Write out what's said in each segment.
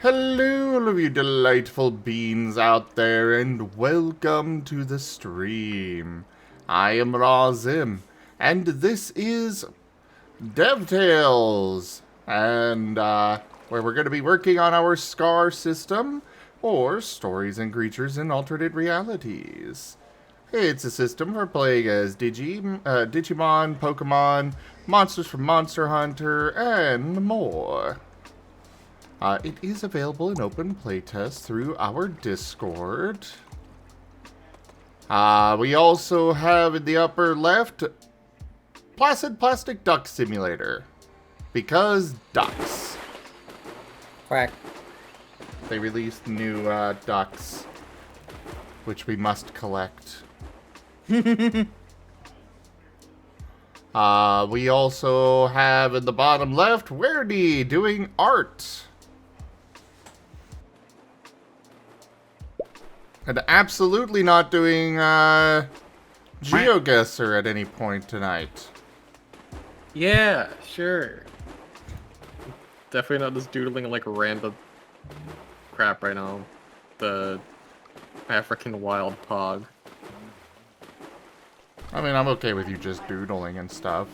Hello, all of you delightful beings out there, and welcome to the stream. I am Razim, and this is DevTales, and where we're going to be working on our SCAR system, or Stories and Creatures in Alternate Realities. It's a system for playing as Digimon, Pokemon, monsters from Monster Hunter, and more. It is available in open playtest through our Discord. We also have in the upper left Placid Plastic Duck Simulator. Because ducks. Quack. They released new ducks, which we must collect. We also have in the bottom left Wereni doing art. And absolutely not doing GeoGuessr at any point tonight. Yeah, sure. Definitely not just doodling like random crap right now. The African wild pog. I mean, I'm okay with you just doodling and stuff.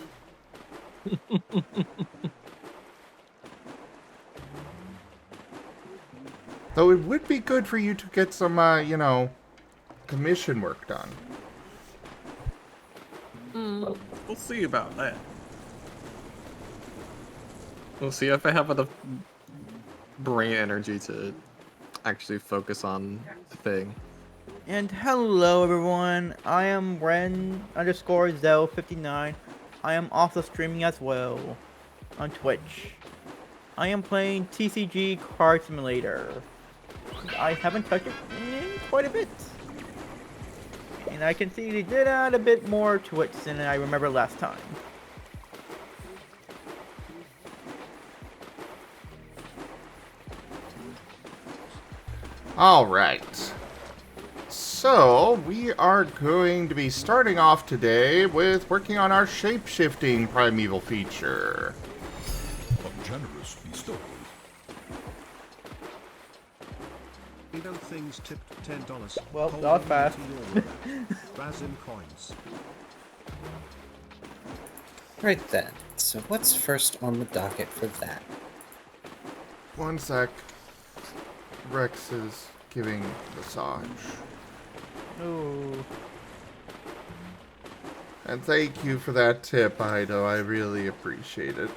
Though it would be good for you to get some, commission work done. We'll see about that. We'll see if I have enough brain energy to actually focus on the thing. And hello everyone, I am Ren_Zell59. I am also streaming as well on Twitch. I am playing TCG Card Simulator. I haven't touched it in quite a bit. And I can see they did add a bit more to it than I remember last time. Alright. So, we are going to be starting off today with working on our shape-shifting Primeval feature. A generous bestowal. Things tipped $10. Well, that was fast. Razin coins. Right then, so what's first on the docket for that? One sec. Rex is giving massage. Ooh. And thank you for that tip, Ido. I really appreciate it.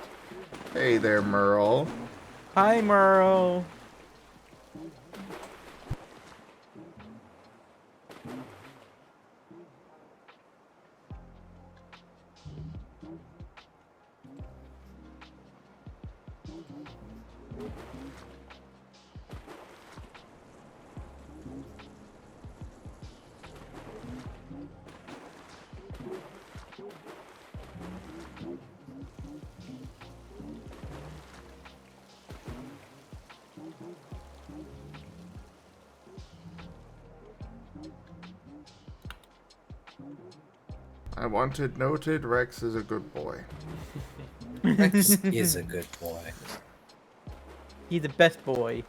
Hey there, Merle. Hi Merle. I wanted noted Rex is a good boy. Rex is a good boy. He's the best boy.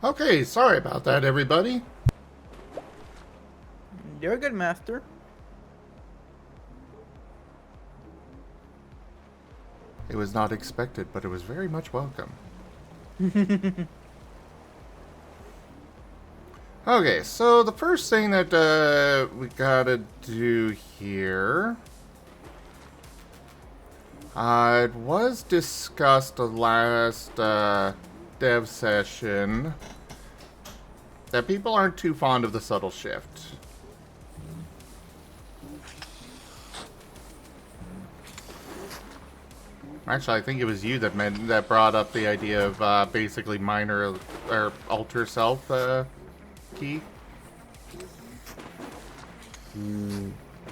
Okay, sorry about that, everybody. You're a good master. It was not expected, but it was very much welcome. Okay, so the first thing that we gotta do here... it was discussed the last dev session that people aren't too fond of the subtle shift. Actually, I think it was you that brought up the idea of basically minor or alter self key.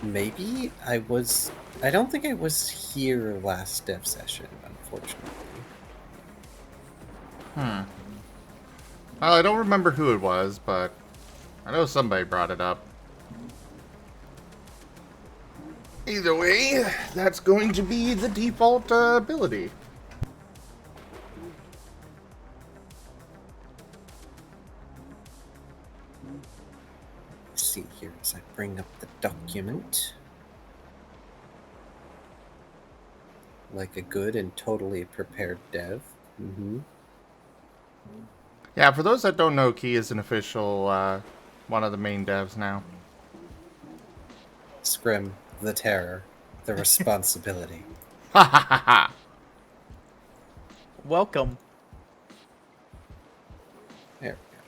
Maybe I was. I don't think I was here last dev session, unfortunately. Well, I don't remember who it was, but I know somebody brought it up. Either way, that's going to be the default ability. Let's see here as I bring up the document. Like a good and totally prepared dev. Mm-hmm. Yeah, for those that don't know, Key is an official, one of the main devs now. Scrim, the terror, the responsibility. Ha ha ha ha! Welcome. There we go.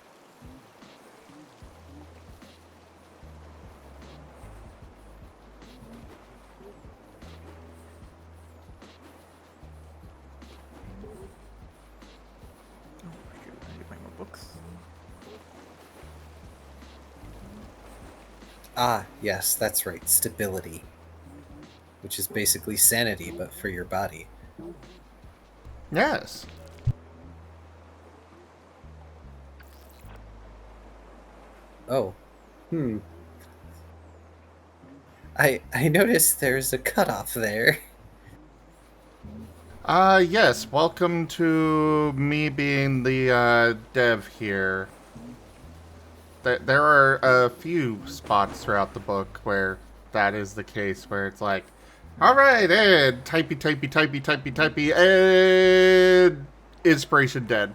Shoot, I need to find more books. Ah, yes, that's right. Stability. Which is basically sanity, but for your body. Yes. Oh. I noticed there's a cutoff there. Yes, welcome to me being the dev here. There are a few spots throughout the book where that is the case, where it's like, alright, and typey, and inspiration dead.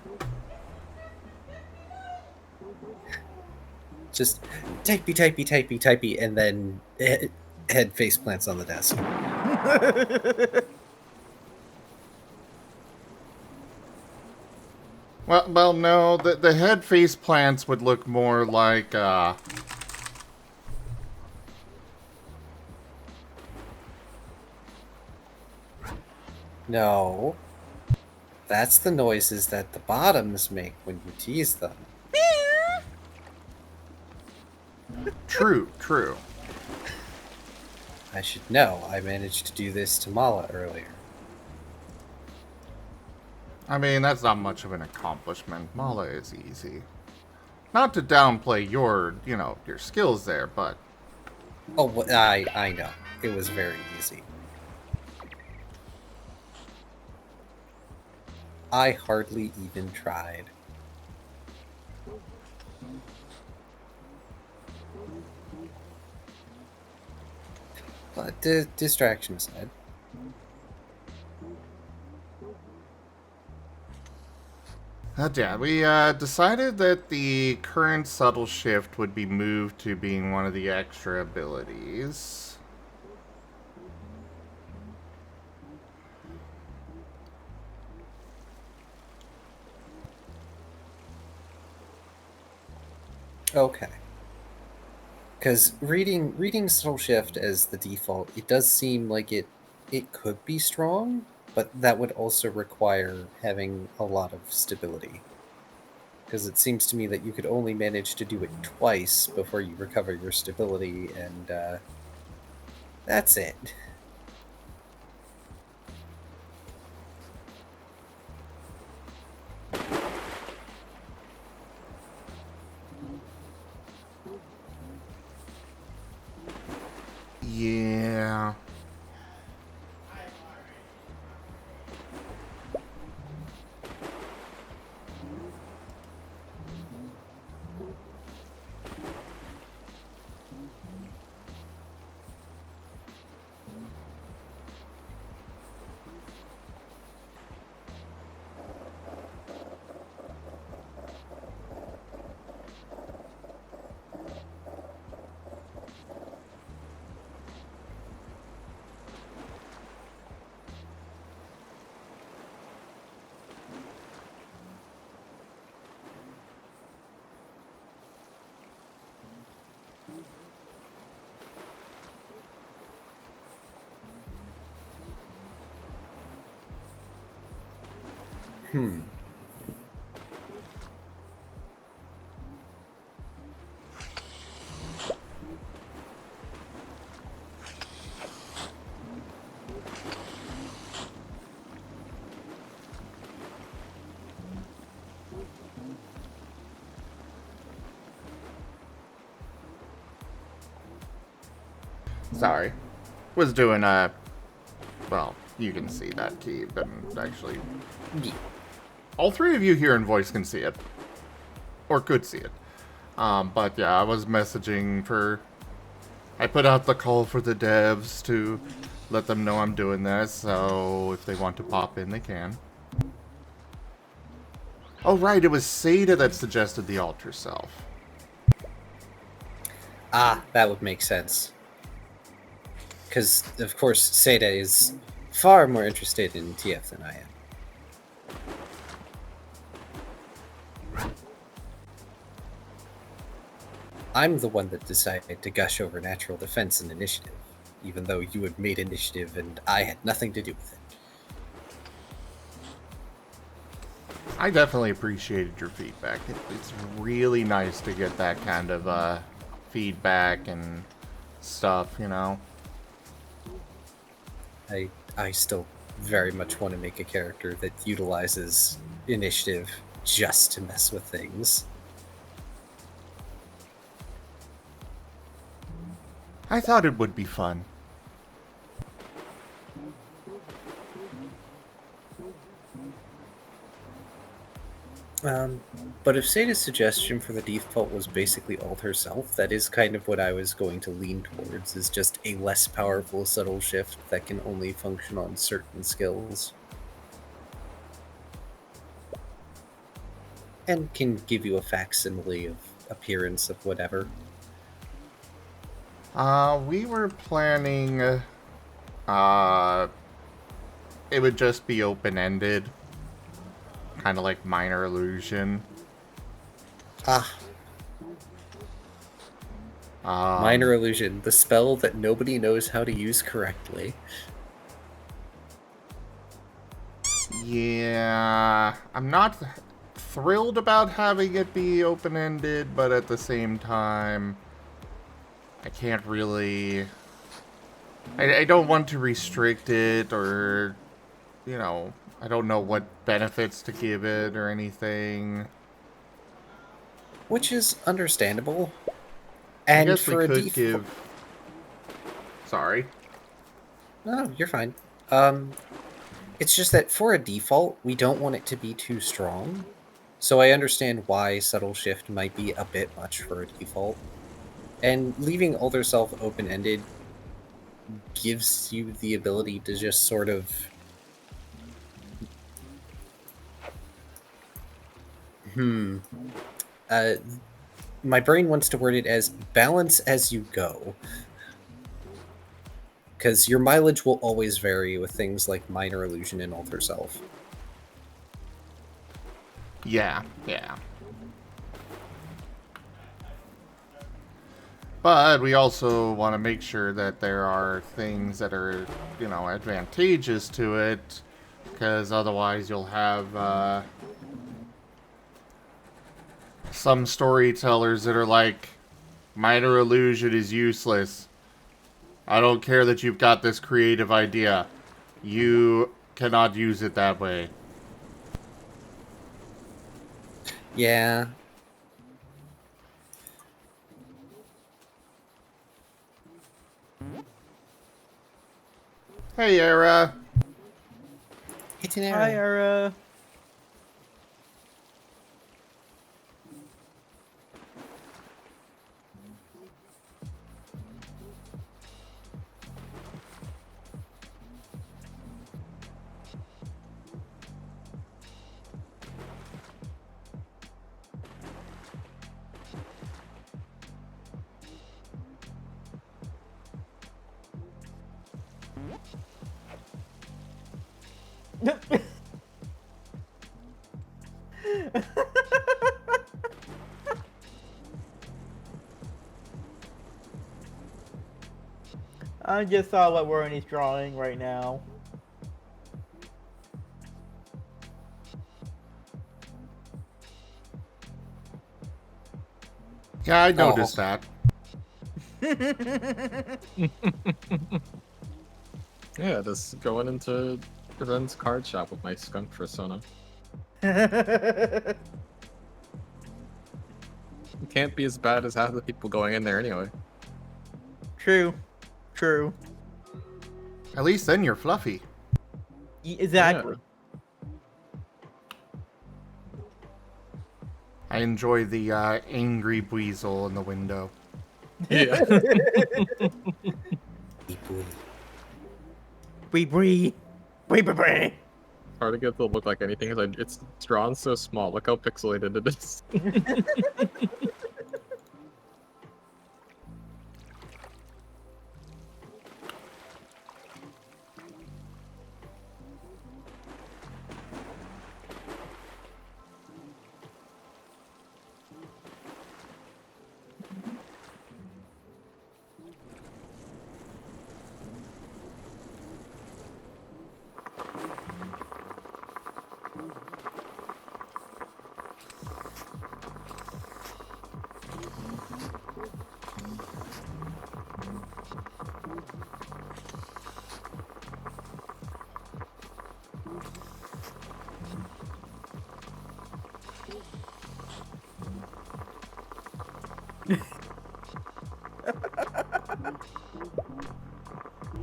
Just typey, and then head face plants on the desk. Well, no, the head face plants would look more like, No. That's the noises that the bottoms make when you tease them. true. I should know. I managed to do this to Mala earlier. I mean, that's not much of an accomplishment. Mala is easy. Not to downplay your, your skills there, but... Oh, well, I know. It was very easy. I hardly even tried. But distraction aside. Yeah, we decided that the current subtle shift would be moved to being one of the extra abilities. Okay. Because reading subtle shift as the default, it does seem like it could be strong, but that would also require having a lot of stability. Because it seems to me that you could only manage to do it twice before you recover your stability, and that's it. Yeah. Hmm. Sorry. Was doing a... Well, you can see that key, but actually... Yeah. All three of you here in voice can see it. Or could see it. But yeah, I was messaging for... I put out the call for the devs to let them know I'm doing this, so if they want to pop in, they can. Oh right, it was Seda that suggested the alter self. Ah, that would make sense. Because, of course, Seda is far more interested in TF than I am. I'm the one that decided to gush over natural defense and initiative, even though you had made initiative and I had nothing to do with it. I definitely appreciated your feedback. It's really nice to get that kind of feedback and stuff, you know? I still very much want to make a character that utilizes initiative just to mess with things. I thought it would be fun. But if Seda's suggestion for the default was basically alter self, that is kind of what I was going to lean towards, is just a less powerful subtle shift that can only function on certain skills. And can give you a facsimile of appearance of whatever. We were planning, it would just be open-ended. Kind of like minor illusion. Minor illusion, the spell that nobody knows how to use correctly. Yeah, I'm not thrilled about having it be open-ended, but at the same time, I can't really... I don't want to restrict it, or, you know, I don't know what benefits to give it or anything. Which is understandable. I And guess we for a could default... give... Sorry. No, you're fine. It's just that for a default, we don't want it to be too strong. So I understand why subtle shift might be a bit much for a default. And leaving alter self open-ended gives you the ability to just sort of... my brain wants to word it as balance as you go. Because your mileage will always vary with things like minor illusion and alter self. Yeah, yeah. But we also want to make sure that there are things that are, you know, advantageous to it, because otherwise you'll have some storytellers that are like, minor illusion is useless. I don't care that you've got this creative idea. You cannot use it that way. Yeah. Hey, Era. It's an Hi, error. Ara. I just saw what Wereni's drawing right now. Yeah, I noticed that. Yeah, just going into Ren's card shop with my skunk persona. It can't be as bad as half the people going in there anyway. True. True. At least then you're fluffy. Exactly. I enjoy the angry weasel in the window. Yeah. Bree bree. Bree bree bree. Hard to get it to look like anything. It's drawn so small. Look how pixelated it is.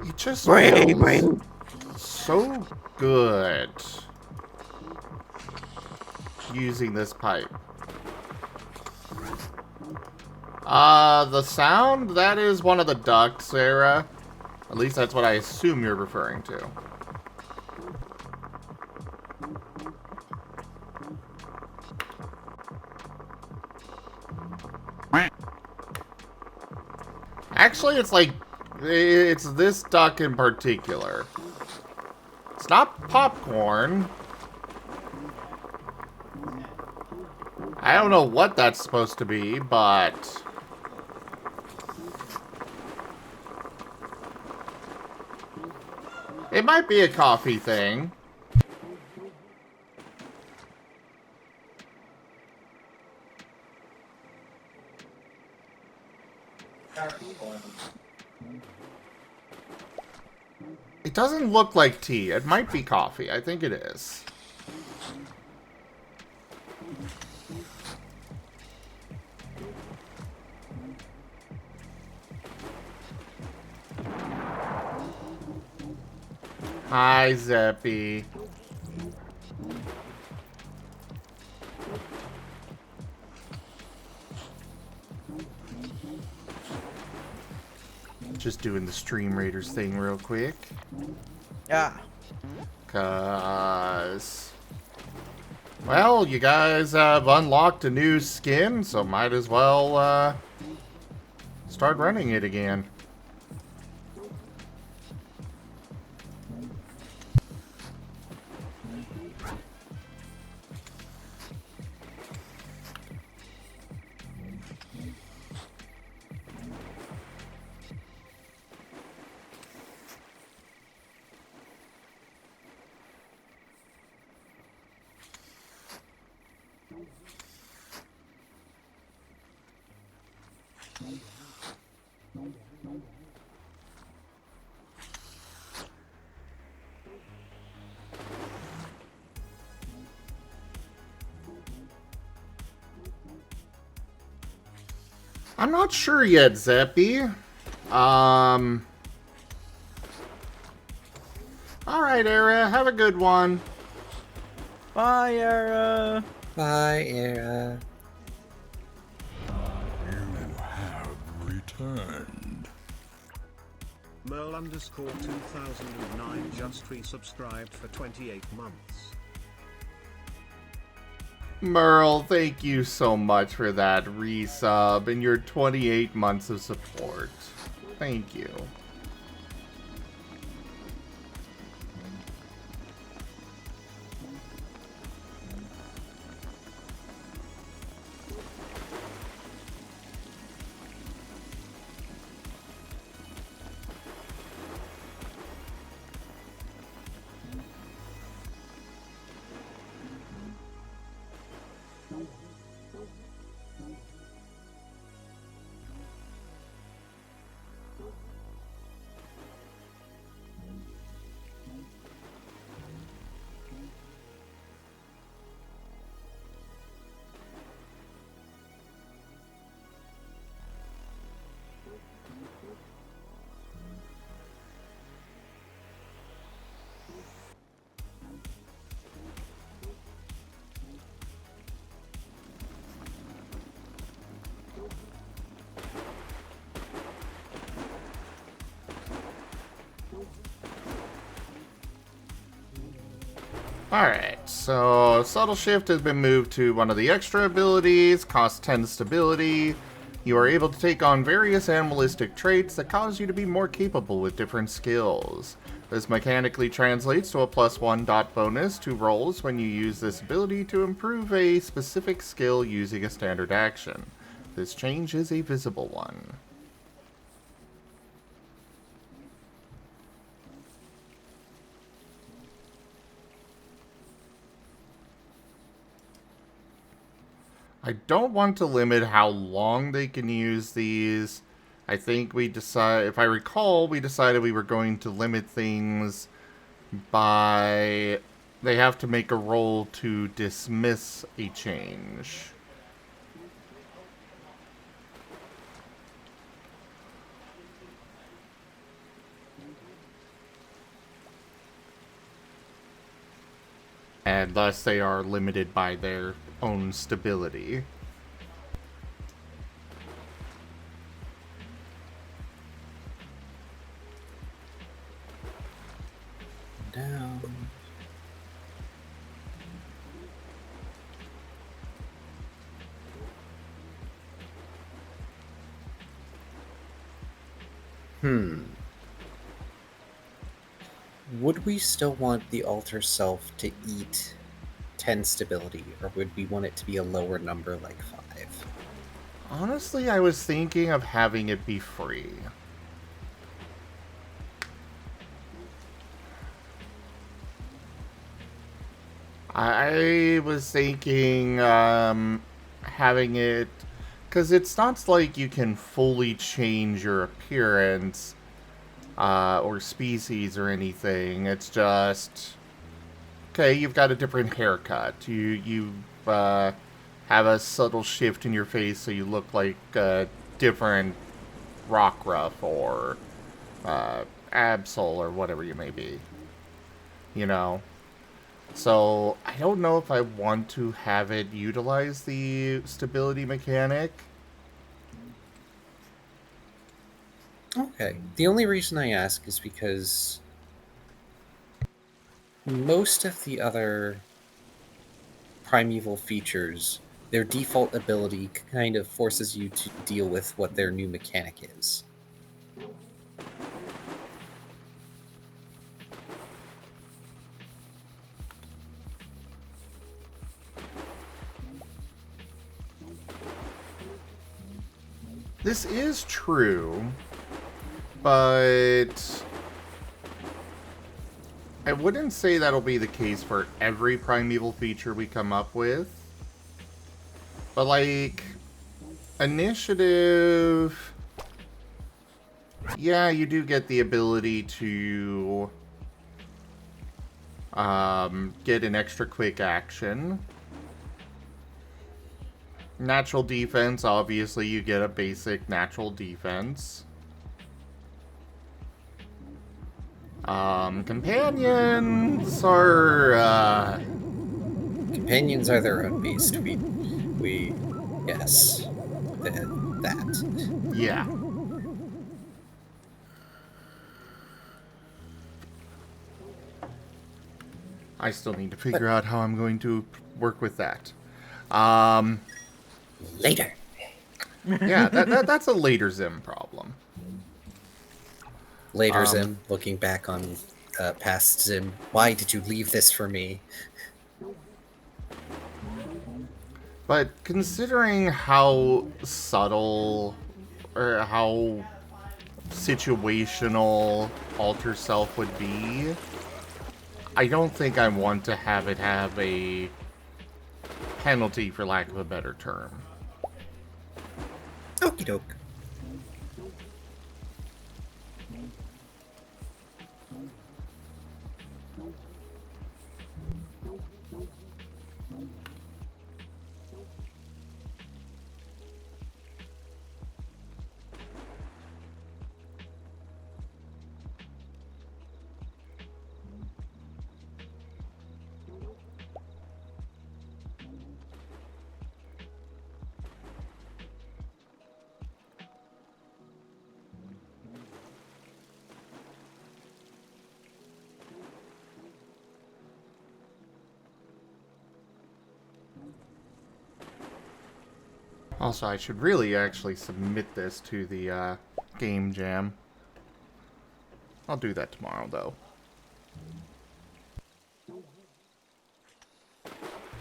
It just Bree feels bree. so good using this pipe. The sound, that is one of the ducks, Sarah. At least that's what I assume you're referring to. Actually, it's this duck in particular. It's not popcorn. I don't know what that's supposed to be, but it might be a coffee thing. It doesn't look like tea. It might be coffee. I think it is. Hi, Zeppy. Just doing the Stream Raiders thing real quick. Yeah. Well, you guys have unlocked a new skin, so might as well, start running it again. I'm not sure yet, Zeppy. Alright, Era, have a good one. Bye, Era. Bye, Era. You have returned. Merle underscore 2009 just resubscribed for 28 months. Merle, thank you so much for that resub and your 28 months of support. Thank you. Alright, so Subtle Shift has been moved to one of the extra abilities, costs 10 stability. You are able to take on various animalistic traits that cause you to be more capable with different skills. This mechanically translates to a +1 dot bonus to rolls when you use this ability to improve a specific skill using a standard action. This change is a visible one. I don't want to limit how long they can use these. I think we decide, if I recall, we decided we were going to limit things by they have to make a roll to dismiss a change. And thus they are limited by their own stability. Down. Would we still want the alter self to eat 10 stability, or would we want it to be a lower number like 5? Honestly, I was thinking of having it be free. I was thinking having it, because it's not like you can fully change your appearance or species or anything. It's just, okay, you've got a different haircut. You have a subtle shift in your face, so you look like a different Rockruff or Absol or whatever you may be. You know? So, I don't know if I want to have it utilize the stability mechanic. Okay. The only reason I ask is because most of the other Primeval features, their default ability kind of forces you to deal with what their new mechanic is. This is true, but I wouldn't say that'll be the case for every Primeval feature we come up with. But like, initiative, yeah, you do get the ability to get an extra quick action. Natural defense, obviously you get a basic natural defense. Companions are, Companions are their own beast. Yes. That. yeah. I still need to figure out how I'm going to work with that. Later. Yeah, that's a later Zim problem. Later, Zim, looking back on past Zim, why did you leave this for me? But considering how subtle or how situational Alter Self would be, I don't think I want to have it have a penalty, for lack of a better term. Okie doke. Also, I should really actually submit this to the game jam. I'll do that tomorrow, though.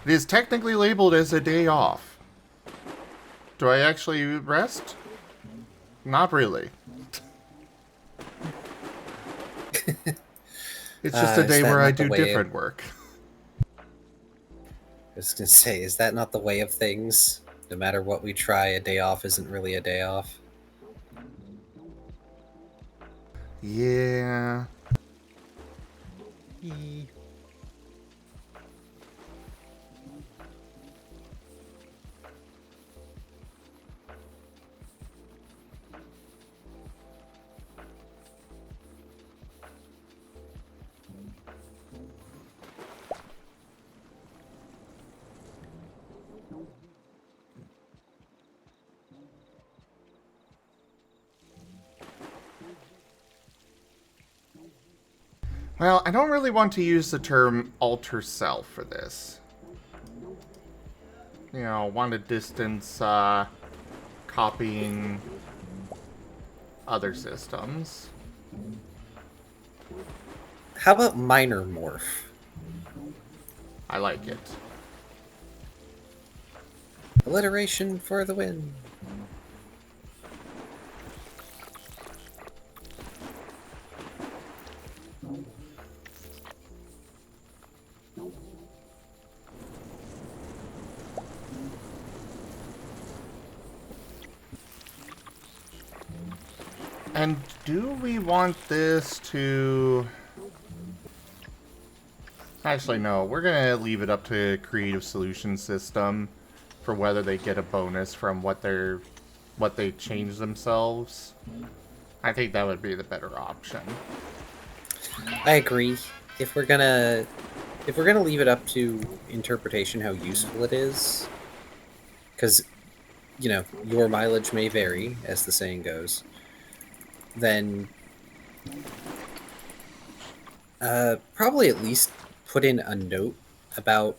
It is technically labeled as a day off. Do I actually rest? Not really. It's just a Is day that where I not the do way different work. I was gonna say, is that not the way of things? No matter what we try, a day off isn't really a day off. Yeah. E. Well, I don't really want to use the term alter self for this. You know, want to distance copying other systems. How about minor morph? I like it. Alliteration for the win. And do we want this to... Actually, no. We're going to leave it up to Creative Solutions System for whether they get a bonus from what they change themselves. I think that would be the better option. I agree. If we're gonna leave it up to interpretation how useful it is, because you know your mileage may vary, as the saying goes, then probably at least put in a note about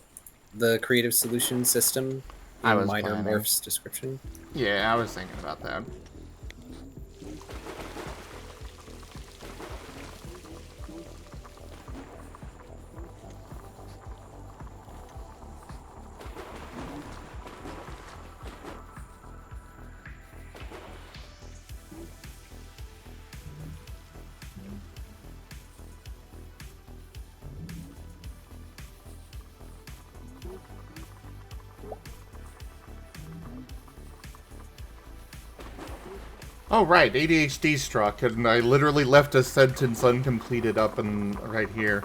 the Creative Solutions System I in was minor planning. morph's description. Yeah, I was thinking about that. Oh, right, ADHD struck, and I literally left a sentence uncompleted up and right here.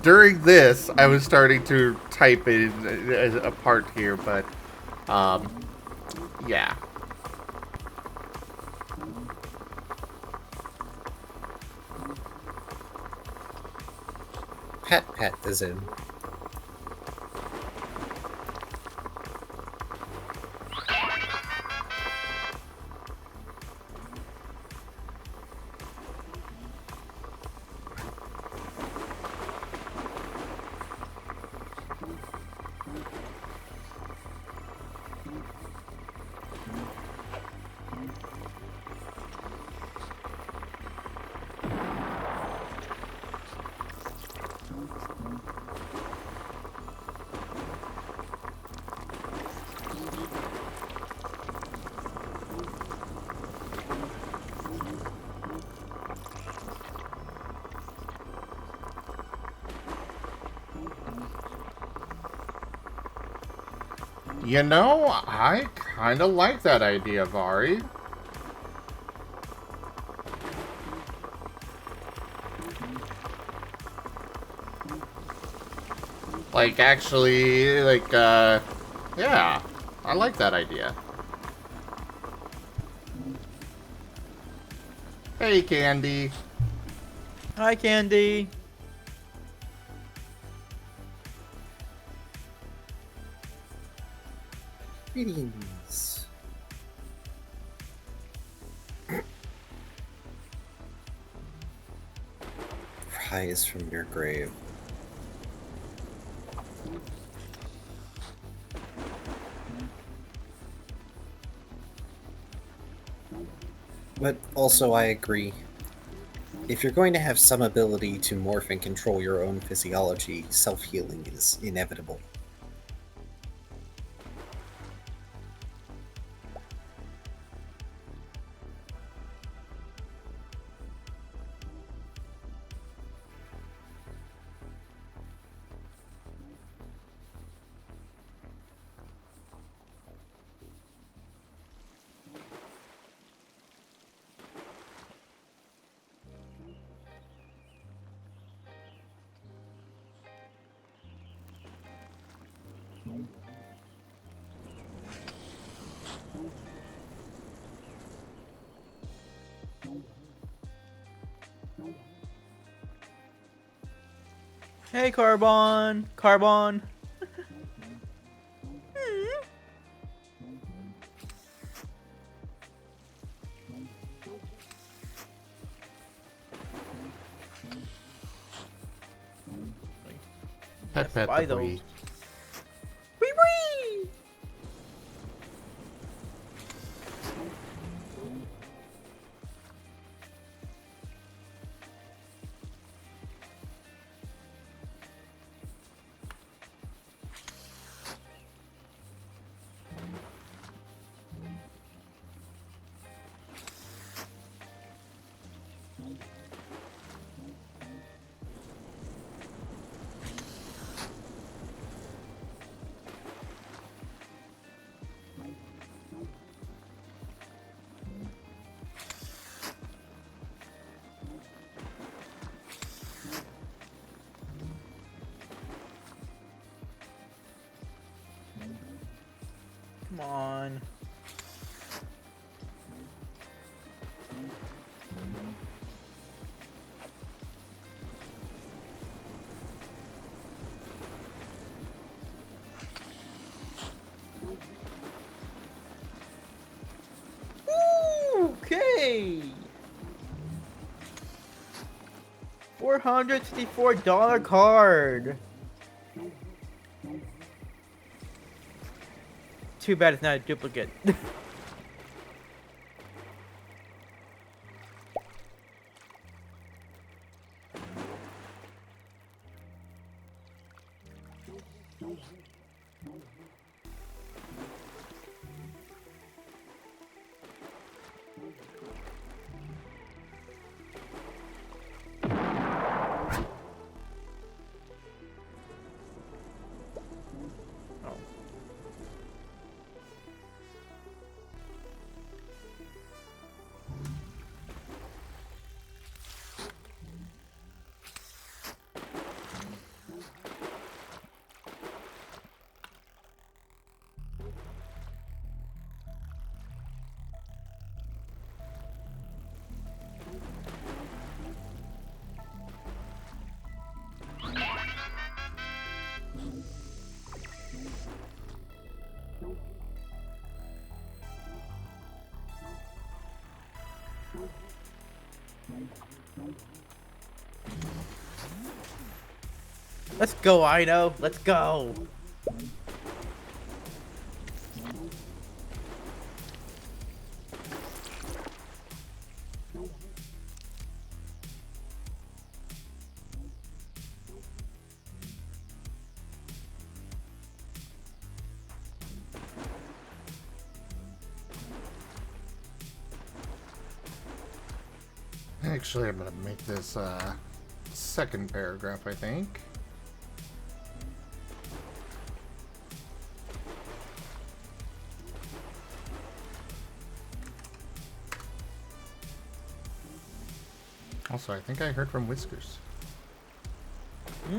During this, I was starting to type it as a part here, but, yeah. Pat is in. You know, I kind of like that idea, Vari. Like, actually, like, yeah, I like that idea. Hey, Candy. Hi, Candy. Greetings. Rise from your grave. But also, I agree. If you're going to have some ability to morph and control your own physiology, self-healing is inevitable. Hey, Carbon! Carbon! Pet pet Buy the those. bee. Wee wee! Come on. Okay. $464 card. Too bad it's not a duplicate. Oh. Let's go, Ino. Let's go. Actually, I'm gonna make this second paragraph, I think. Also, I think I heard from Whiskers. Hmm?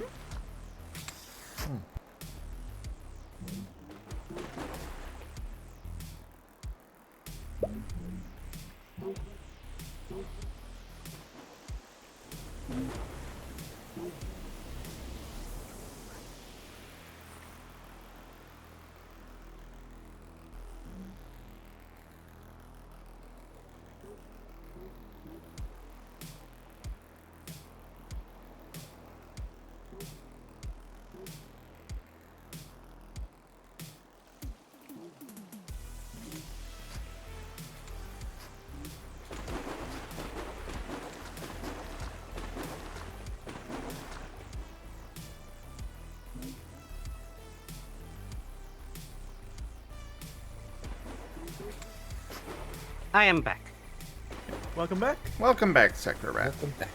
I am back. Welcome back. Welcome back, Sector Rat. Welcome back.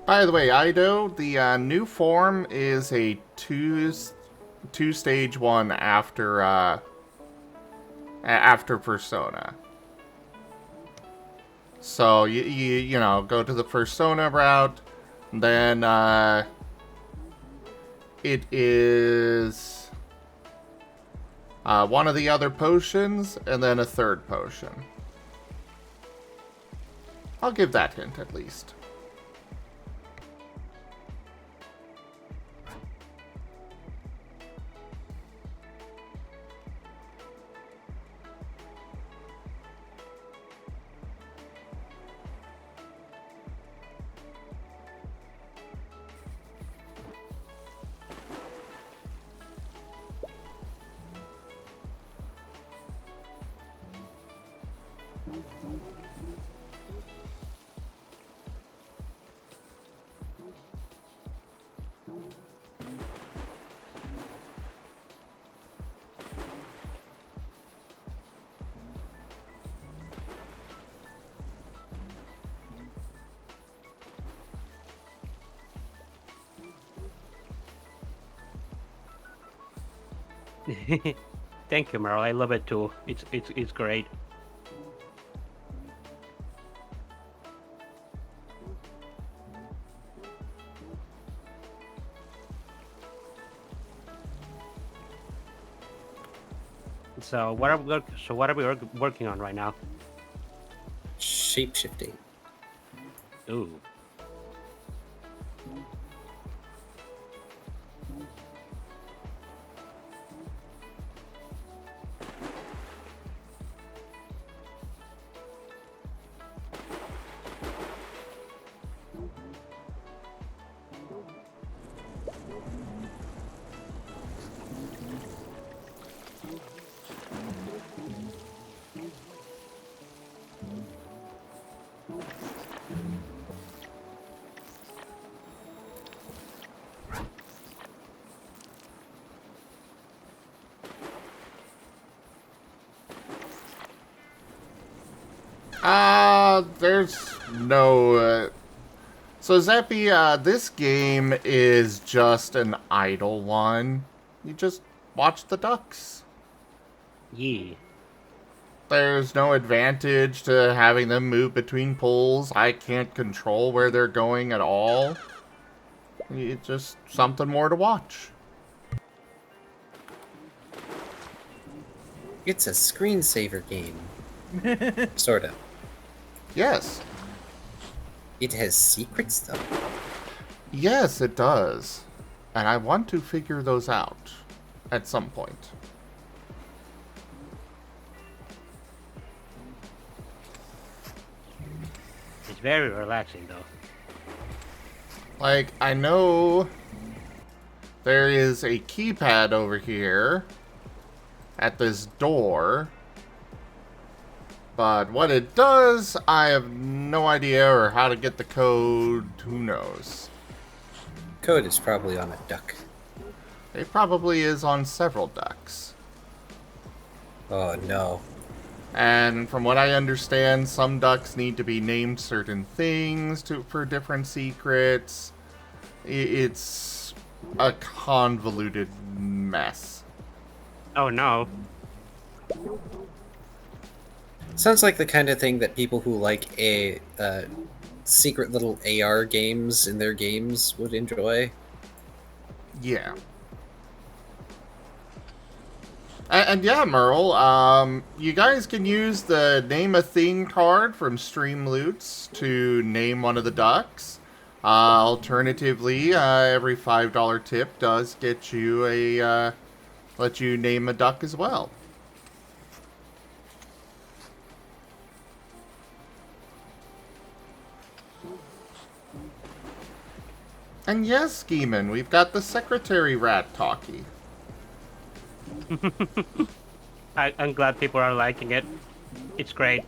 By the way, Ido, the new form is a two-stage one after after Persona. So you know, go to the Persona route, then it is one of the other potions, and then a third potion. I'll give that hint at least. Thank you, Merle. I love it too. It's great. So what are we working on right now? Shapeshifting. Ooh. There's no, So, Zeppy, this game is just an idle one. You just watch the ducks. Yeah. There's no advantage to having them move between poles. I can't control where they're going at all. It's just something more to watch. It's a screensaver game. Sort of. Yes. It has secrets, though. Yes, it does. And I want to figure those out at some point. It's very relaxing, though. Like, I know there is a keypad over here at this door, but what it does, I have no idea, or how to get the code, who knows. Code is probably on a duck. It probably is on several ducks. Oh no. And from what I understand, some ducks need to be named certain things for different secrets. It's a convoluted mess. Oh no. Sounds like the kind of thing that people who like secret little AR games in their games would enjoy. Yeah. And yeah, Merle, you guys can use the Name a Thing card from Stream Loots to name one of the ducks. Alternatively, every $5 tip does get you a, let you name a duck as well. And yes, Geeman, we've got the secretary rat talkie. I'm glad people are liking it. It's great.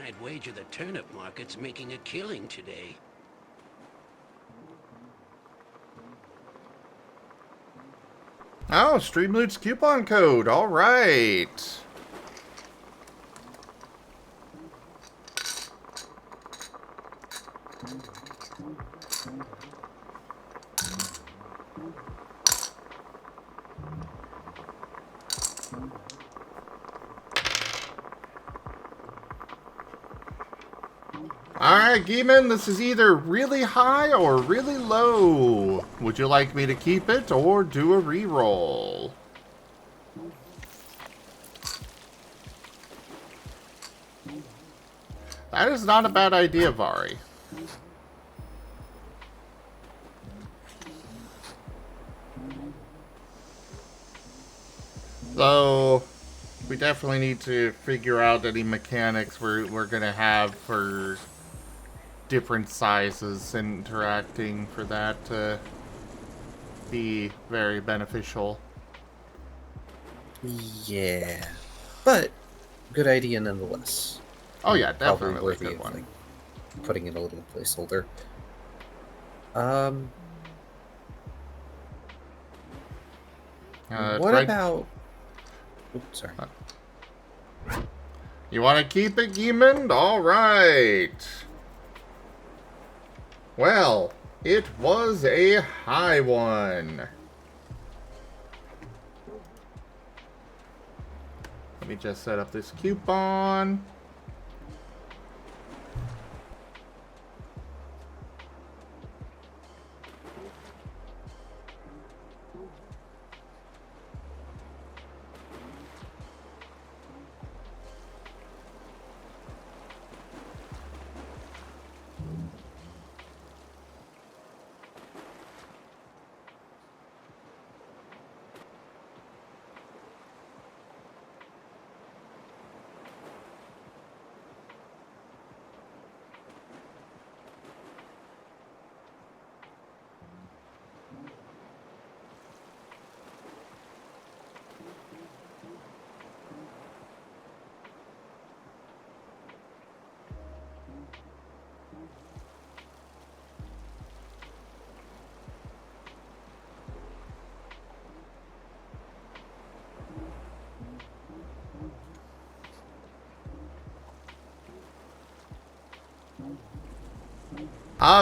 I'd wager the turnip market's making a killing today. Oh, Streamloot's coupon code. All right. Alright, Geeman, this is either really high or really low. Would you like me to keep it or do a reroll? That is not a bad idea, Vari. So, we definitely need to figure out any mechanics we're going to have for different sizes interacting for that to be very beneficial. Yeah, but good idea nonetheless. Oh yeah, Probably definitely a worthy good of one. like putting in a little placeholder. What try- about? Oops, sorry. You want to keep it, Geemond? Alright. Well, it was a high one. Let me just set up this coupon.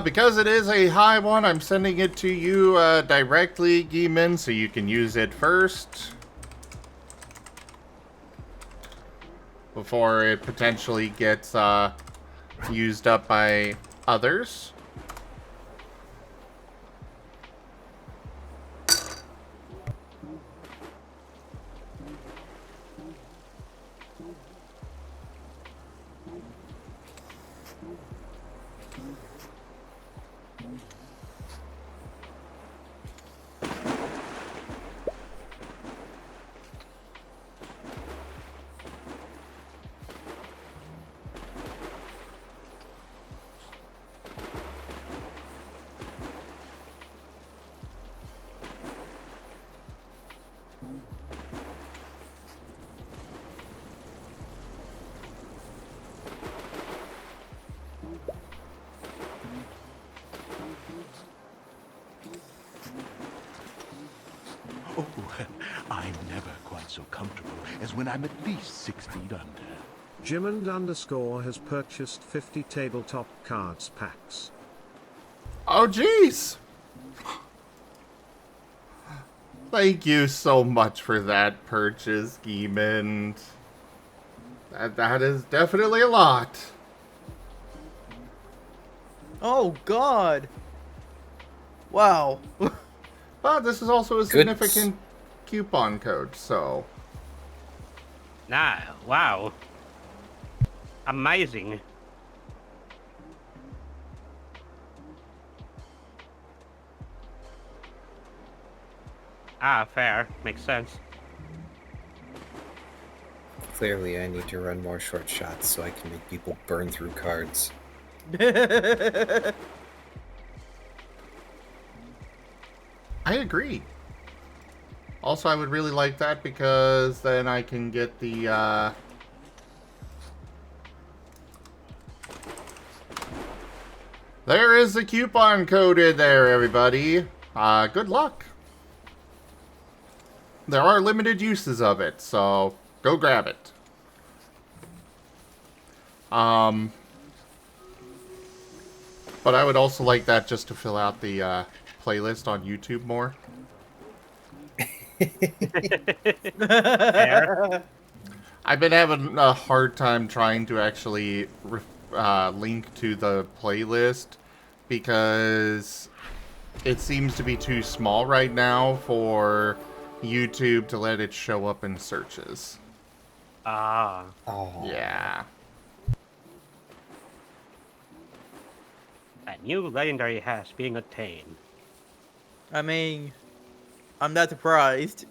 Because it is a high one, I'm sending it to you directly, Geeman, so you can use it first. Before it potentially gets used up by others. Oh, I'm never quite so comfortable as when I'm at least 6 feet under. Jimond_ has purchased 50 tabletop cards packs. Oh, jeez! Thank you so much for that purchase, Geemond. That is definitely a lot. Oh God! Wow. But this is also a Goodness. significant coupon code, so... Nah, wow. Amazing. Ah, fair. Makes sense. Clearly, I need to run more short shots so I can make people burn through cards. I agree. Also, I would really like that because then I can get the, There is a coupon code in there, everybody. Good luck. There are limited uses of it, so go grab it. But I would also like that just to fill out the, playlist on YouTube more. Fair. I've been having a hard time trying to actually link to the playlist because it seems to be too small right now for YouTube to let it show up in searches. Ah. Oh. Yeah. A new legendary has been attained. I mean, I'm not surprised.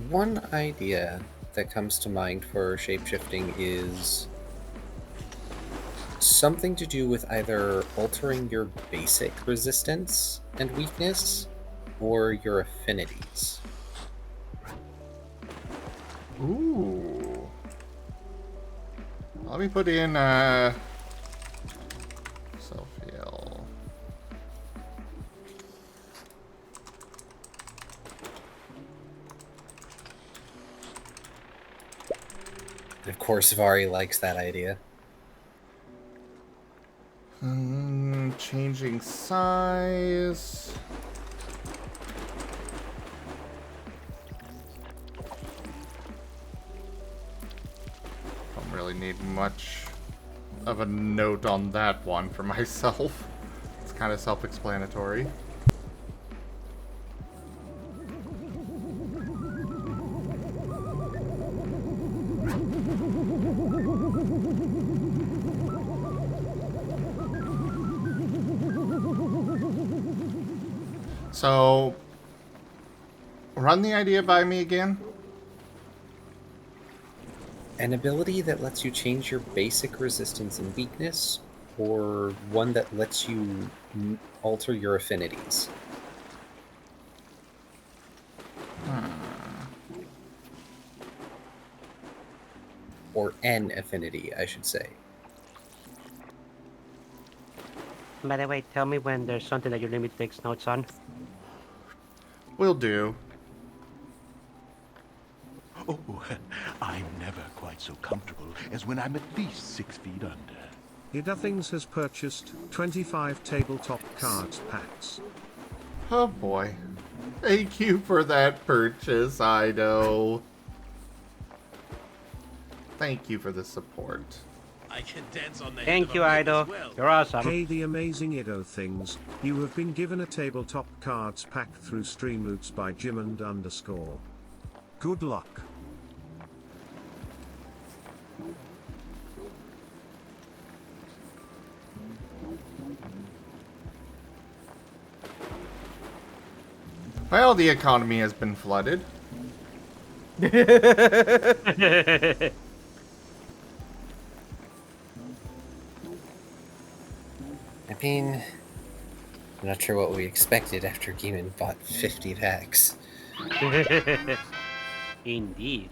One idea that comes to mind for shapeshifting is something to do with either altering your basic resistance and weakness or your affinities. Ooh. Let me put in, self-heal. And of course, Vari likes that idea. Changing size. Don't really need much of a note on that one for myself. It's kind of self-explanatory. So, run the idea by me again. An ability that lets you change your basic resistance and weakness, or one that lets you alter your affinities. Or an affinity, I should say. By the way, tell me when there's something that your limit takes notes on. Will do. Oh, I'm never quite so comfortable as when I'm at least 6 feet under. Nothings has purchased 25 tabletop cards packs. Oh boy. Thank you for that purchase, Ido. Thank you for the support. I can dance on the Thank you, Ido. You're awesome. Hey, the amazing Ido things. You have been given a tabletop cards pack through Streamloots by Jimond_. Good luck. Well, the economy has been flooded. I mean, I'm not sure what we expected after Geeman bought 50 packs. Indeed.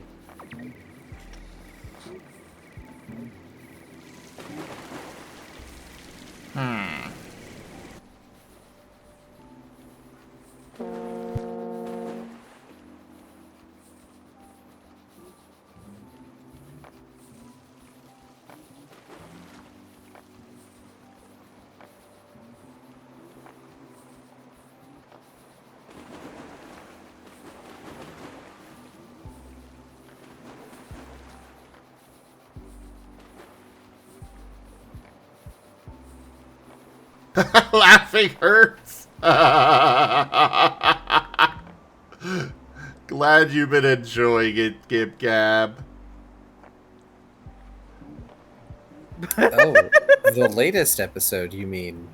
Laughing hurts. Glad you've been enjoying it, Gib Gab. Oh, the latest episode, you mean?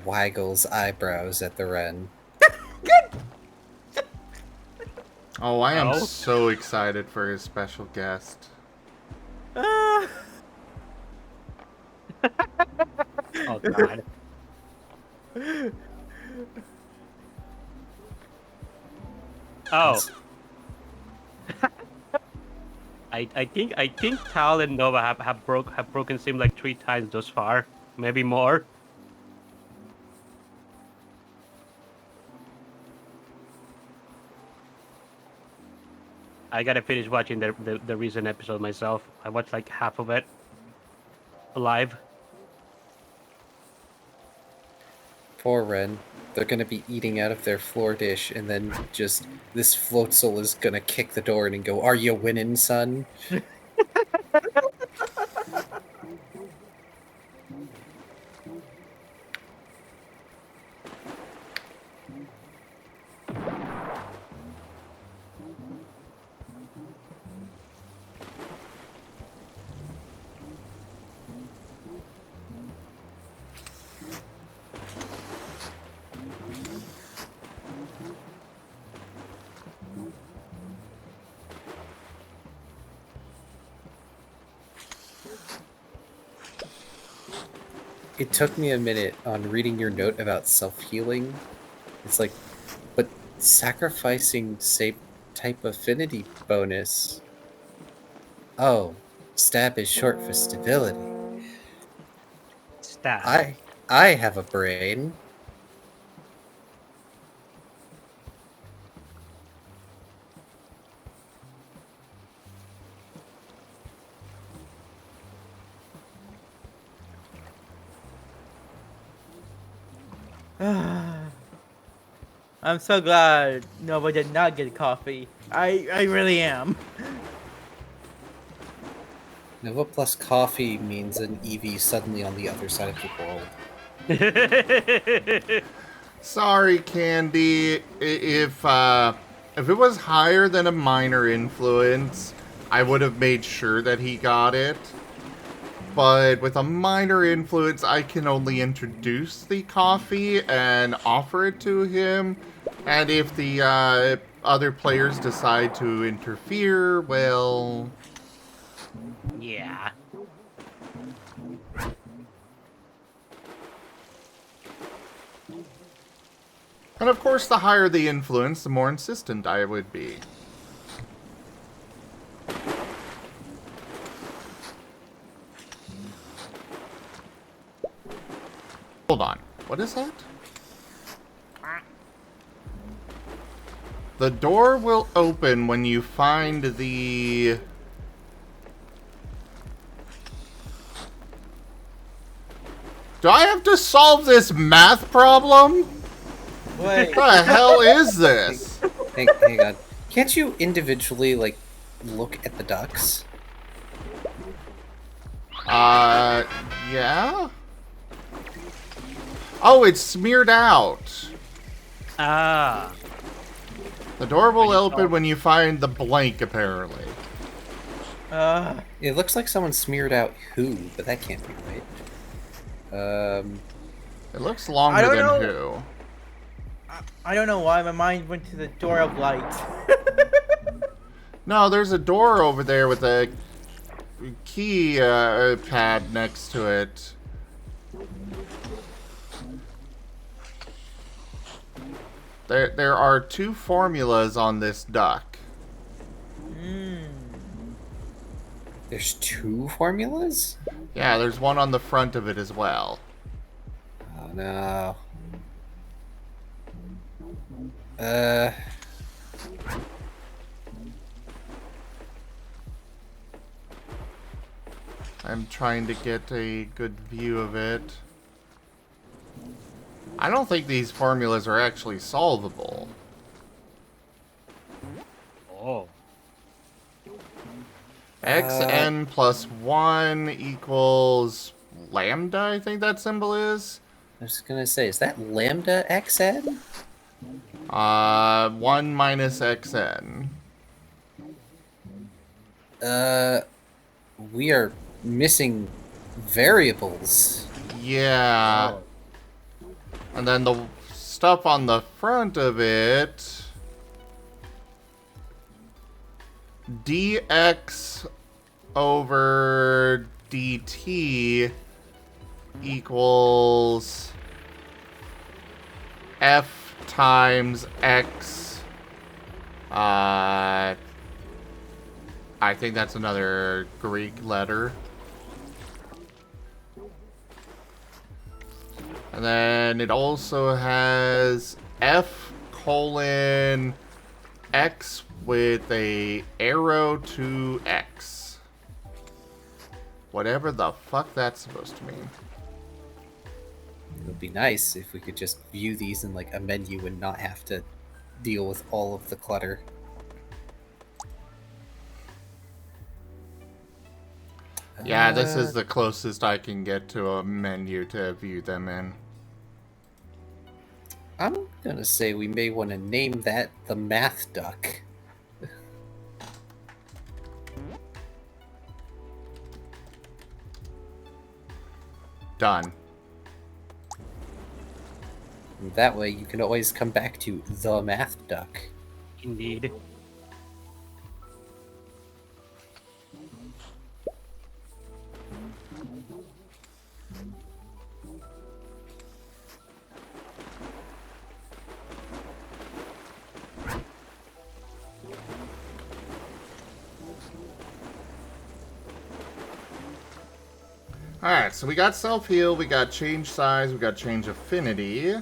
Waggles eyebrows at the Ren. Oh, I am Oh. so excited for his special guest. Oh god. Oh. I think Tal and Nova have broken Sim like 3 times thus far, maybe more. I gotta finish watching the recent episode myself. I watched like half of it live. Poor Ren. They're gonna be eating out of their floor dish, and then just this Floatzel is gonna kick the door in and go, "Are you winning, son?" It took me a minute on reading your note about self-healing. It's like, but sacrificing same type affinity bonus. Oh, stab is short for stability. Stab. I have a brain. I'm so glad Nova did not get coffee. I really am. Nova plus coffee means an EV suddenly on the other side of the world. Sorry, Candy. If it was higher than a minor influence, I would have made sure that he got it. But with a minor influence, I can only introduce the coffee and offer it to him. And if the other players decide to interfere, well... Yeah. And of course, the higher the influence, the more insistent I would be. Hold on. What is that? The door will open when you find the... Do I have to solve this math problem? Wait. What the hell is this? Hang on. Can't you individually, like, look at the ducks? Yeah? Oh, it's smeared out. Ah. The door will open when you find the blank, apparently. It looks like someone smeared out who, but that can't be right. It looks longer than who. I don't know why my mind went to the door of light. No, there's a door over there with a key pad next to it. There are 2 formulas on this duck. There's 2 formulas? Yeah, there's one on the front of it as well. Oh no. Uh, I'm trying to get a good view of it. I don't think these formulas are actually solvable. Oh. xn plus 1 equals lambda, I think that symbol is. I was gonna say, is that lambda xn? 1 minus xn. We are missing variables. Yeah. And then the stuff on the front of it... dx over dt equals f times x. I think that's another Greek letter. And then it also has f colon x with a arrow to x. Whatever the fuck that's supposed to mean. It would be nice if we could just view these in like a menu and not have to deal with all of the clutter. Yeah, this is the closest I can get to a menu to view them in. I'm gonna say we may want to name that the math duck. Done. And that way you can always come back to the math duck. Indeed. Alright, so we got self-heal, we got change size, we got change affinity.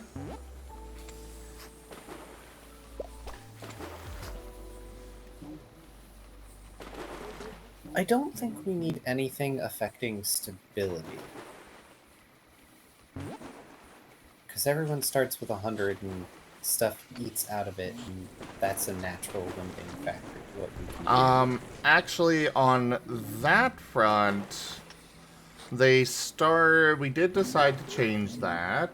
I don't think we need anything affecting stability. Because everyone starts with 100 and stuff eats out of it, and that's a natural limiting factor to what we can do. Actually, on that front, we did decide to change that.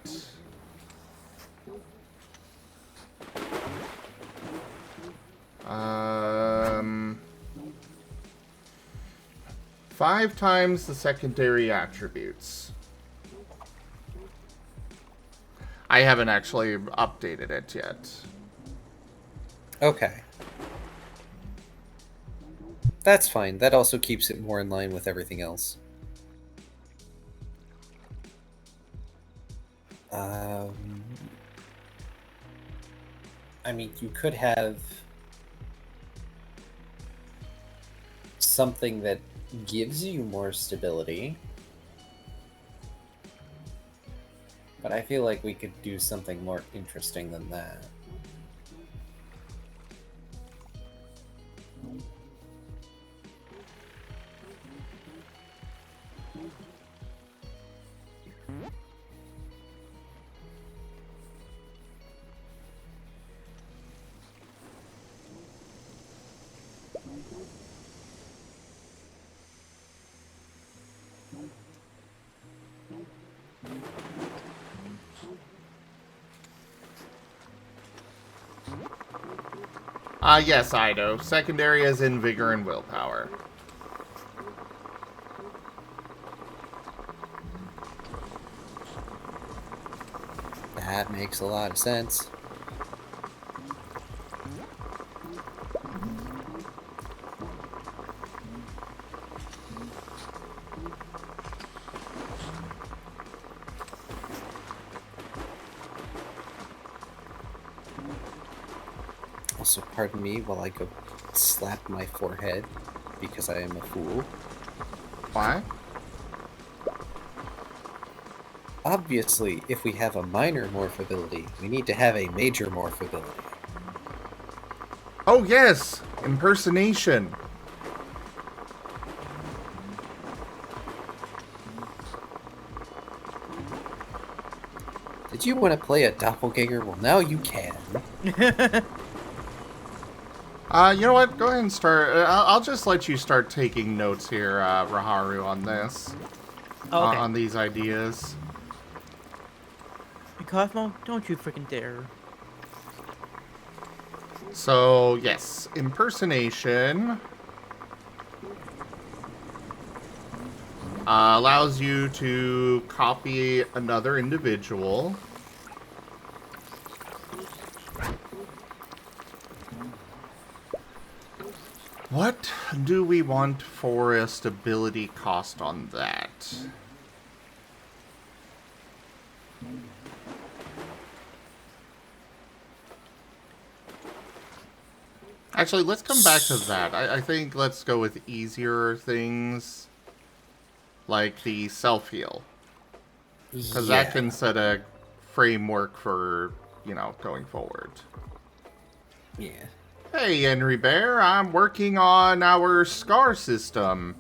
Five times the secondary attributes. I haven't actually updated it yet. Okay. That's fine. That also keeps it more in line with everything else. I mean, you could have something that gives you more stability. But I feel like we could do something more interesting than that. Yes, Ido. Secondary is in vigor and willpower. That makes a lot of sense. Also, pardon me while I go slap my forehead because I am a fool. Why? Obviously, if we have a minor morph ability, we need to have a major morph ability. Oh, yes! Impersonation. Did you want to play a doppelganger? Well, now you can. You know what? Go ahead and start. I'll just let you start taking notes here, Raharu, on this. Oh, okay. On these ideas. Cosmo, don't you freaking dare. So, yes, impersonation allows you to copy another individual. What do we want for a stability cost on that? Actually, let's come back to that. I think let's go with easier things, like the self-heal. Because that can set a framework for, you know, going forward. Yeah. Hey, Henry Bear, I'm working on our SCAR system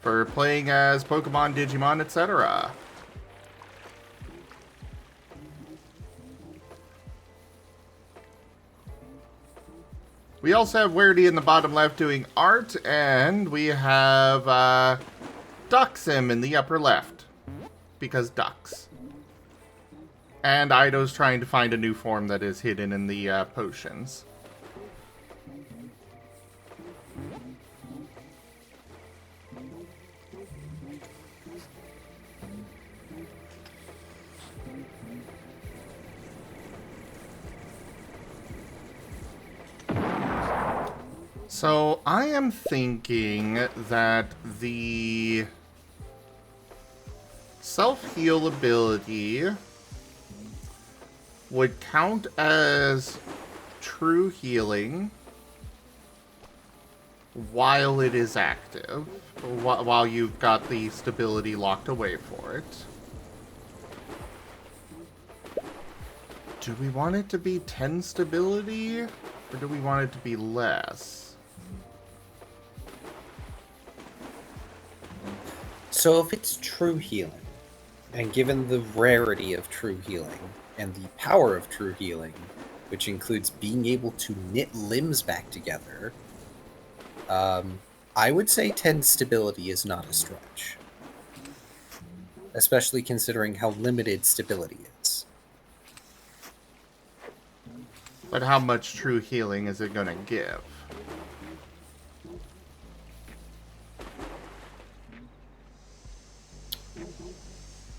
for playing as Pokemon, Digimon, etc. We also have Wereni in the bottom left doing art, and we have Duxim in the upper left, because ducks. And Ido's trying to find a new form that is hidden in the potions. So, I am thinking that the self-heal ability would count as true healing while it is active, while you've got the stability locked away for it. Do we want it to be 10 stability, or do we want it to be less? So if it's true healing, and given the rarity of true healing, and the power of true healing, which includes being able to knit limbs back together, I would say 10 stability is not a stretch. Especially considering how limited stability is. But how much true healing is it going to give?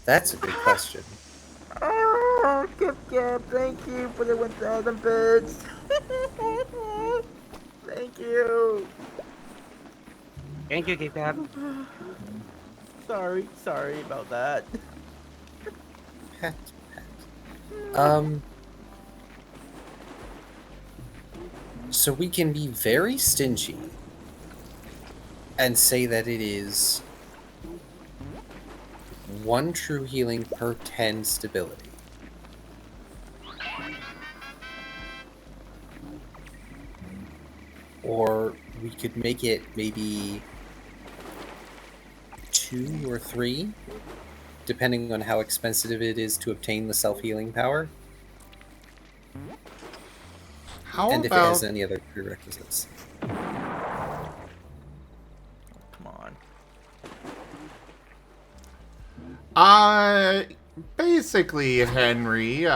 That's a good question. Oh, Kip, thank you for the 1,000 bits. Thank you. Thank you, Kip. Sorry about that. Pat, pat. So we can be very stingy and say that it is 1 true healing per 10 stability. Or we could make it maybe 2 or 3, depending on how expensive it is to obtain the self-healing power. How and if it about... has any other prerequisites. Come on. Basically, Henry,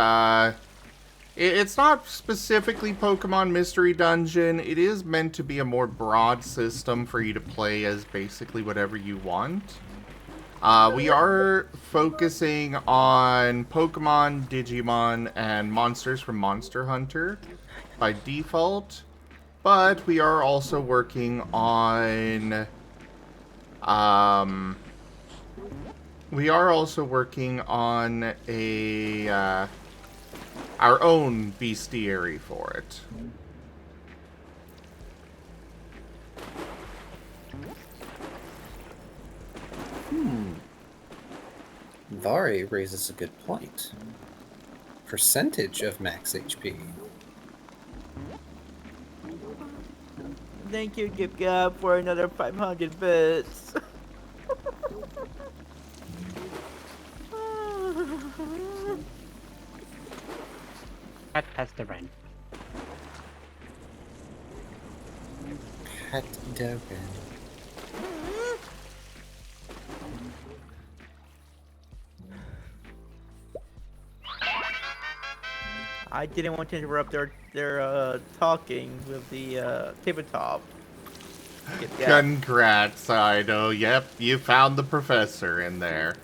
it's not specifically Pokemon Mystery Dungeon. It is meant to be a more broad system for you to play as basically whatever you want. We are focusing on Pokemon, Digimon, and monsters from Monster Hunter by default, but we are also working on, We are also working on our own bestiary for it. Vari raises a good point. Percentage of max HP. Thank you, Gip Gap, for another 500 bits. That's the rent. Pet Dogen. I didn't want to interrupt their talking with the tabletop. Gip Gap. Congrats, Ido. Yep, you found the professor in there.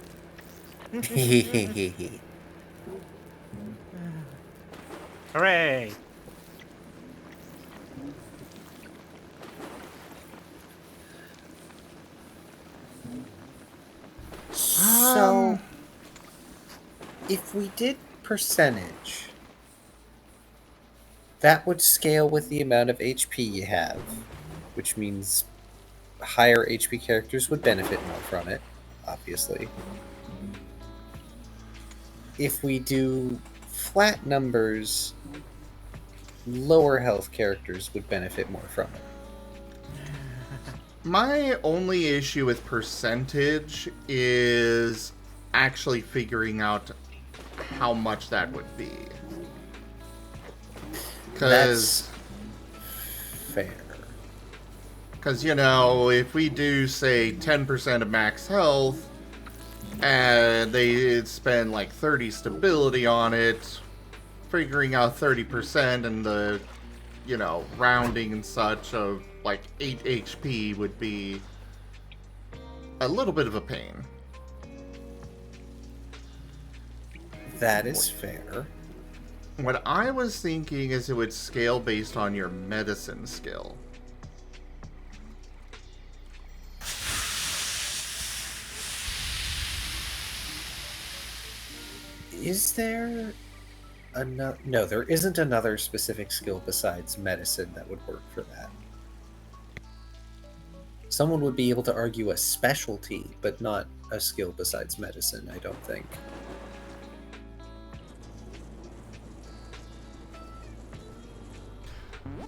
Hooray! So, if we did percentage, that would scale with the amount of HP you have, which means higher HP characters would benefit more from it, obviously. If we do flat numbers, lower health characters would benefit more from it. My only issue with percentage is actually figuring out how much that would be. That's fair. Because, you know, if we do, say, 10% of max health, and they spend, like, 30 stability on it, figuring out 30% and the, you know, rounding and such of, like, 8 HP would be a little bit of a pain. That is fair. What I was thinking is it would scale based on your medicine skill. Is there another? No, there isn't another specific skill besides medicine that would work for that. Someone would be able to argue a specialty, but not a skill besides medicine, I don't think.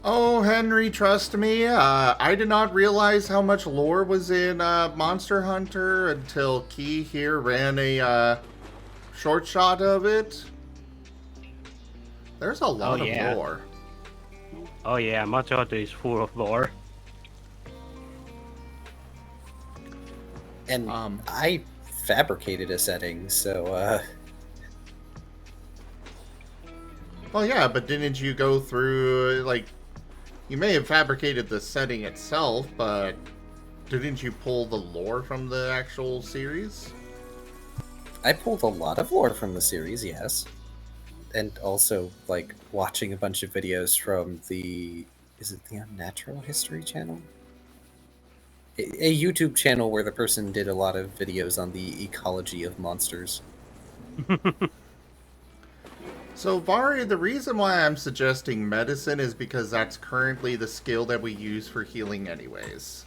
Oh, Henry, trust me, I did not realize how much lore was in Monster Hunter until Key here ran a short shot of it. There's a lot of lore. Oh yeah, Monster Hunter is full of lore. And I fabricated a setting, so Well, yeah, but didn't you go through, like, you may have fabricated the setting itself, but didn't you pull the lore from the actual series? I pulled a lot of lore from the series, yes. And also, like, watching a bunch of videos from is it the Unnatural History channel? A YouTube channel where the person did a lot of videos on the ecology of monsters. So, Vari, the reason why I'm suggesting medicine is because that's currently the skill that we use for healing anyways.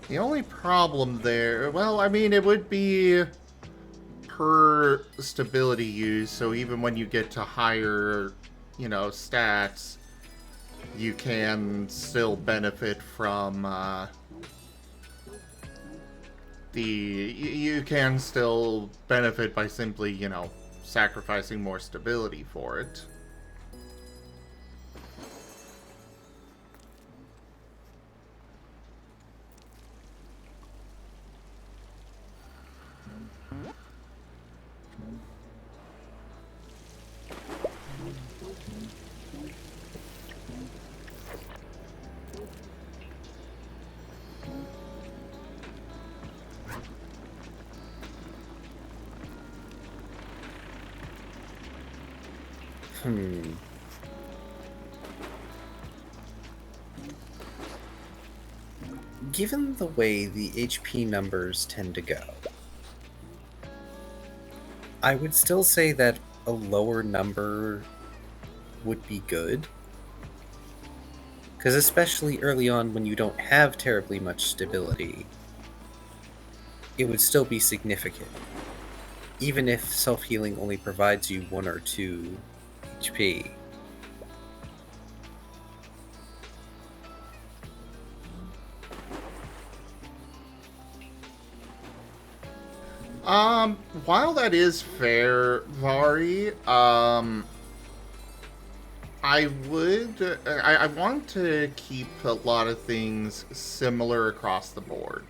The only problem there, well, I mean, it would be per stability use, so even when you get to higher, you know, stats, you can still benefit from you can still benefit by simply, you know, sacrificing more stability for it. Given the way the HP numbers tend to go, I would still say that a lower number would be good. Because especially early on when you don't have terribly much stability, it would still be significant. Even if self-healing only provides you 1 or 2 HP. While that is fair, Vari, I want to keep a lot of things similar across the board.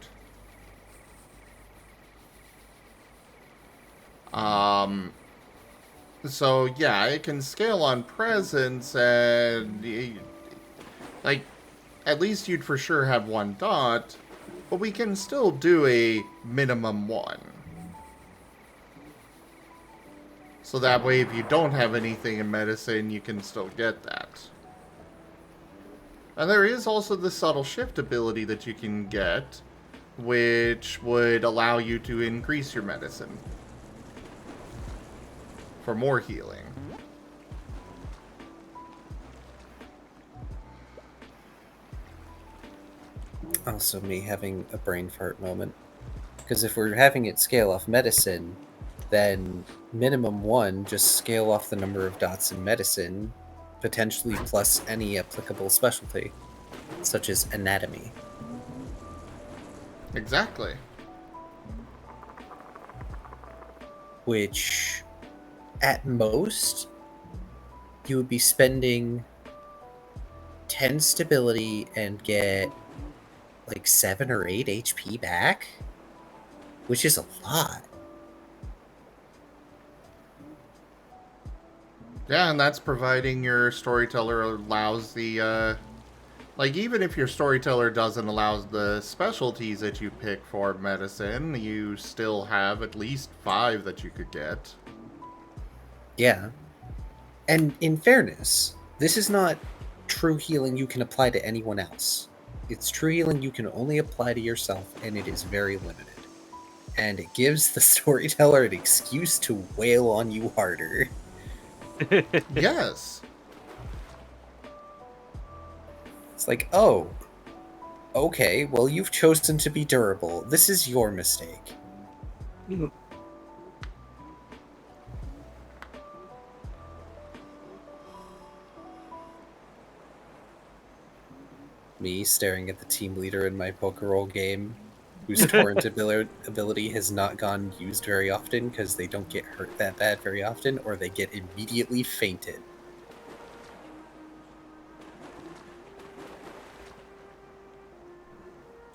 So yeah, it can scale on presence, and like, at least you'd for sure have 1 dot, but we can still do a minimum 1. So that way, if you don't have anything in medicine, you can still get that. And there is also the subtle shift ability that you can get, which would allow you to increase your medicine for more healing. Also me having a brain fart moment. Because if we're having it scale off medicine, then minimum 1, just scale off the number of dots in medicine, potentially plus any applicable specialty, such as anatomy. Exactly. Which, at most, you would be spending 10 stability and get like 7 or 8 HP back, which is a lot. Yeah, and that's providing your storyteller allows the, like, even if your storyteller doesn't allow the specialties that you pick for medicine, you still have at least 5 that you could get. Yeah. And in fairness, this is not true healing you can apply to anyone else. It's true healing you can only apply to yourself, and it is very limited. And it gives the storyteller an excuse to wail on you harder. Yes. It's like, oh, okay, well, you've chosen to be durable. This is your mistake. Me staring at the team leader in my poker roll game, whose torrent ability has not gone used very often because they don't get hurt that bad very often, or they get immediately fainted.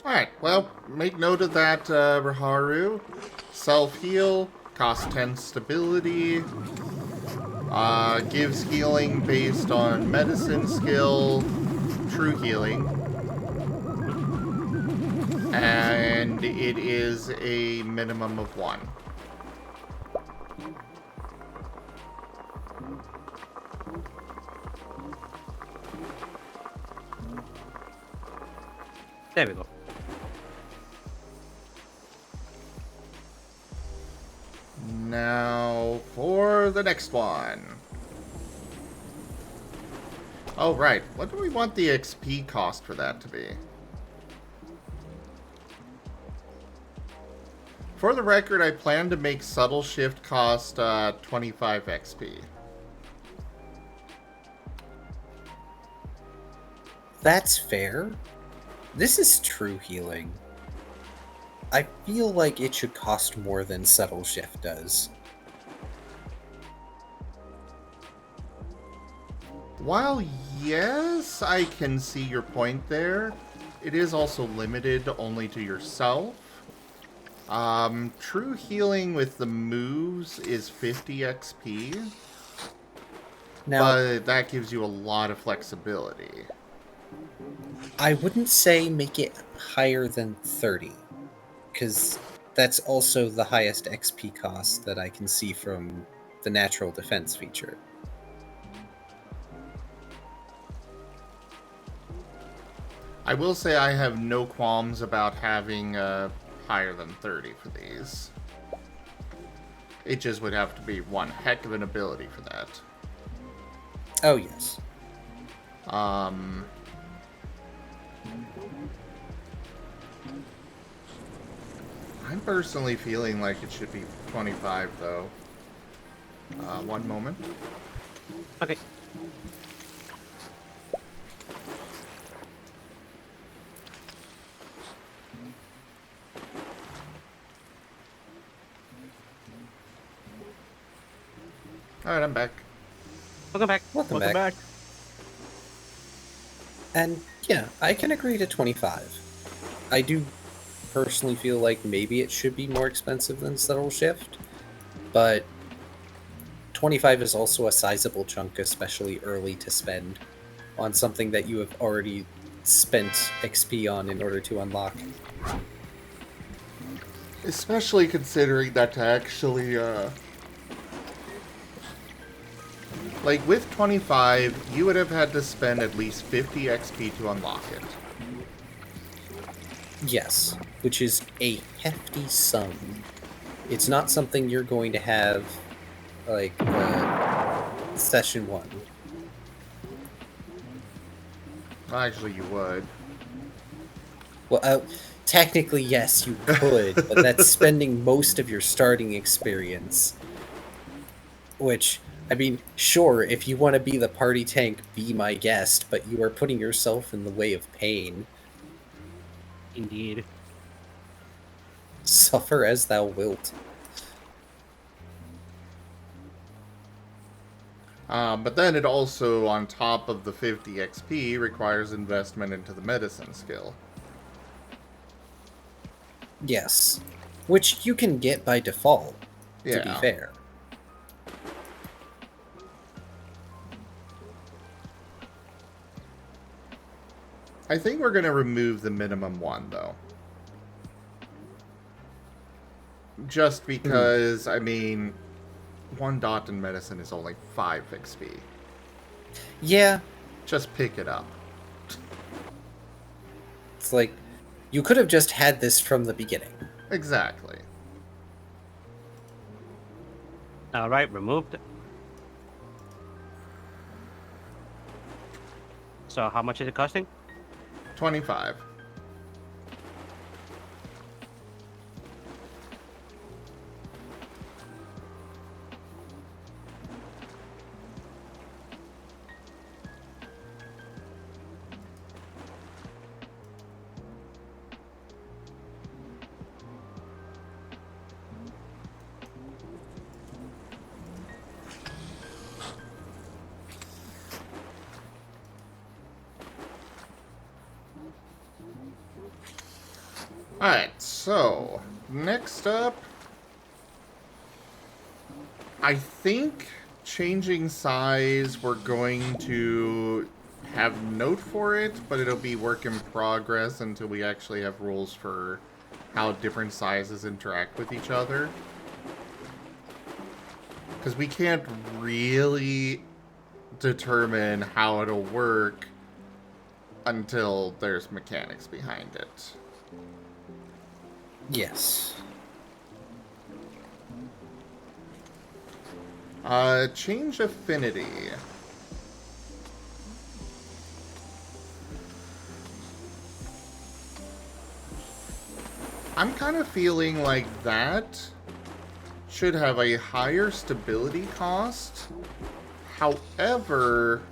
Alright, well, make note of that, Raharu. Self-heal, costs 10 stability, gives healing based on medicine skill, true healing, and it is a minimum of 1. There we go. Now, for the next one. Oh, right. What do we want the XP cost for that to be? For the record, I plan to make Subtle Shift cost 25 XP. That's fair. This is true healing. I feel like it should cost more than Subtle Shift does. While, yes, I can see your point there, it is also limited only to yourself. True healing with the moves is 50 XP, Now, but that gives you a lot of flexibility. I wouldn't say make it higher than 30, because that's also the highest XP cost that I can see from the natural defense feature. I will say I have no qualms about having higher than 30 for these. It just would have to be one heck of an ability for that. Oh, yes. I'm personally feeling like it should be 25, though. One moment. Okay. Alright, I'm back. Welcome back. Welcome, Welcome back. And yeah, I can agree to 25. I do personally feel like maybe it should be more expensive than Subtle Shift, but 25 is also a sizable chunk, especially early to spend on something that you have already spent XP on in order to unlock. Especially considering that to actually, like, with 25, you would have had to spend at least 50 XP to unlock it. Yes, which is a hefty sum. It's not something you're going to have, like, session 1. Well, actually, you would. Well, technically, yes, you could, but that's spending most of your starting experience. Which, I mean, sure, if you want to be the party tank, be my guest, but you are putting yourself in the way of pain. Indeed. Suffer as thou wilt. But then it also, on top of the 50 XP, requires investment into the medicine skill. Yes. Which you can get by default, to be fair. I think we're going to remove the minimum one, though. Just because, I mean, 1 dot in medicine is only 5 XP. Yeah. Just pick it up. It's like, you could have just had this from the beginning. Exactly. Alright, removed. So how much is it costing? 25. Alright, so, next up, I think changing size, we're going to have note for it, but it'll be work in progress until we actually have rules for how different sizes interact with each other. Because we can't really determine how it'll work until there's mechanics behind it. Yes. Change affinity. I'm kind of feeling like that should have a higher stability cost. However,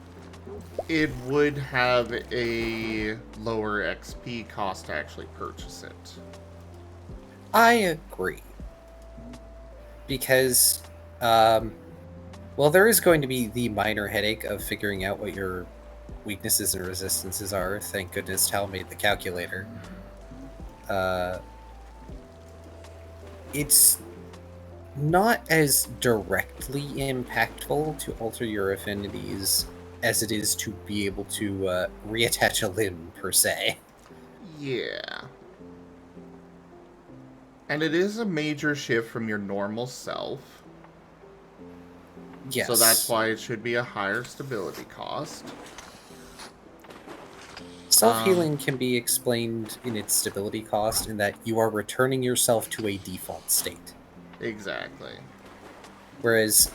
it would have a lower XP cost to actually purchase it. I agree. Because, well, there is going to be the minor headache of figuring out what your weaknesses and resistances are. Thank goodness Tal made the calculator. It's not as directly impactful to alter your affinities as it is to be able to reattach a limb, per se. Yeah. And it is a major shift from your normal self. Yes. So that's why it should be a higher stability cost. Self-healing can be explained in its stability cost in that you are returning yourself to a default state. Exactly. Whereas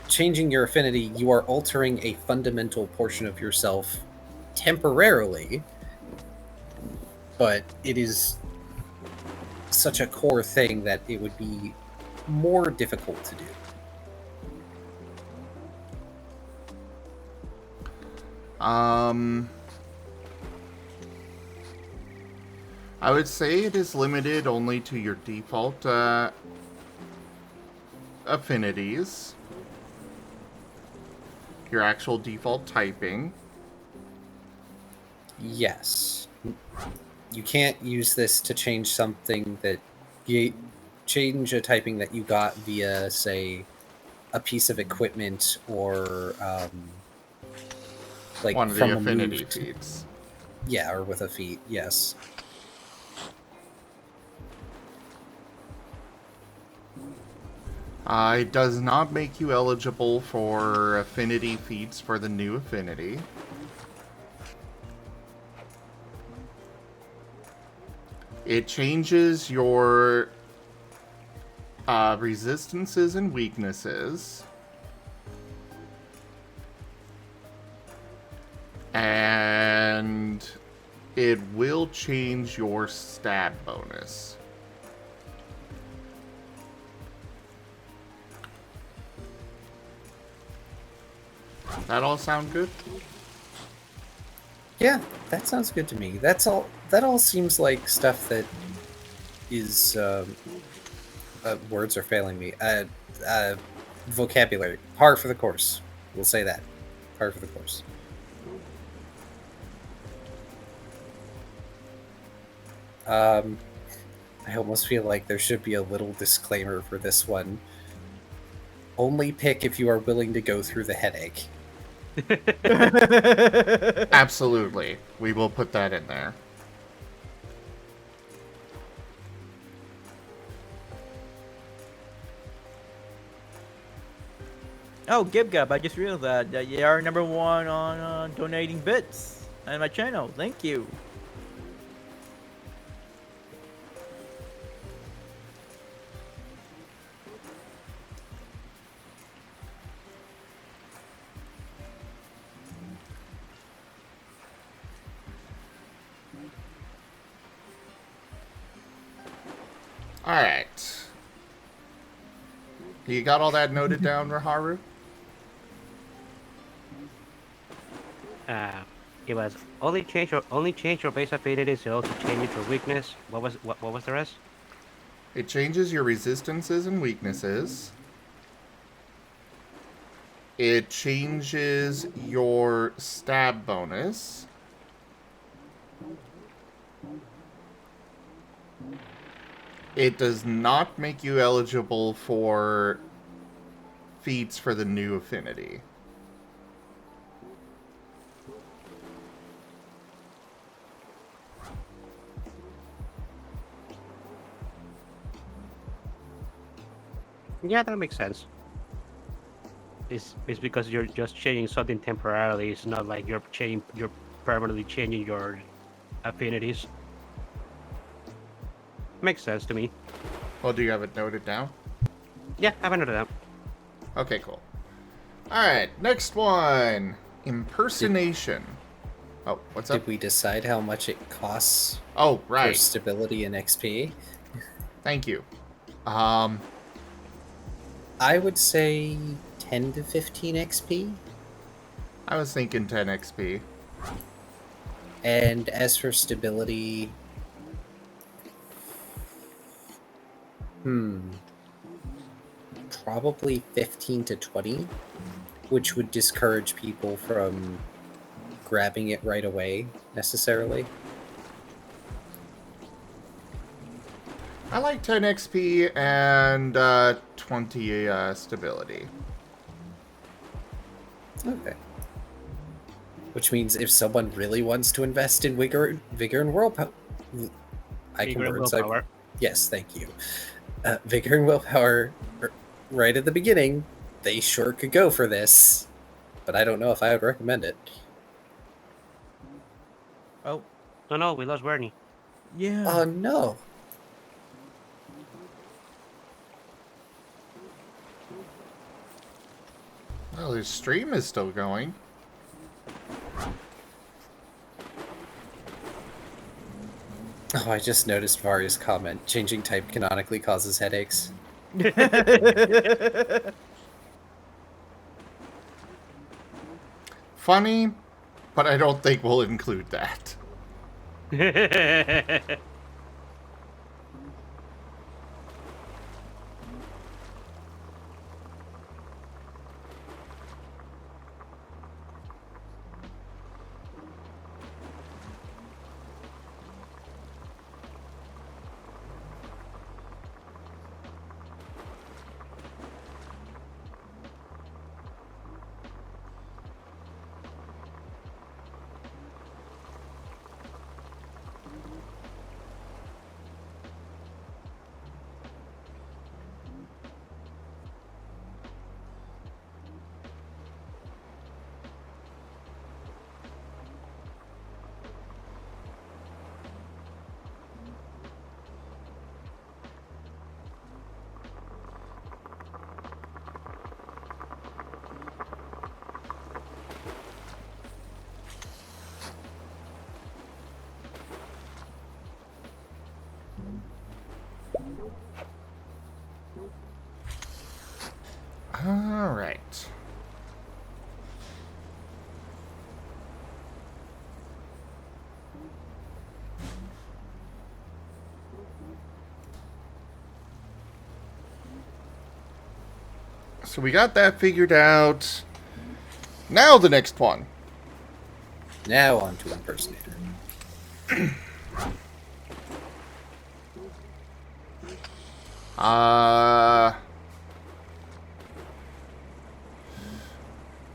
changing your affinity, you are altering a fundamental portion of yourself temporarily, but it is such a core thing that it would be more difficult to do. I would say it is limited only to your default affinities, your actual default typing. Yes. You can't use this to change something that you change a typing that you got via, say, a piece of equipment or like One of from the a affinity move. feats. Yeah, or with a feat. Yes. It does not make you eligible for affinity feats for the new affinity. It changes your resistances and weaknesses. And it will change your stab bonus. That all sound good? Yeah, that sounds good to me. That's all. That all seems like stuff that is. Words are failing me. Vocabulary. Par for the course. We'll say that. Par for the course. I almost feel like there should be a little disclaimer for this one. Only pick if you are willing to go through the headache. Absolutely. We will put that in there. Oh, GibGab, I just realized that you are number one on donating bits on my channel. Thank you. Alright. You got all that noted down, Raharu? It was only change your base affinity, so also change your weakness. What was the rest? It changes your resistances and weaknesses. It changes your stab bonus. It does not make you eligible for feats for the new affinity. Yeah, that makes sense. It's because you're just changing something temporarily. It's not like you're permanently changing your affinities. Makes sense to me. Well, do you have it noted down? Yeah, I have noted that. Okay, cool. Alright, next one. Impersonation. Oh, what's up? Did we decide how much it costs Oh, for right. stability and XP? Thank you. I would say 10 to 15 XP. I was thinking 10 XP. And as for stability, probably 15 to 20, which would discourage people from grabbing it right away, necessarily. I like 10 XP and 20 stability. Okay. Which means if someone really wants to invest in vigor and willpower, Yes, thank you. Vigor and willpower, right at the beginning, they sure could go for this, but I don't know if I would recommend it. Oh, Oh no, we lost Wereni. Yeah. Oh no. Well, his stream is still going. Oh, I just noticed Vari's comment. Changing type canonically causes headaches. Funny, but I don't think we'll include that. All right. So we got that figured out. Now the next one. Now on to impersonator.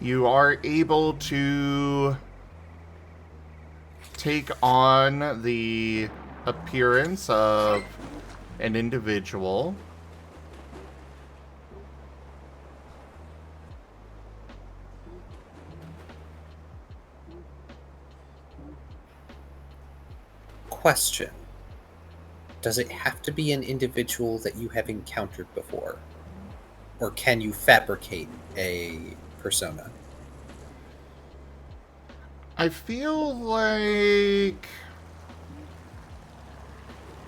You are able to take on the appearance of an individual. Question. Does it have to be an individual that you have encountered before? Or can you fabricate a persona? I feel like...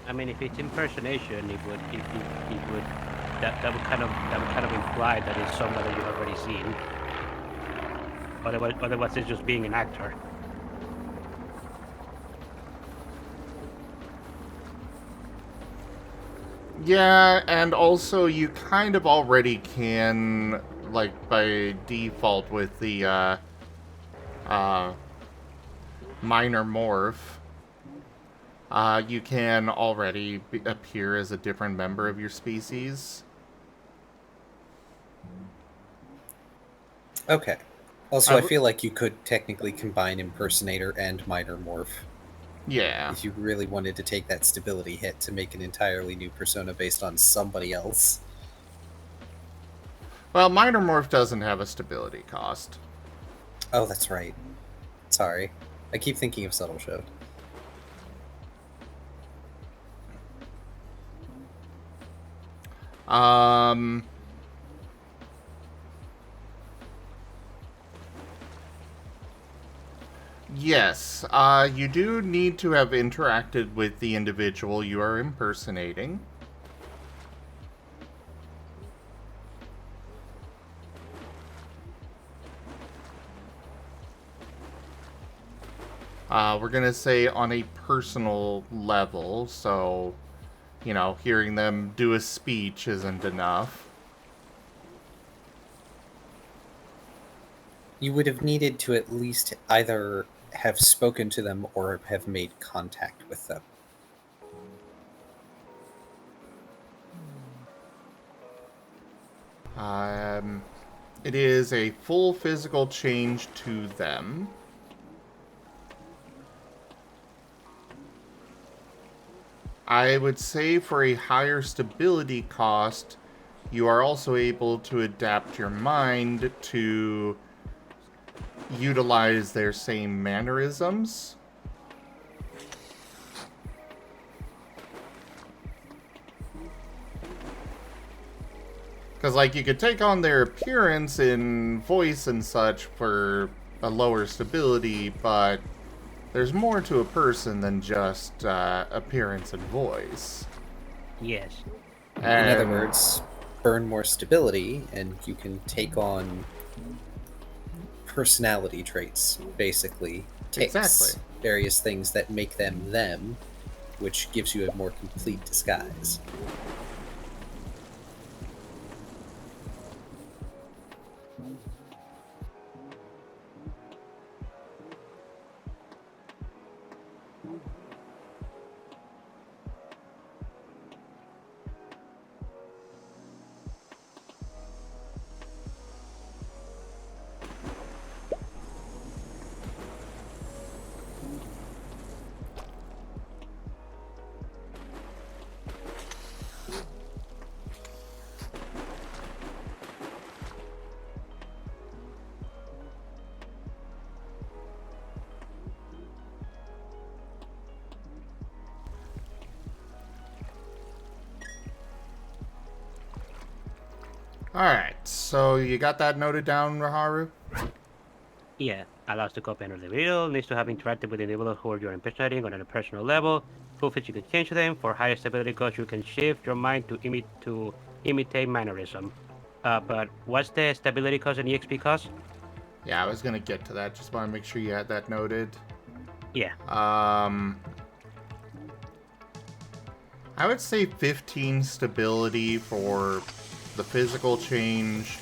I mean, if it's impersonation, it would that would kind of imply that it's somebody you've already seen. Otherwise, it's just being an actor. Yeah, and also you kind of already can, like, by default with the, minor morph, you can already appear as a different member of your species. Okay. Also, I feel like you could technically combine impersonator and minor morph. Yeah. If you really wanted to take that stability hit to make an entirely new persona based on somebody else. Well, minor morph doesn't have a stability cost. Oh, that's right. Sorry. I keep thinking of Subtle Showed. Yes, you do need to have interacted with the individual you are impersonating. We're gonna say on a personal level, so, you know, hearing them do a speech isn't enough. You would have needed to at least either have spoken to them or have made contact with them. It is a full physical change to them. I would say for a higher stability cost, you are also able to adapt your mind to utilize their same mannerisms. Because, like, you could take on their appearance and voice and such for a lower stability, but there's more to a person than just appearance and voice. Yes. In other words, burn more stability, and you can take on personality traits, basically. Ticks, Exactly. various things that make them them, which gives you a more complete disguise. Alright, so you got that noted down, Raharu? Yeah. Allows the cop enter the video. Needs to have interacted with individuals who you're impersonating on a personal level. Full feature you can change them. For higher stability cost, you can shift your mind to imitate mannerism. But what's the stability cost and EXP cost? Yeah, I was gonna get to that. Just want to make sure you had that noted. Yeah. I would say 15 stability for the physical change,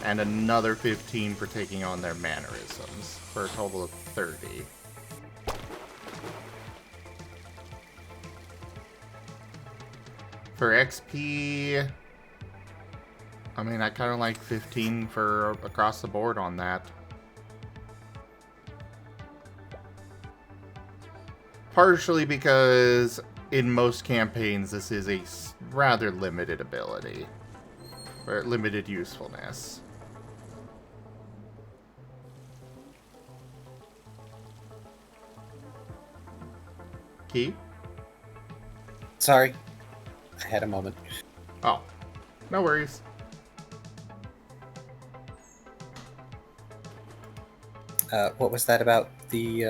and another 15 for taking on their mannerisms, for a total of 30. For XP, I mean, I kind of like 15 for across the board on that. Partially because in most campaigns this is a rather limited ability, or limited usefulness. Key? Sorry, I had a moment. Oh, no worries. What was that about the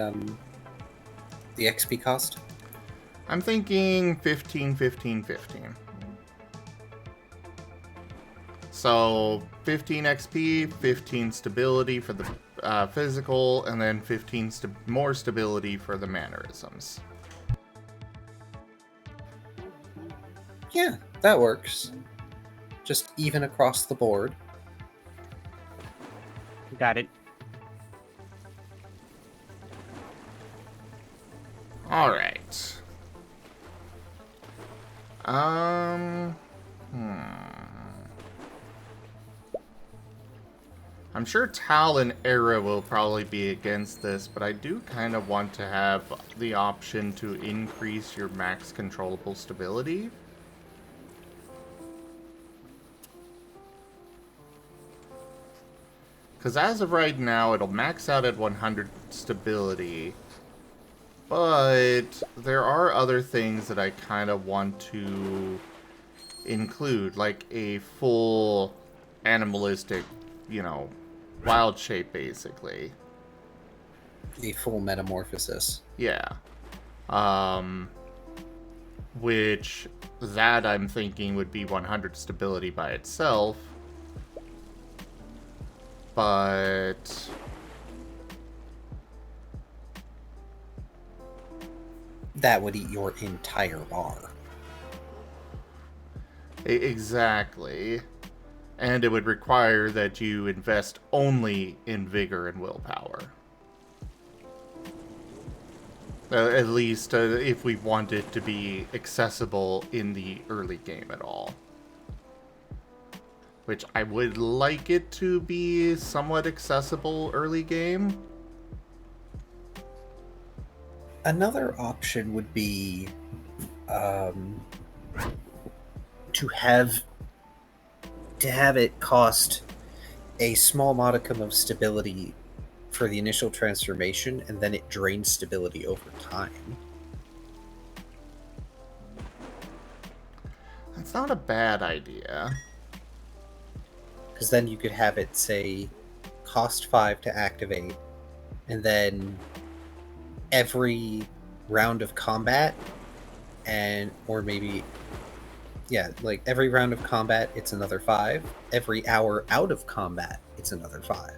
XP cost? I'm thinking 15, 15, 15. So 15 XP, 15 stability for the physical, and then 15 more stability for the mannerisms. Yeah, that works. Just even across the board. Got it. All right. I'm sure Tal and Era will probably be against this, but I do kind of want to have the option to increase your max controllable stability. Because as of right now, it'll max out at 100 stability. But there are other things that I kind of want to include, like a full animalistic, you know, wild shape, basically. A full metamorphosis. Yeah. Which, that I'm thinking would be 100 stability by itself. But that would eat your entire bar. Exactly. And it would require that you invest only in vigor and willpower. At least if we want it to be accessible in the early game at all. Which I would like it to be somewhat accessible early game. Another option would be to have it cost a small modicum of stability for the initial transformation, and then it drains stability over time. That's not a bad idea. Because then you could have it say cost 5 to activate, and then every round of combat, or maybe, yeah, like every round of combat it's another 5. Every hour out of combat it's another 5.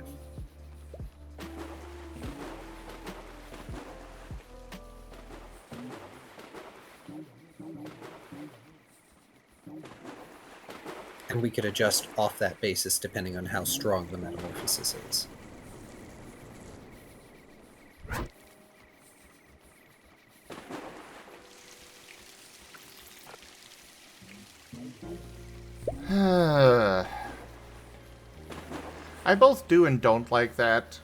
And we could adjust off that basis depending on how strong the metamorphosis is. I both do and don't like that.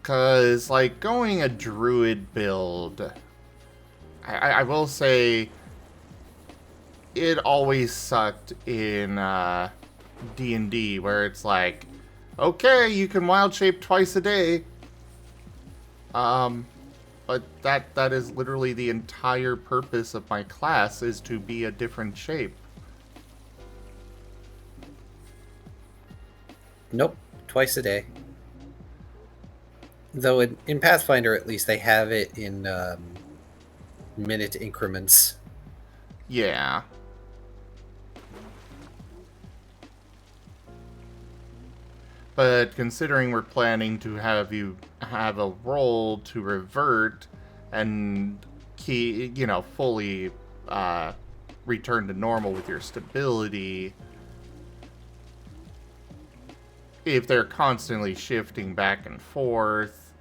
Because, like, going a druid build, I will say, it always sucked in D&D, where it's like, okay, you can wild shape twice a day. But that is literally the entire purpose of my class, is to be a different shape. Nope, twice a day. Though in Pathfinder, at least, they have it in minute increments. Yeah. But considering we're planning to have you have a roll to revert and fully return to normal with your stability, if they're constantly shifting back and forth,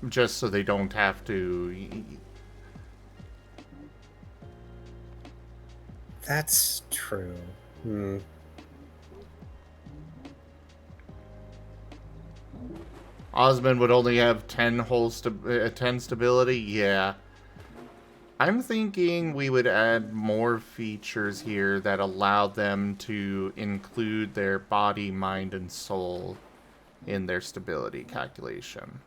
just so they don't have to. That's true. Osmond would only have 10 stability? Yeah. I'm thinking we would add more features here that allow them to include their body, mind, and soul in their stability calculation.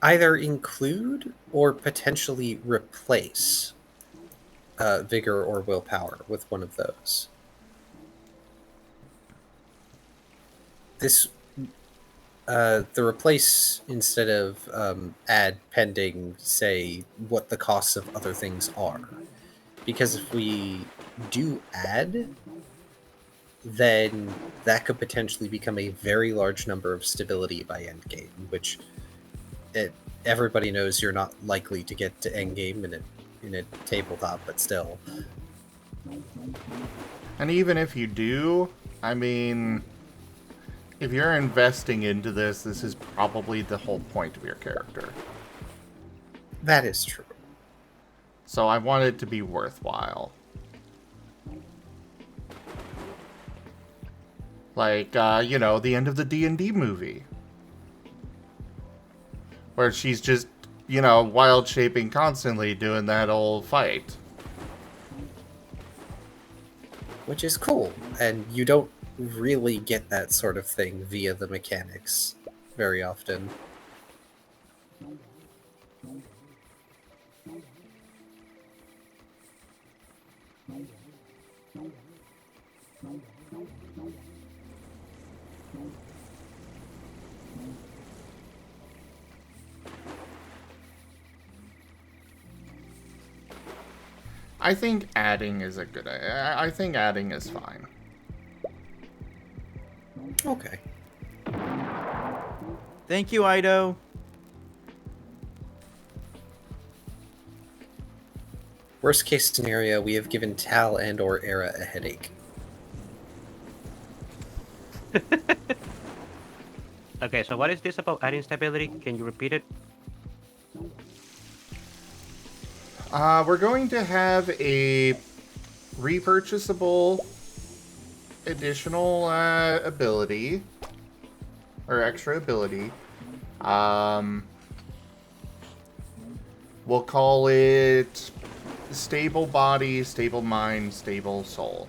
Either include or potentially replace vigor or willpower with one of those. The replace, instead of add pending, say what the costs of other things are. Because if we do add, then that could potentially become a very large number of stability by endgame, which everybody knows you're not likely to get to endgame in a tabletop, but still. And even if you do, I mean, if you're investing into this is probably the whole point of your character. That is true. So I want it to be worthwhile. Like, the end of the D&D movie. Where she's just, wild shaping constantly, doing that old fight. Which is cool, and you don't really get that sort of thing via the mechanics very often. I think adding is a good idea. I think adding is fine. Okay. Thank you, Ido. Worst case scenario, we have given Tal and or Era a headache. Okay, so what is this about adding stability? Can you repeat it? We're going to have a repurchasable additional ability, or extra ability. We'll call it stable body, stable mind, stable soul.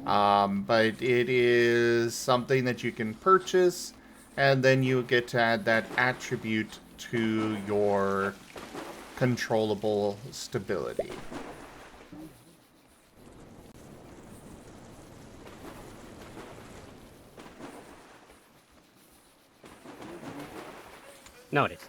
But it is something that you can purchase, and then you get to add that attribute to your controllable stability. Noted.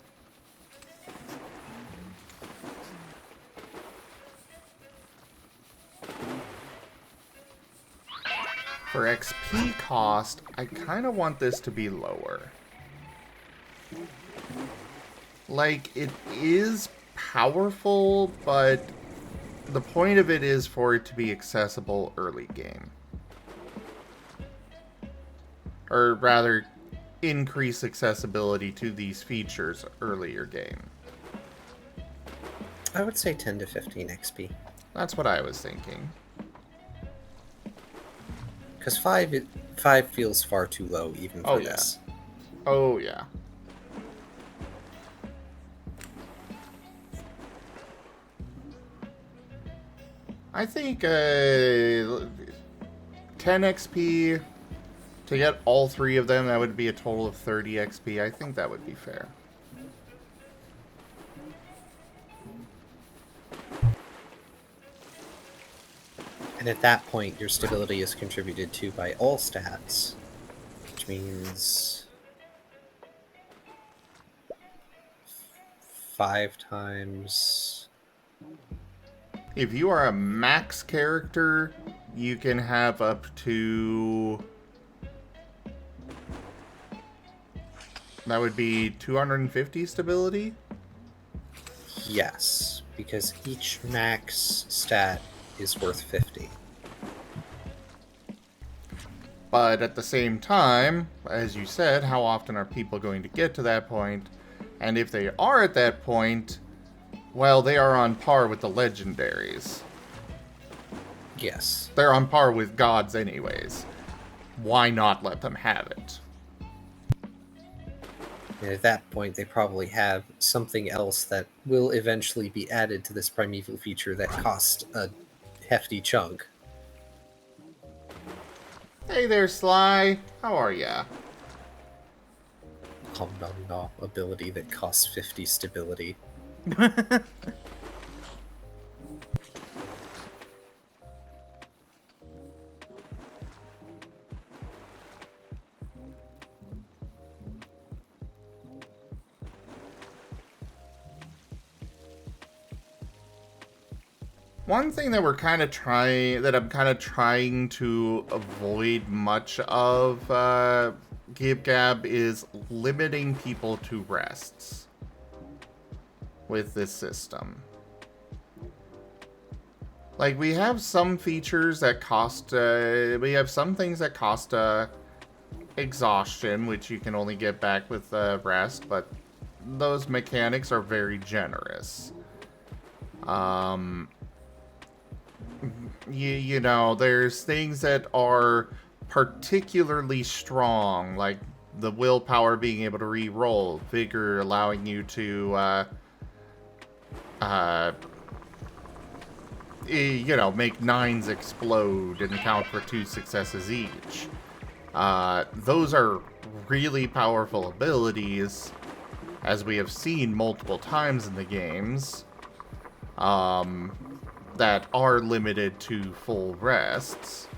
For XP cost, I kind of want this to be lower. Like, it is powerful, but the point of it is for it to be accessible early game. Or rather, increase accessibility to these features earlier game. I would say 10 to 15 XP. That's what I was thinking. Because 5 feels far too low even for Oh, yeah. this. Oh, yeah. I think 10 XP to get all 3 of them, that would be a total of 30 XP. I think that would be fair. And at that point, your stability is contributed to by all stats, which means 5 times. If you are a max character, you can have up to... That would be 250 stability? Yes, because each max stat is worth 50. But at the same time, as you said, how often are people going to get to that point? And if they are at that point, well, they are on par with the legendaries. Yes. They're on par with gods anyways. Why not let them have it? And at that point, they probably have something else that will eventually be added to this Primeval feature that costs a hefty chunk. Hey there, Sly. How are ya? Nom nom nom ability that costs 50 stability. One thing that I'm kind of trying to avoid much of Gib Gab is limiting people to rests with this system. Like, we have some features that cost, we have some things that cost exhaustion, which you can only get back with rest, but those mechanics are very generous. You know, there's things that are particularly strong, like the willpower being able to re-roll, vigor allowing you to, you know, make 9s explode and count for 2 successes each. Those are really powerful abilities, as we have seen multiple times in the games. That are limited to full rests.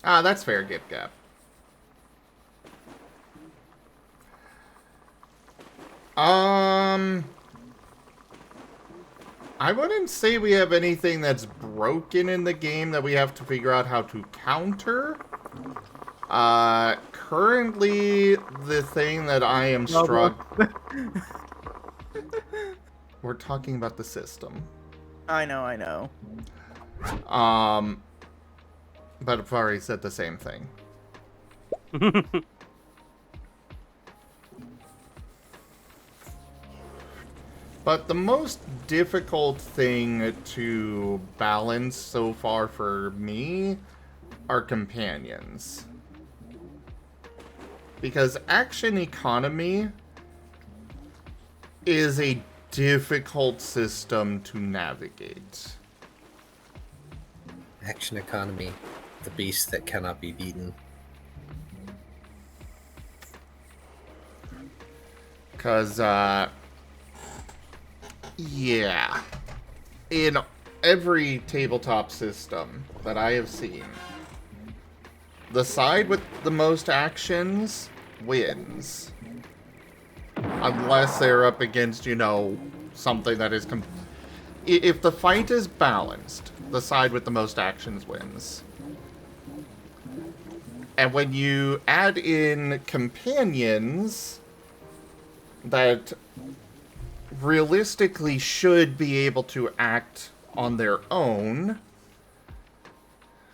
Ah, that's fair, Gip Gap. I wouldn't say we have anything that's broken in the game that we have to figure out how to counter. Currently, the thing that I am struggling... We're talking about the system. I know. But I've already said the same thing. But the most difficult thing to balance so far for me are companions. Because action economy is a difficult system to navigate. Action economy, the beast that cannot be beaten. Because, yeah. In every tabletop system that I have seen, the side with the most actions wins. Unless they're up against, you know, something that is... If the fight is balanced, the side with the most actions wins. And when you add in companions that realistically should be able to act on their own,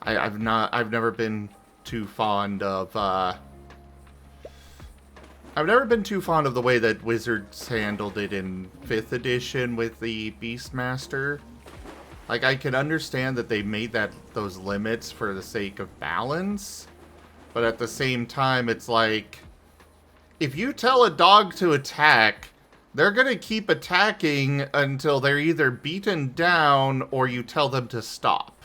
I've never been too fond of the way that Wizards handled it in 5th edition with the Beastmaster. Like, I can understand that they made those limits for the sake of balance, but at the same time, it's like, if you tell a dog to attack, they're gonna keep attacking until they're either beaten down or you tell them to stop.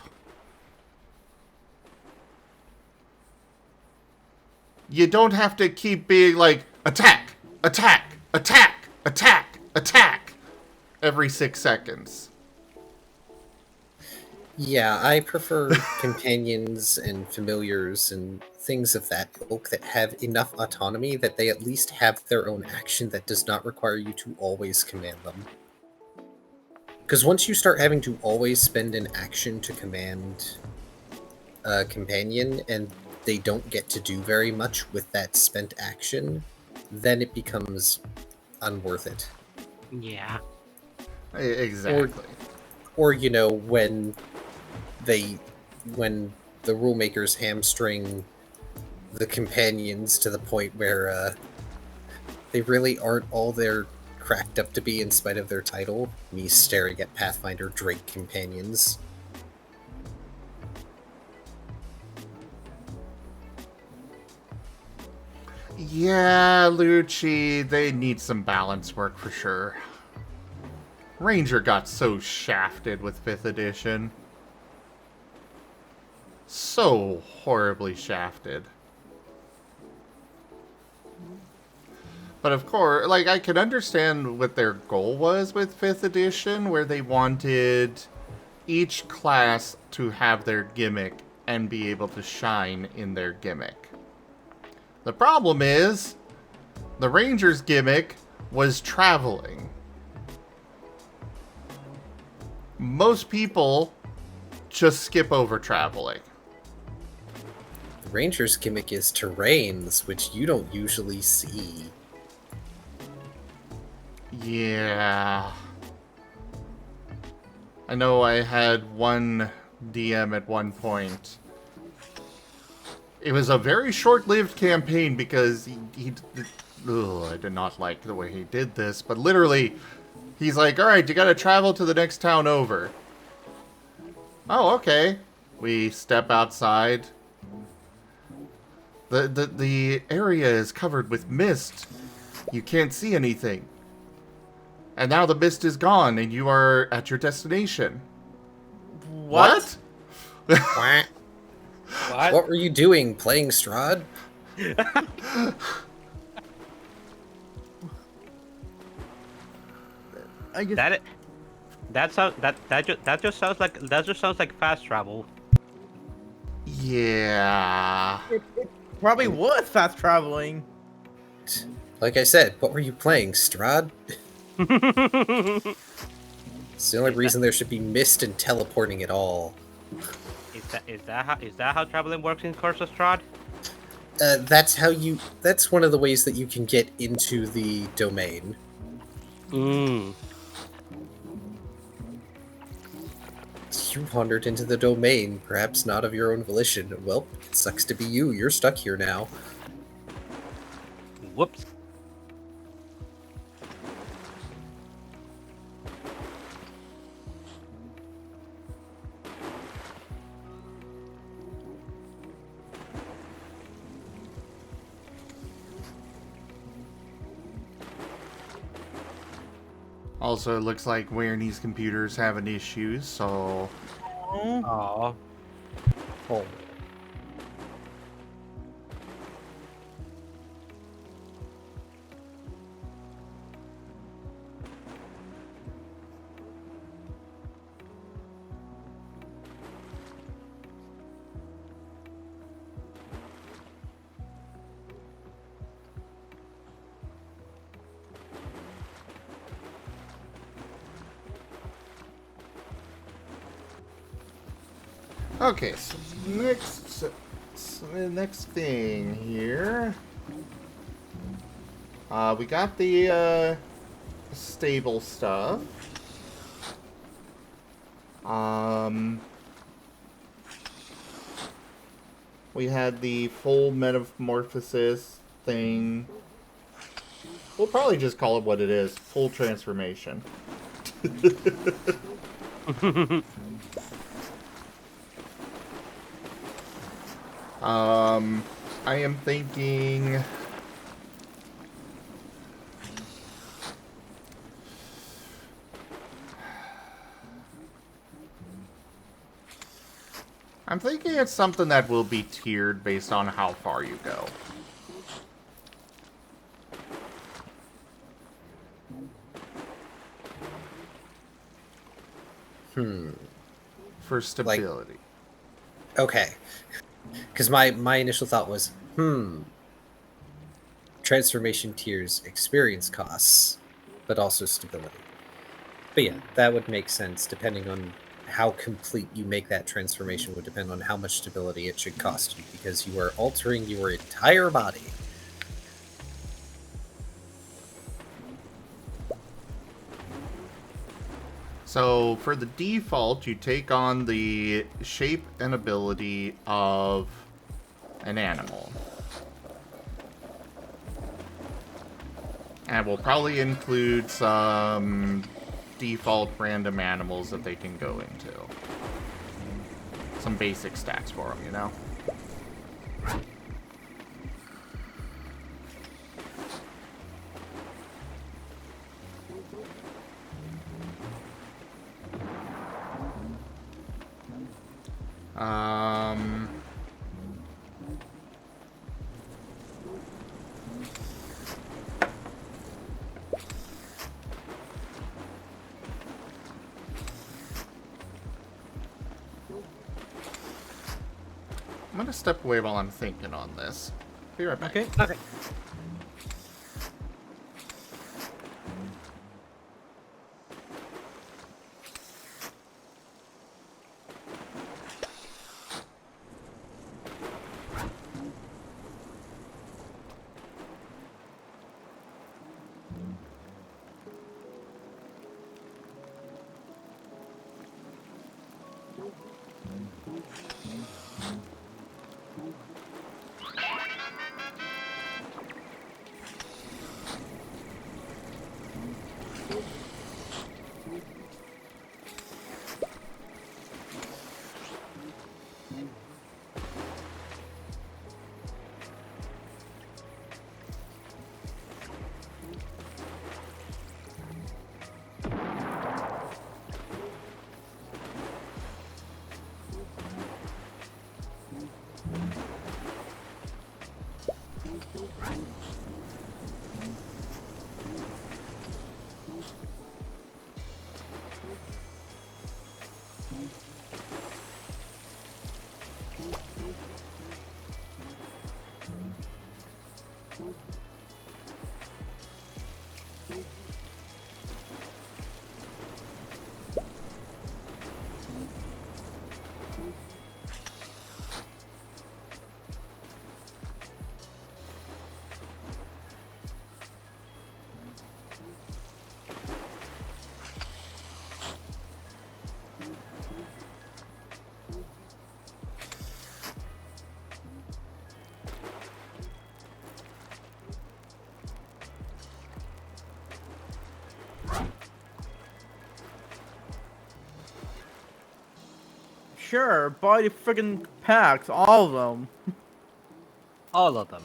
You don't have to keep being like, attack, attack, attack, attack, attack, every 6 seconds. Yeah, I prefer companions and familiars and things of that ilk that have enough autonomy that they at least have their own action that does not require you to always command them. Because once you start having to always spend an action to command a companion, and they don't get to do very much with that spent action, then it becomes unworth it. Yeah. Exactly. Or you know, when the rule makers hamstring the companions to the point where they really aren't all they're cracked up to be in spite of their title. Me staring at Pathfinder Drake companions. Yeah, Lucci, they need some balance work for sure. Ranger got so shafted with 5th edition. So horribly shafted. But of course, like, I can understand what their goal was with 5th edition, where they wanted each class to have their gimmick and be able to shine in their gimmick. The problem is, the Ranger's gimmick was traveling. Most people just skip over traveling. The Ranger's gimmick is terrains, which you don't usually see. Yeah. I know I had one DM at one point. It was a very short-lived campaign because I did not like the way he did this, but literally, he's like, alright, you gotta travel to the next town over. Oh, okay. We step outside. The area is covered with mist. You can't see anything. And now the mist is gone and you are at your destination. What? What? What were you doing? Playing Strahd? I guess That just sounds like fast travel. Yeah. it probably was fast traveling. Like I said, what were you playing? Strahd? It's the only reason there should be mist and teleporting at all. Is that how traveling works in Curse of Strahd? That's one of the ways that you can get into the domain. You wandered into the domain, perhaps not of your own volition. Well, it sucks to be you. You're stuck here now. Whoops. Also, it looks like Wereni's computer's having issues, so... Oh. Oh. Okay, so the next thing here. We got the stable stuff. We had the full metamorphosis thing. We'll probably just call it what it is, full transformation. I am thinking... I'm thinking it's something that will be tiered based on how far you go. For stability. Okay. Because my initial thought was, transformation tiers experience costs, but also stability. But yeah, that would make sense depending on how complete you make that transformation would depend on how much stability it should cost you, because you are altering your entire body. So for the default, you take on the shape and ability of an animal. And we'll probably include some default random animals that they can go into. Some basic stats for them, you know? I'm gonna step away while I'm thinking on this. Be right back. Okay. Sure, buy the friggin' packs, all of them. All of them.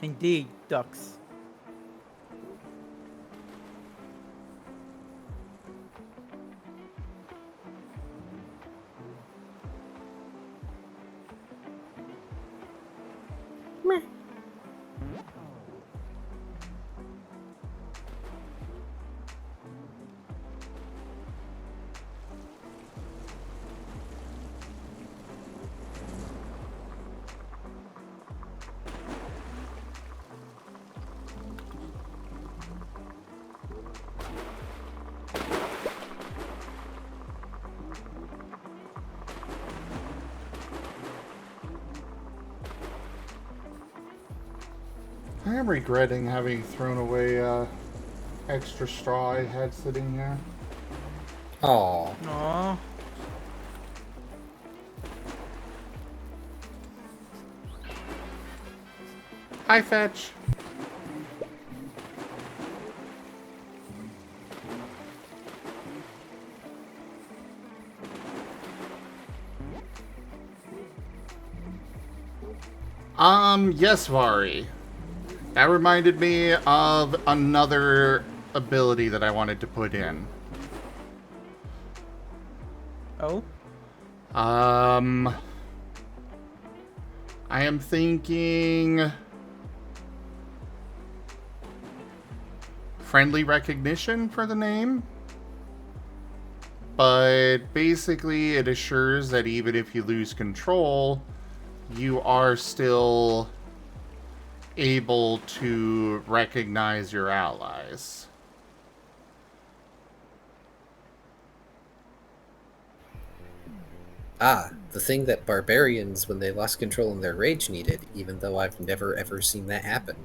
Indeed, ducks. I am regretting having thrown away extra straw I had sitting here. Oh, Aww. Hi, Fetch. Yes, Vari. That reminded me of another ability that I wanted to put in. Oh? I am thinking friendly recognition for the name. But basically it assures that even if you lose control, you are still able to recognize your allies. the thing that barbarians, when they lost control in their rage, needed, even though I've never ever seen that happen.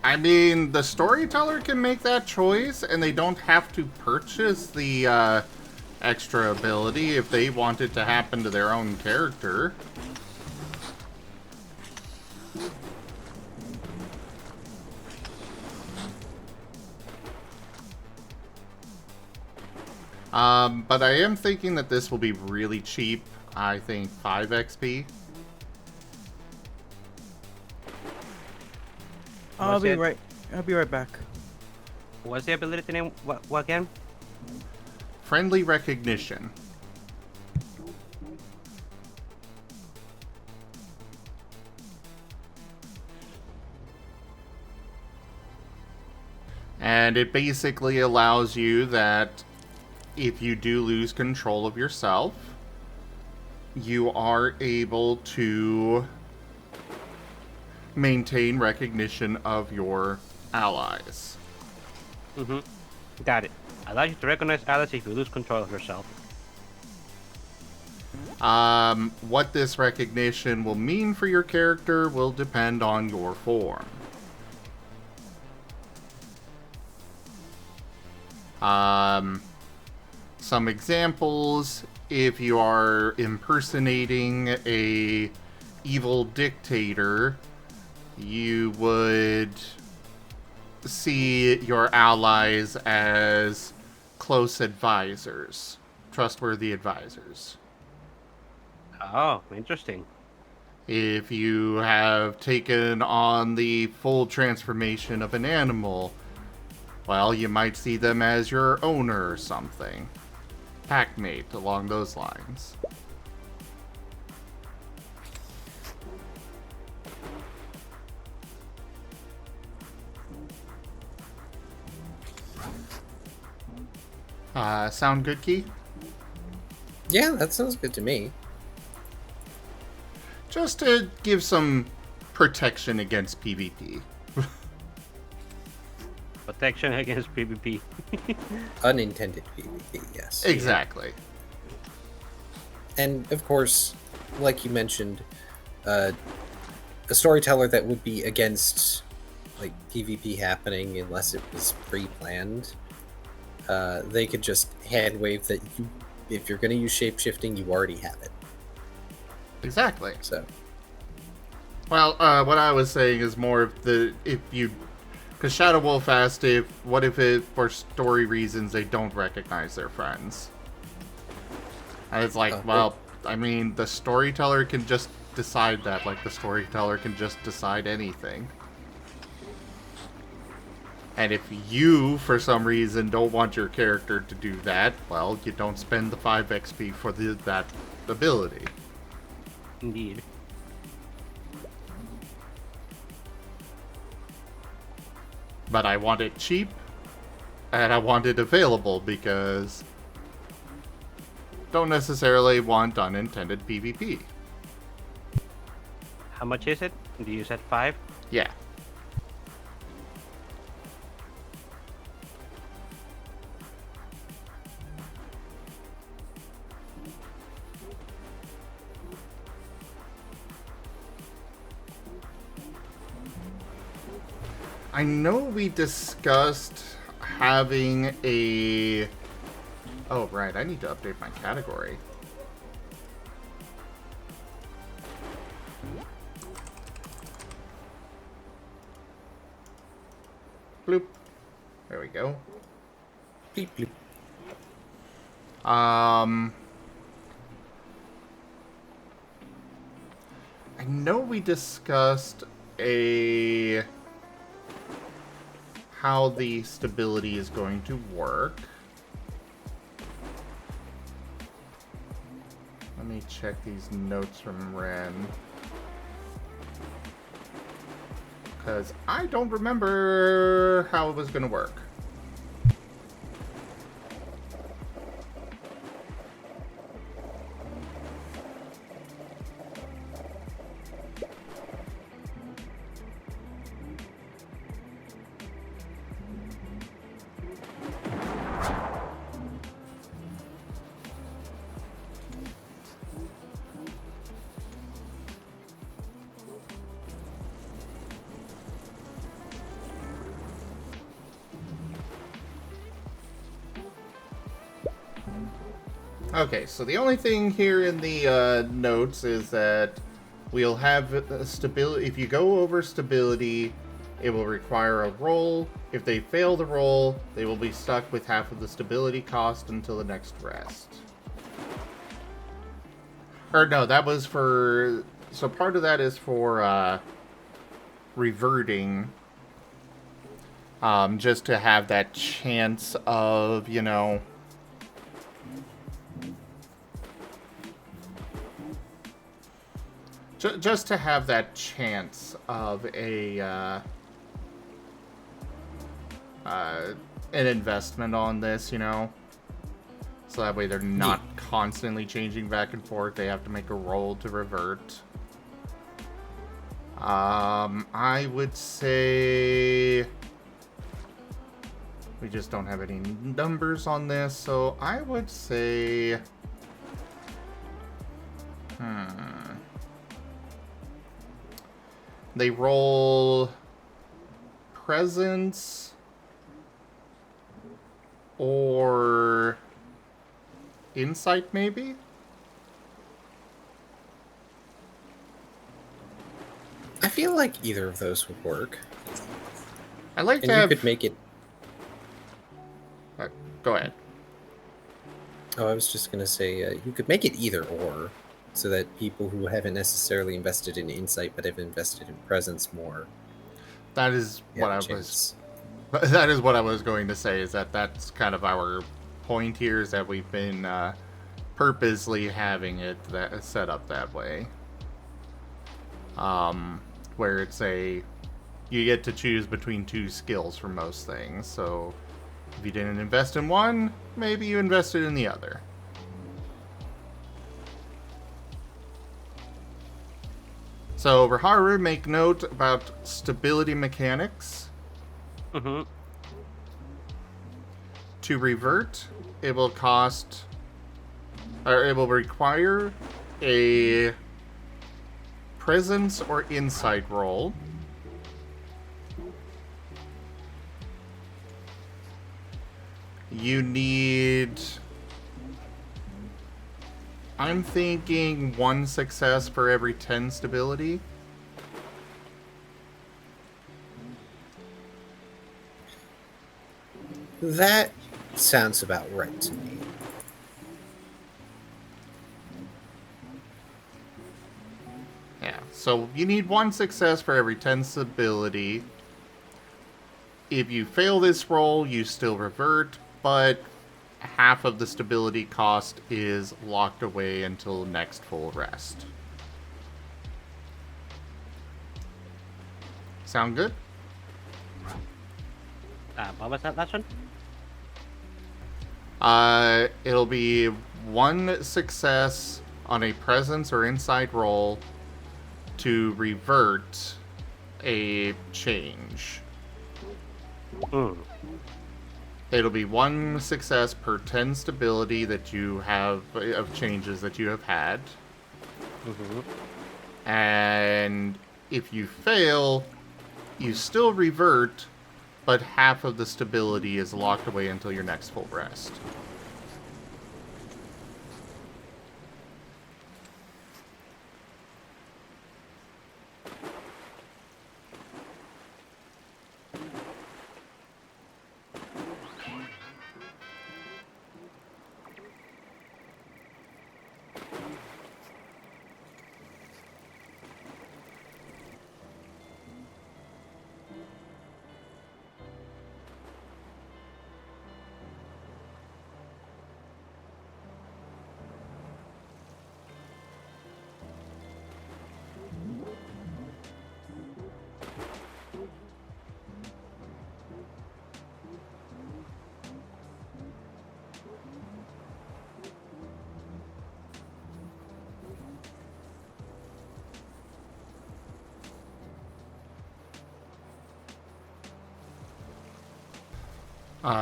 I mean, the storyteller can make that choice, and they don't have to purchase the extra ability if they want it to happen to their own character. But I am thinking that this will be really cheap. I think 5 XP. I'll be right back. What's the ability name? What again? Friendly recognition. And it basically allows you that if you do lose control of yourself, you are able to maintain recognition of your allies. Mm-hmm. Got it. Allows you to recognize allies if you lose control of yourself. What this recognition will mean for your character will depend on your form. Some examples: if you are impersonating a evil dictator, you would see your allies as close advisors, trustworthy advisors. Oh, interesting. If you have taken on the full transformation of an animal, well, you might see them as your owner or something. Packmate, along those lines. Sound good, Key? Yeah, that sounds good to me. Just to give some protection against PvP. Protection against PvP. Unintended PvP, yes. Exactly. And of course, like you mentioned, a storyteller that would be against like PvP happening unless it was pre-planned. They could just hand wave that if you're going to use shape-shifting, you already have it. Exactly. So, Well, what I was saying is more of because Shadow Wolf asked what if it, for story reasons, they don't recognize their friends? And it's like, well, I mean, the storyteller can just decide that, like the storyteller can just decide anything. And if you, for some reason, don't want your character to do that, well, you don't spend the 5 XP for that ability. Indeed. But I want it cheap, and I want it available, because don't necessarily want unintended PvP. How much is it? Do you said 5? Yeah. I know we discussed having a... Oh, right, I need to update my category. Bloop. There we go. bleep, bleep. I know we discussed how the stability is going to work. Let me check these notes from Ren. Because I don't remember how it was going to work. Okay, so the only thing here in the notes is that we'll have stability. If you go over stability, it will require a roll. If they fail the roll, they will be stuck with half of the stability cost until the next rest. Or no, that was for... So part of that is for reverting. Just to have that chance of, you know... Just to have that chance of an investment on this, you know? So that way they're not constantly changing back and forth. They have to make a roll to revert. I would say... We just don't have any numbers on this, so I would say... They roll presence or insight, maybe? I feel like either of those would work. I like And to you have... could make it... Go ahead. Oh, I was just going to say, you could make it either or, so that people who haven't necessarily invested in insight but have invested in presence more. That is what I was... Chance. That is what I was going to say, is that that's kind of our point here, is that we've been purposely having it set up that way. Where it's you get to choose between 2 skills for most things, so if you didn't invest in one, maybe you invested in the other. So, Raharu, make note about stability mechanics. Mm-hmm. To revert, it will cost, or it will require a presence or insight roll. You need... I'm thinking 1 success for every 10 stability. That sounds about right to me. Yeah, so you need 1 success for every 10 stability. If you fail this roll, you still revert, but half of the stability cost is locked away until next full rest. Sound good? What was that last one? It'll be 1 success on a presence or insight roll to revert a change. Mm. It'll be 1 success per 10 stability that you have of changes that you have had. Mm-hmm. And if you fail, you still revert, but half of the stability is locked away until your next full rest.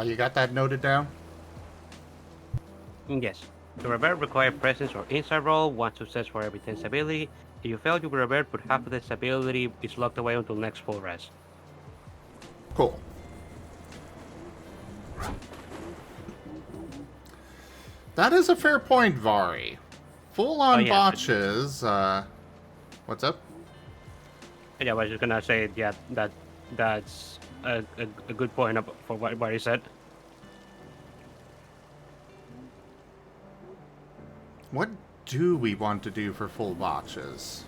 You got that noted down? Yes. To revert, require presence or insight roll, 1 success for every 10 stability. If you fail, you will revert, but half of the stability is locked away until next full rest. Cool. That is a fair point, Vari. Full-on yeah. botches, what's up? Yeah, I was just gonna say, yeah, that's a good point for what he said. What do we want to do for full botches?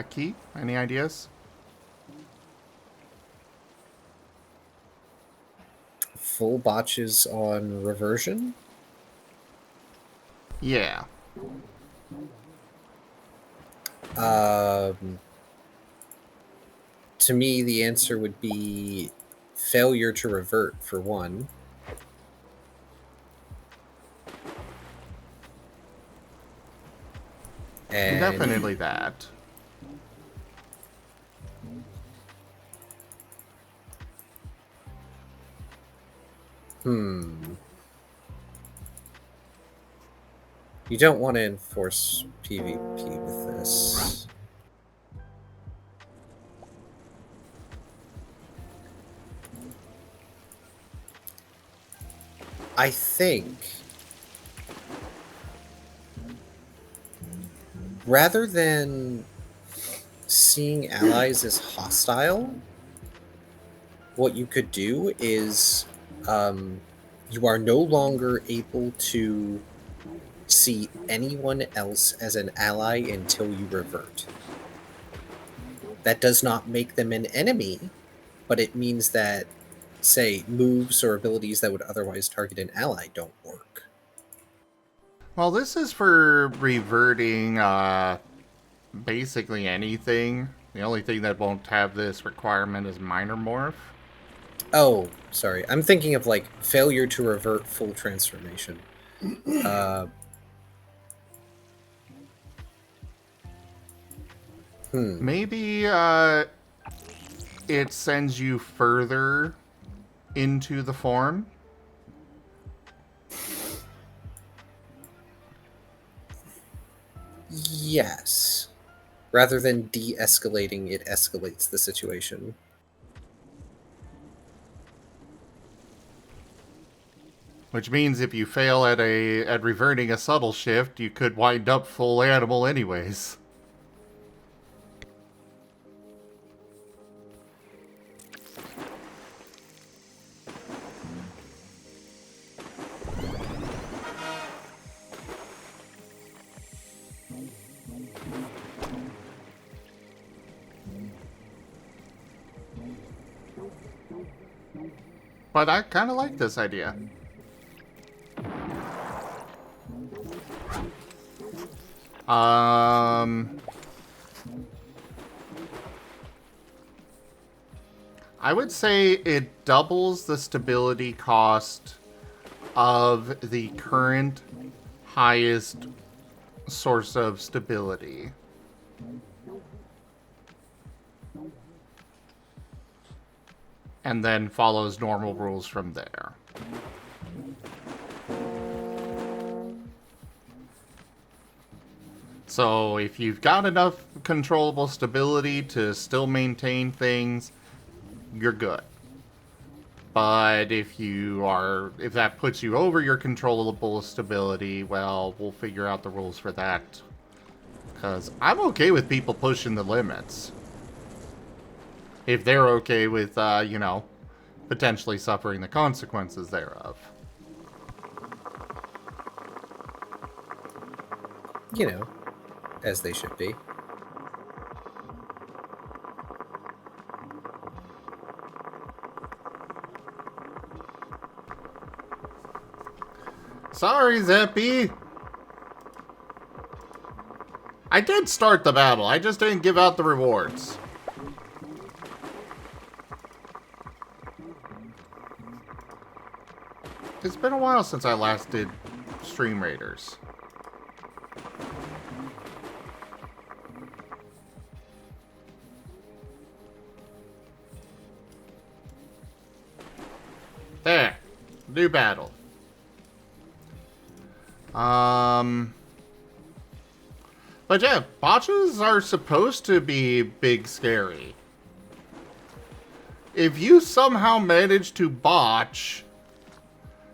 Key, any ideas? Full botches on reversion? Yeah. To me, the answer would be failure to revert, for one. And Definitely that. You don't want to enforce PvP with this. I think rather than seeing allies as hostile, what you could do is you are no longer able to see anyone else as an ally until you revert. That does not make them an enemy, but it means that, say, moves or abilities that would otherwise target an ally don't work. Well, this is for reverting basically anything. The only thing that won't have this requirement is minor morph. Oh, sorry. I'm thinking of like failure to revert full transformation. Maybe it sends you further into the form. Yes. Rather than de-escalating, it escalates the situation. Which means if you fail at reverting a subtle shift, you could wind up full animal anyways. But I kind of like this idea. I would say it doubles the stability cost of the current highest source of stability. And then follows normal rules from there. So if you've got enough controllable stability to still maintain things, you're good. But if that puts you over your controllable stability, well, we'll figure out the rules for that. Because I'm okay with people pushing the limits. If they're okay with, potentially suffering the consequences thereof. You know, as they should be. Sorry, Zeppy. I did start the battle. I just didn't give out the rewards. It's been a while since I last did Stream Raiders. There. New battle. But yeah, botches are supposed to be big scary. If you somehow manage to botch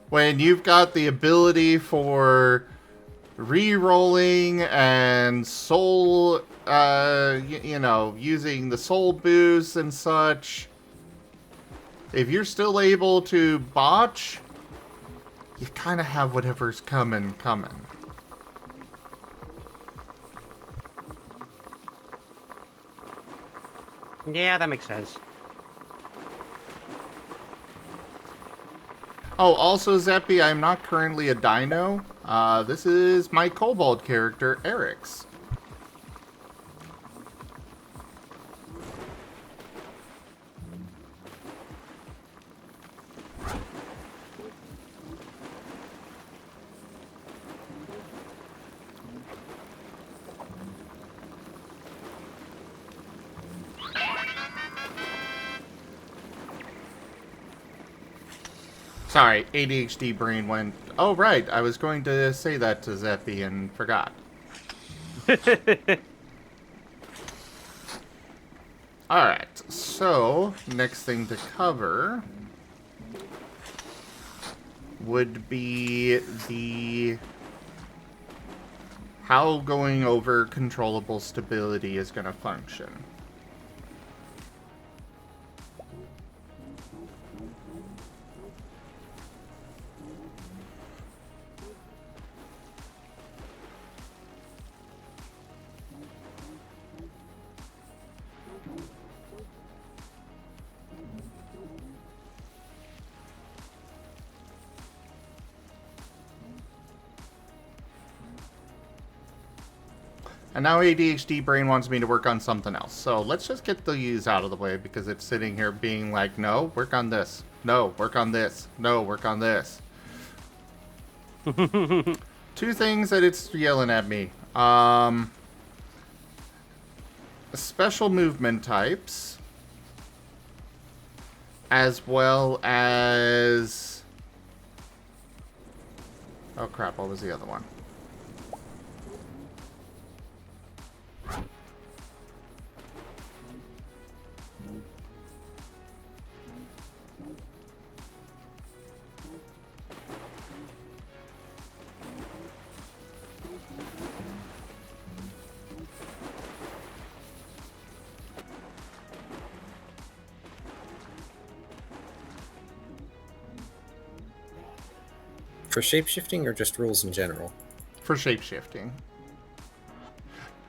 when you've got the ability for re-rolling and soul, using the soul boost and such, if you're still able to botch, you kind of have whatever's coming. Yeah, that makes sense. Oh, also, Zeppy, I'm not currently a dino. This is my kobold character, Eric's. Sorry, ADHD brain went, oh right, I was going to say that to Zeppy and forgot. Alright, so next thing to cover would be how going over controllable stability is going to function. And now ADHD brain wants me to work on something else. So let's just get these out of the way because it's sitting here being like, no, work on this. No, work on this. No, work on this. Two things that it's yelling at me. Special movement types. As well as... Oh crap, what was the other one? For shapeshifting or just rules in general? For shapeshifting.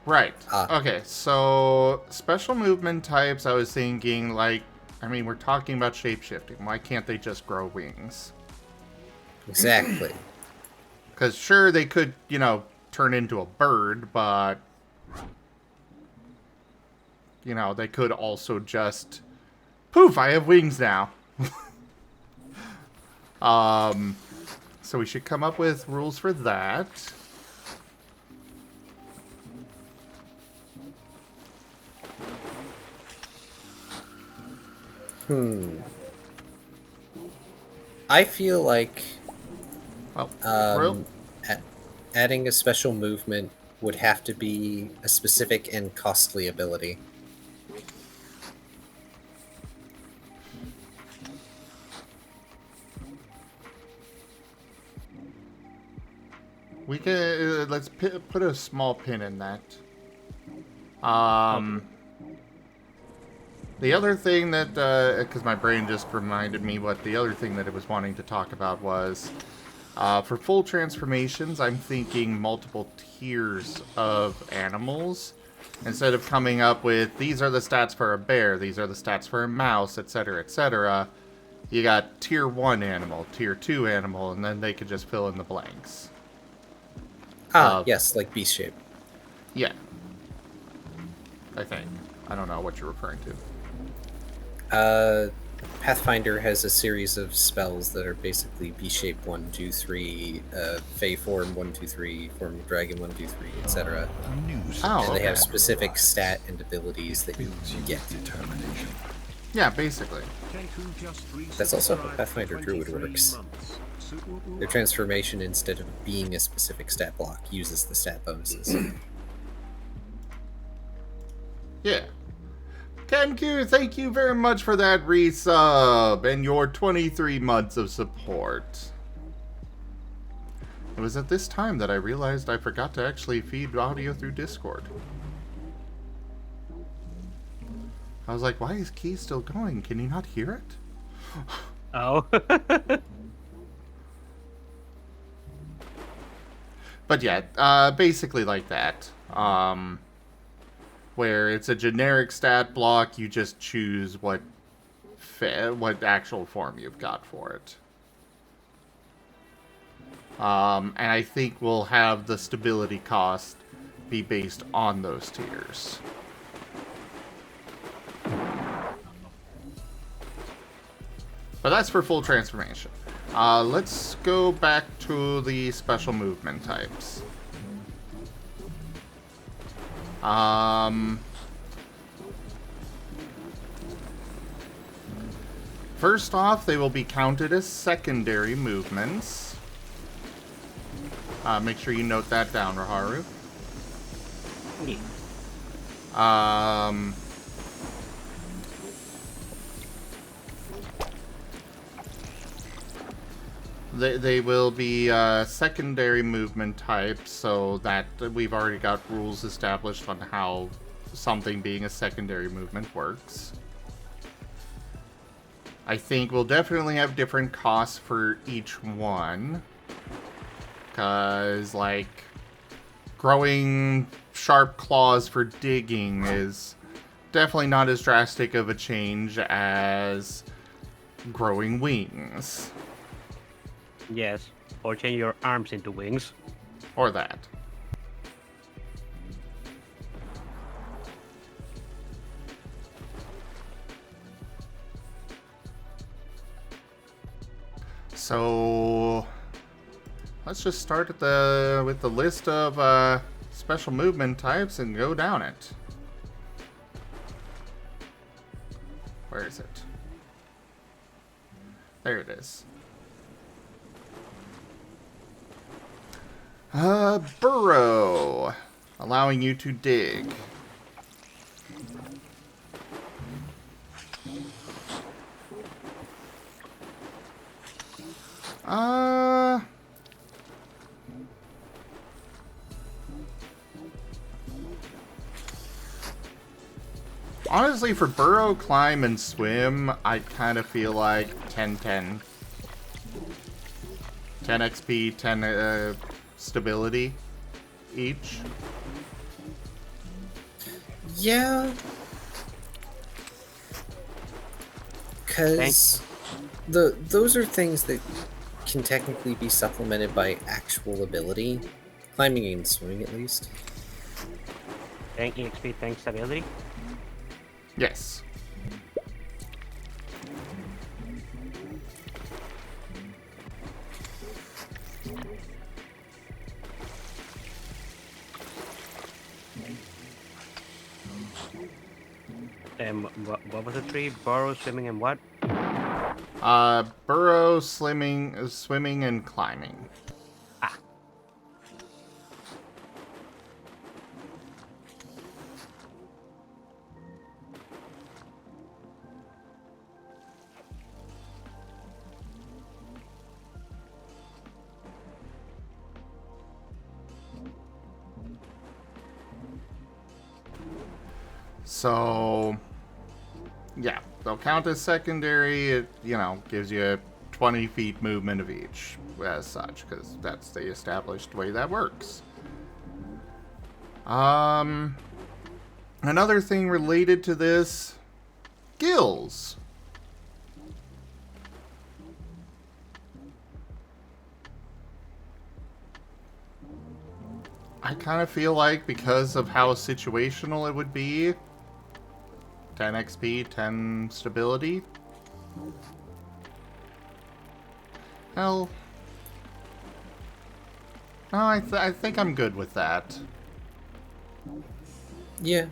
Right. Ah. Okay, so special movement types, I was thinking, like, I mean, we're talking about shapeshifting. Why can't they just grow wings? Exactly. Because sure, they could, you know, turn into a bird, but, you know, they could also just, poof, I have wings now. So we should come up with rules for that. I feel like Well, adding a special movement would have to be a specific and costly ability. we can let's put a small pin in that. The other thing that, because my brain just reminded me what the other thing that it was wanting to talk about was, for full transformations, I'm thinking multiple tiers of animals. Instead of coming up with, these are the stats for a bear, these are the stats for a mouse, etc., etc., you got tier 1 animal, tier 2 animal, and then they could just fill in the blanks. Yes, like beast shape. Yeah. I think. I don't know what you're referring to. Pathfinder has a series of spells that are basically B-shape 1, 2, 3, Fey form 1, 2, 3, form of dragon 1, 2, 3, etc. Oh, And they have okay. specific stat and abilities that you get. Yeah, basically. That's also how Pathfinder Druid works. Their transformation, instead of being a specific stat block, uses the stat bonuses. Yeah. Kenku, thank you very much for that resub and your 23 months of support. It was at this time that I realized I forgot to actually feed audio through Discord. I was like, why is Key still going? Can you not hear it? Oh. But yeah, basically like that. Where it's a generic stat block, you just choose what actual form you've got for it. And I think we'll have the stability cost be based on those tiers. But that's for full transformation. Let's go back to the special movement types. First off, they will be counted as secondary movements. Make sure you note that down, Raharu. They will be secondary movement types, so that we've already got rules established on how something being a secondary movement works. I think we'll definitely have different costs for each one. Because, like, growing sharp claws for digging is definitely not as drastic of a change as growing wings. Yes, or change your arms into wings. Or that. So let's just start with the list of special movement types and go down it. Where is it? There it is. Burrow, allowing you to dig. Honestly, for burrow, climb, and swim, I kind of feel like 10-10. 10 XP, 10 stability each. Yeah. Because those are things that can technically be supplemented by actual ability. Climbing and swimming, at least. Tank EXP, tank stability. Yes. What was the three? Burrow, swimming, and what? Burrow, swimming, and climbing. So, yeah, they'll count as secondary. It, gives you 20 feet movement of each as such, because that's the established way that works. Another thing related to this, gills. I kind of feel like because of how situational it would be, 10 XP, 10 stability. Hell. No, I think I'm good with that. Yeah.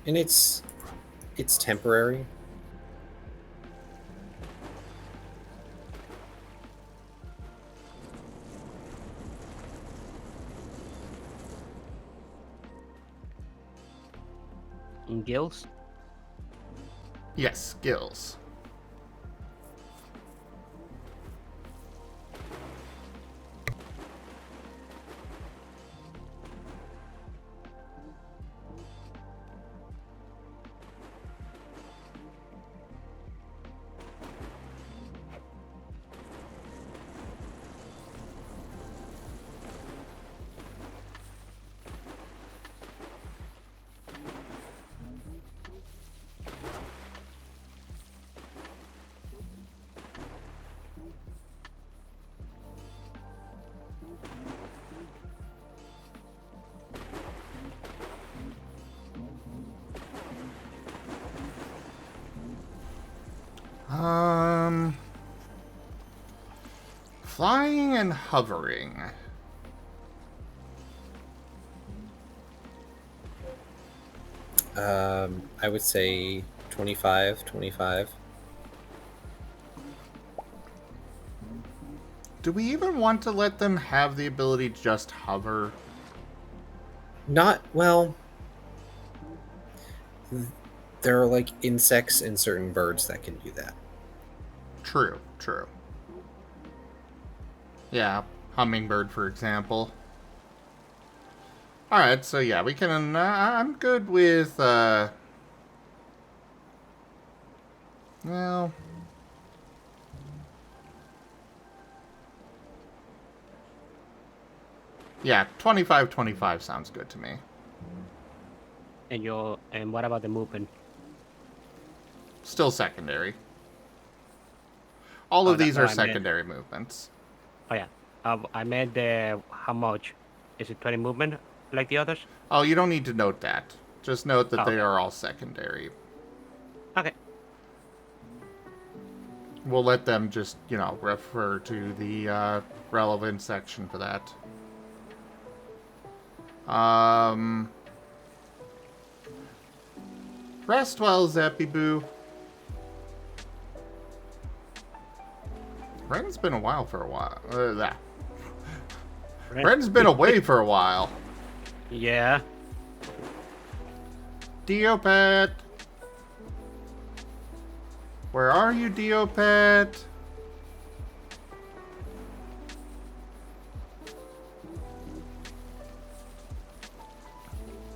And it's temporary. In gills? Yes, gills. Flying and hovering. I would say 25, 25. Do we even want to let them have the ability to just hover? Not, well, there are like insects and certain birds that can do that. True. Yeah, hummingbird, for example. Alright, so yeah, we can, I'm good with, well... Yeah, 25-25 sounds good to me. And what about the movement? Still secondary. All of these are secondary movements. Oh yeah. I meant the how much? Is it 20 movement like the others? Oh, you don't need to note that. Just note that they are all secondary. Okay. we'll let them just, refer to the relevant section for that. Rest well, Zappy Boo. Ren's been a while for a while. Ren's been away for a while. Yeah. Diopet. Where are you, Diopet?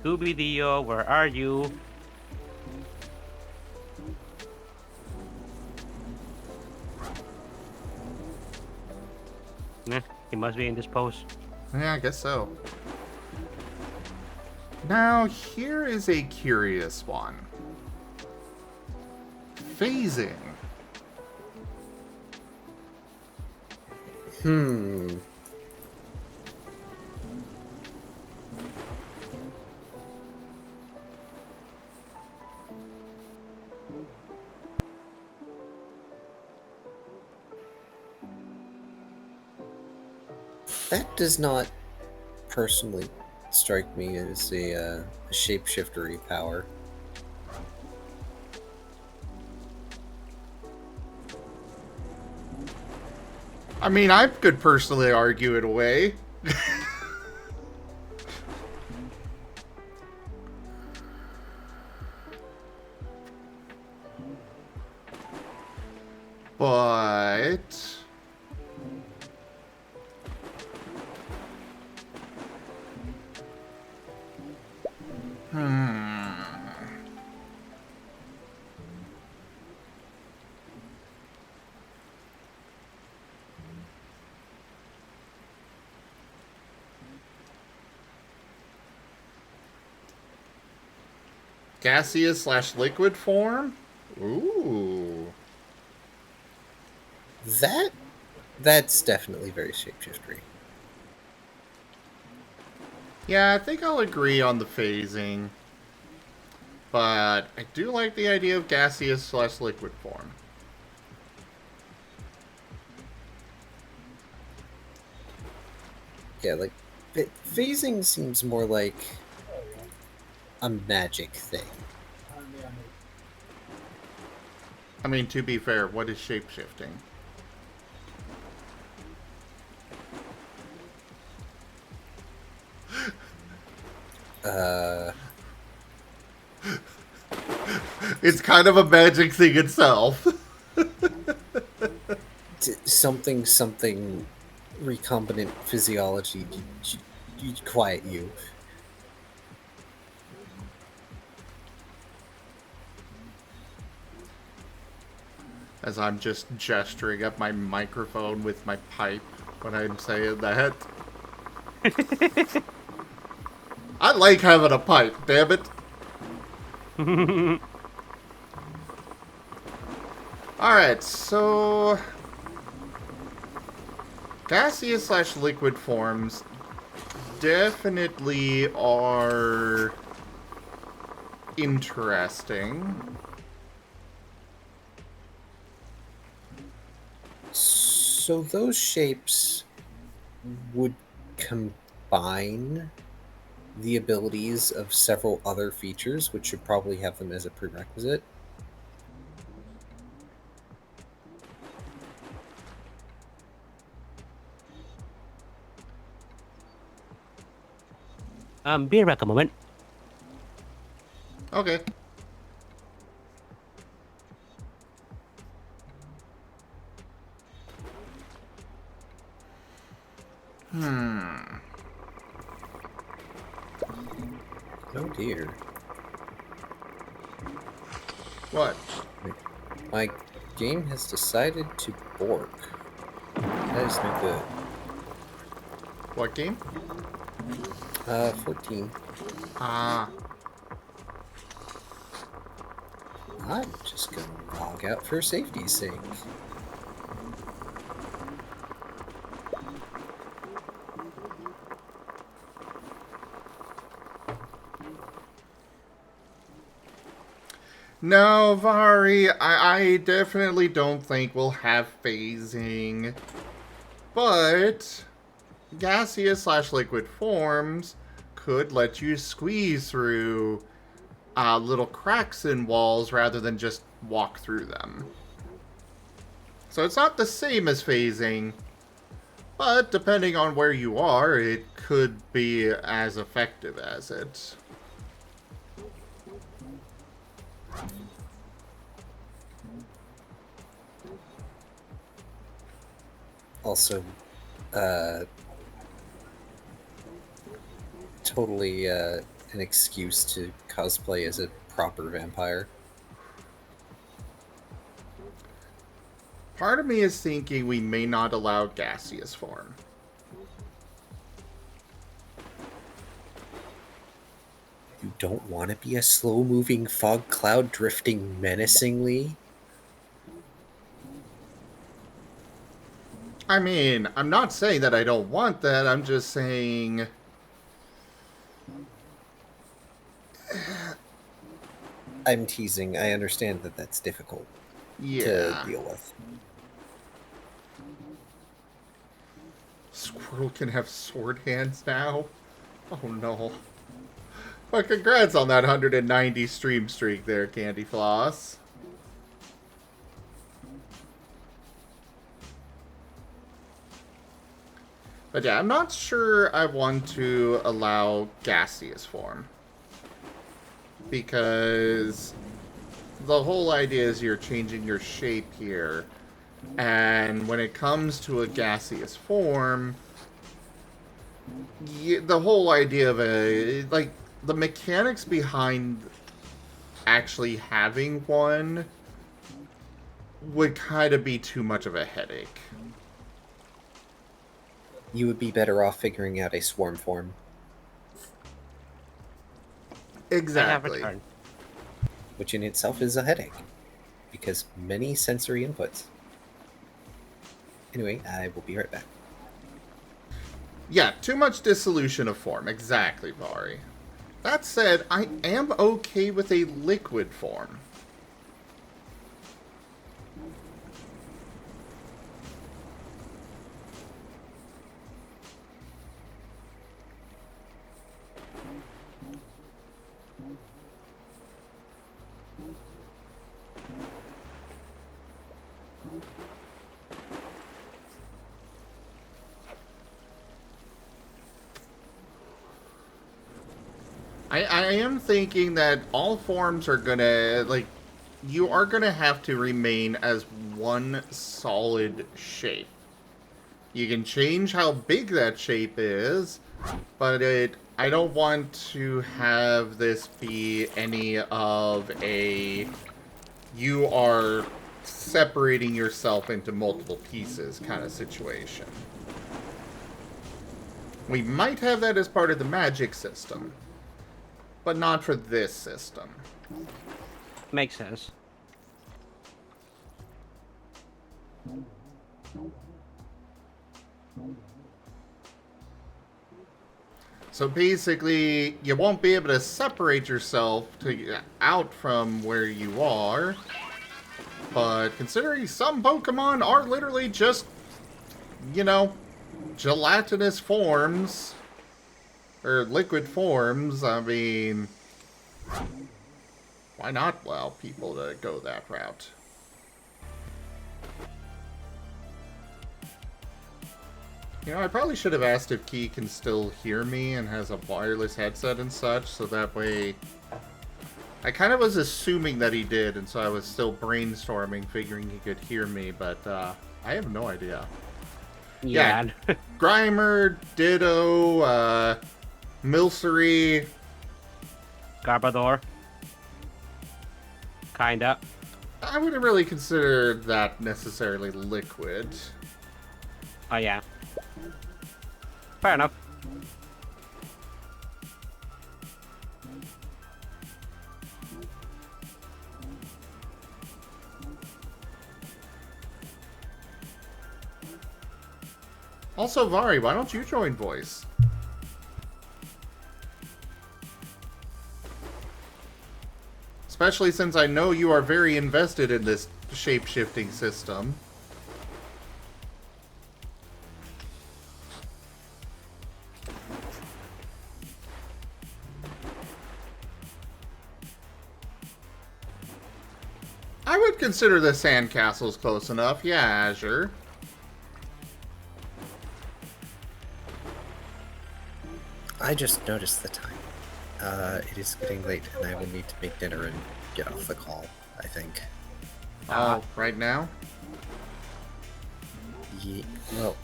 Scooby-Dio, where are you? He must be indisposed. Yeah, I guess so. Now, here is a curious one. Phasing. That does not personally strike me as a shapeshiftery power. I mean, I could personally argue it away. But... Gaseous / liquid form? Ooh. That's definitely very shapeshiftery. Yeah, I think I'll agree on the phasing. But I do like the idea of gaseous / liquid form. Yeah, like phasing seems more like a magic thing. I mean, to be fair, what is shapeshifting? It's kind of a magic thing itself. Something recombinant physiology. You quiet you. As I'm just gesturing at my microphone with my pipe when I'm saying that. I like having a pipe, damn it. Alright, so... gaseous / liquid forms definitely are interesting. So those shapes would combine the abilities of several other features, which should probably have them as a prerequisite. Be back a moment. Okay. Oh dear. What? My game has decided to bork. That is no good. What game? 14. Ah. I'm just gonna log out for safety's sake. No, Vari, I definitely don't think we'll have phasing. But gaseous / liquid forms could let you squeeze through little cracks in walls rather than just walk through them. So it's not the same as phasing, but depending on where you are, it could be as effective as it. Also, totally an excuse to cosplay as a proper vampire. Part of me is thinking we may not allow gaseous form. You don't want to be a slow-moving fog cloud drifting menacingly? I mean, I'm not saying that I don't want that, I'm just saying... I'm teasing. I understand that that's difficult to deal with. Squirrel can have sword hands now? Oh no. Well, congrats on that 190 stream streak there, Candy Floss. But yeah, I'm not sure I want to allow gaseous form. Because the whole idea is you're changing your shape here. And when it comes to a gaseous form, the whole idea of like, the mechanics behind actually having one would kind of be too much of a headache. You would be better off figuring out a swarm form. Exactly. I have a turn. Which in itself is a headache. Because many sensory inputs. Anyway, I will be right back. Yeah, too much dissolution of form. Exactly, Vari. That said, I am okay with a liquid form. I am thinking that all forms are gonna, like, you are gonna have to remain as one solid shape. You can change how big that shape is, but I don't want to have this be any of a, you are separating yourself into multiple pieces kind of situation. We might have that as part of the magic system, but not for this system. Makes sense. So basically, you won't be able to separate yourself out from where you are. But considering some Pokemon are literally just, you know, gelatinous forms, or liquid forms, I mean, why not allow people to go that route? You know, I probably should have asked if Key can still hear me and has a wireless headset and such, so that way... I kind of was assuming that he did, and so I was still brainstorming, figuring he could hear me, but I have no idea. Yeah. Grimer, Ditto, Milcery... Garbodor. Kinda. I wouldn't really consider that necessarily liquid. Oh, yeah. Fair enough. Also, Vari, why don't you join voice? especially since I know you are very invested in this shape-shifting system. I would consider the sandcastles close enough. Yeah, Azure. I just noticed the time. It is getting late, and I will need to make dinner and get off the call, I think. Oh, right now? Well,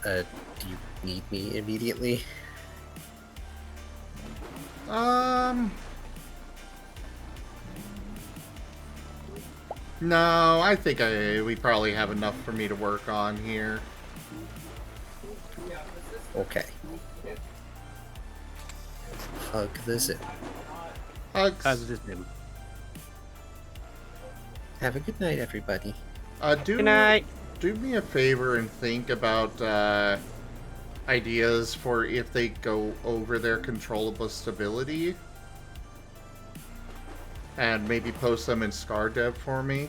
do you need me immediately? No, I think we probably have enough for me to work on here. Okay. Hug the zip. Hugs. How's this been? Have a good night, everybody. Good night. Do me a favor and think about ideas for if they go over their controllable stability. And maybe post them in ScarDev for me.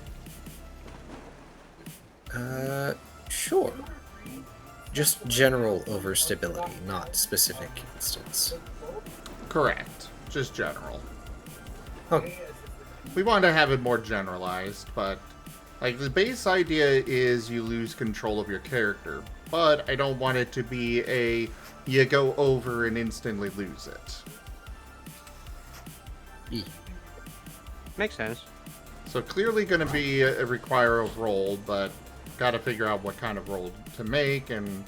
Sure. Just general overstability, not specific instance. Correct. Just general. Okay. We want to have it more generalized, but like the base idea is you lose control of your character, but I don't want it to be a you go over and instantly lose it. Makes sense. So clearly going to be require a roll, but got to figure out what kind of roll to make and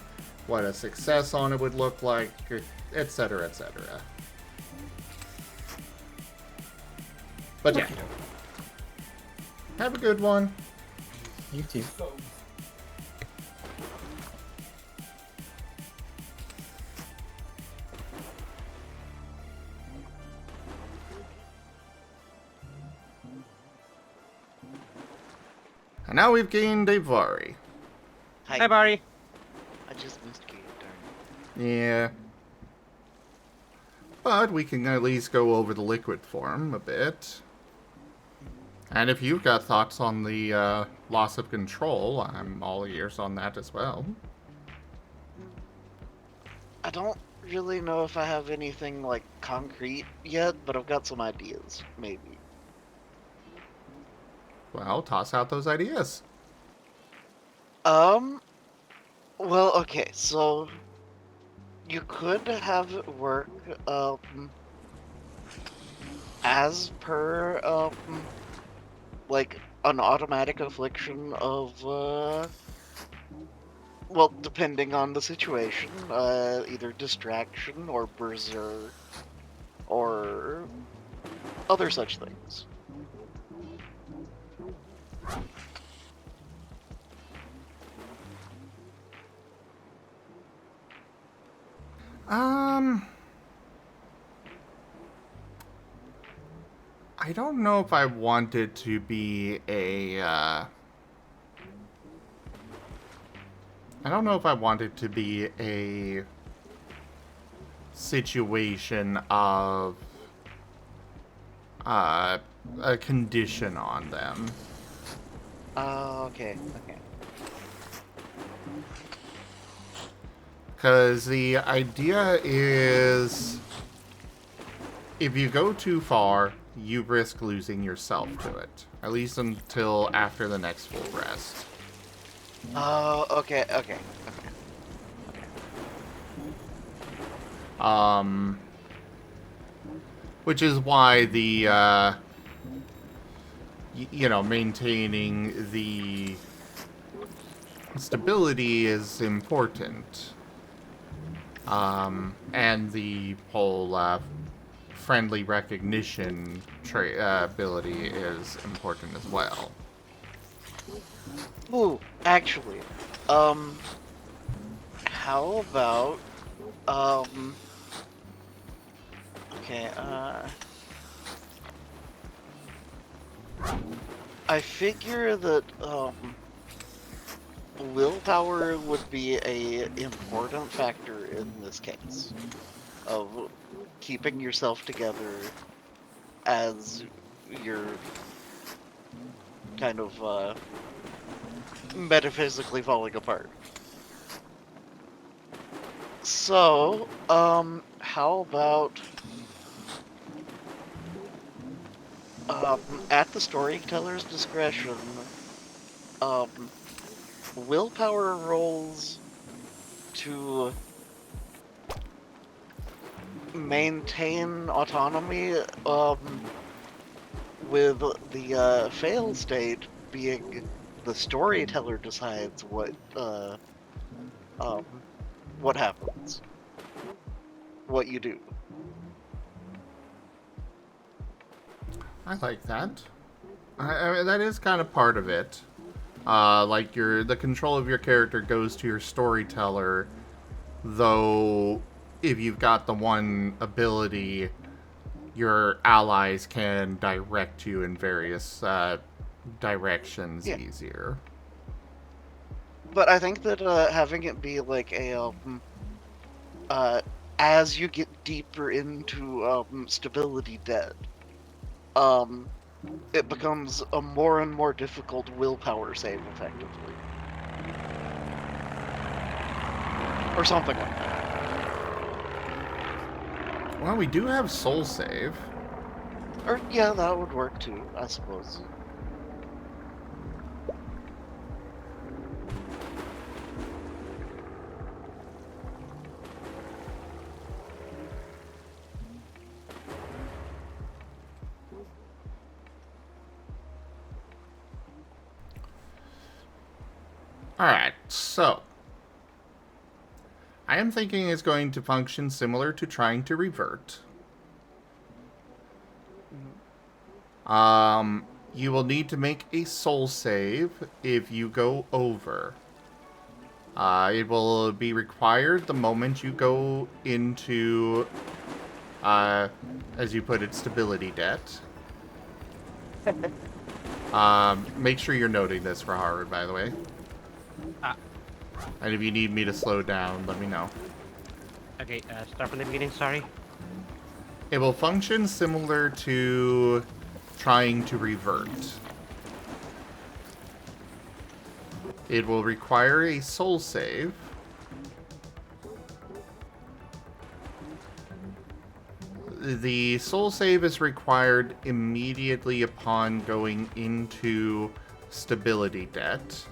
what a success on it would look like, etc., etc. But yeah, have a good one. You too. And now we've gained a Furry. Hi, Barry. I just missed you, darn. Yeah. But we can at least go over the liquid form a bit. And if you've got thoughts on the loss of control, I'm all ears on that as well. I don't really know if I have anything like concrete yet, but I've got some ideas, maybe. Well, toss out those ideas. Well, okay, so you could have it work as per like an automatic affliction of well, depending on the situation, either distraction or berserk or other such things. I don't know if I want it to be a, I don't know if I want it to be a situation of, a condition on them. Okay. Because the idea is, if you go too far, you risk losing yourself to it. At least until after the next full rest. Okay. Which is why the, you know, maintaining the stability is important. And the whole, friendly recognition ability is important as well. Ooh, actually, how about, okay, I figure that, willpower would be a important factor in this case of keeping yourself together as you're kind of metaphysically falling apart. So, how about at the storyteller's discretion, willpower rolls to maintain autonomy, with the fail state being the storyteller decides what happens, what you do. I like that. I mean, that is kind of part of it. Like the control of your character goes to your storyteller, though if you've got the one ability, your allies can direct you in various directions easier. But I think that having it be like a as you get deeper into stability debt, it becomes a more and more difficult willpower save, effectively, or something like that. Well, we do have soul save. Or yeah, that would work too, I suppose. Alright, so I am thinking it's going to function similar to trying to revert. You will need to make a soul save if you go over. It will be required the moment you go into, as you put it, stability debt. Make sure you're noting this for Harvard, by the way. And if you need me to slow down, let me know. Okay, start from the beginning, sorry. It will function similar to trying to revert. It will require a soul save. The soul save is required immediately upon going into stability debt.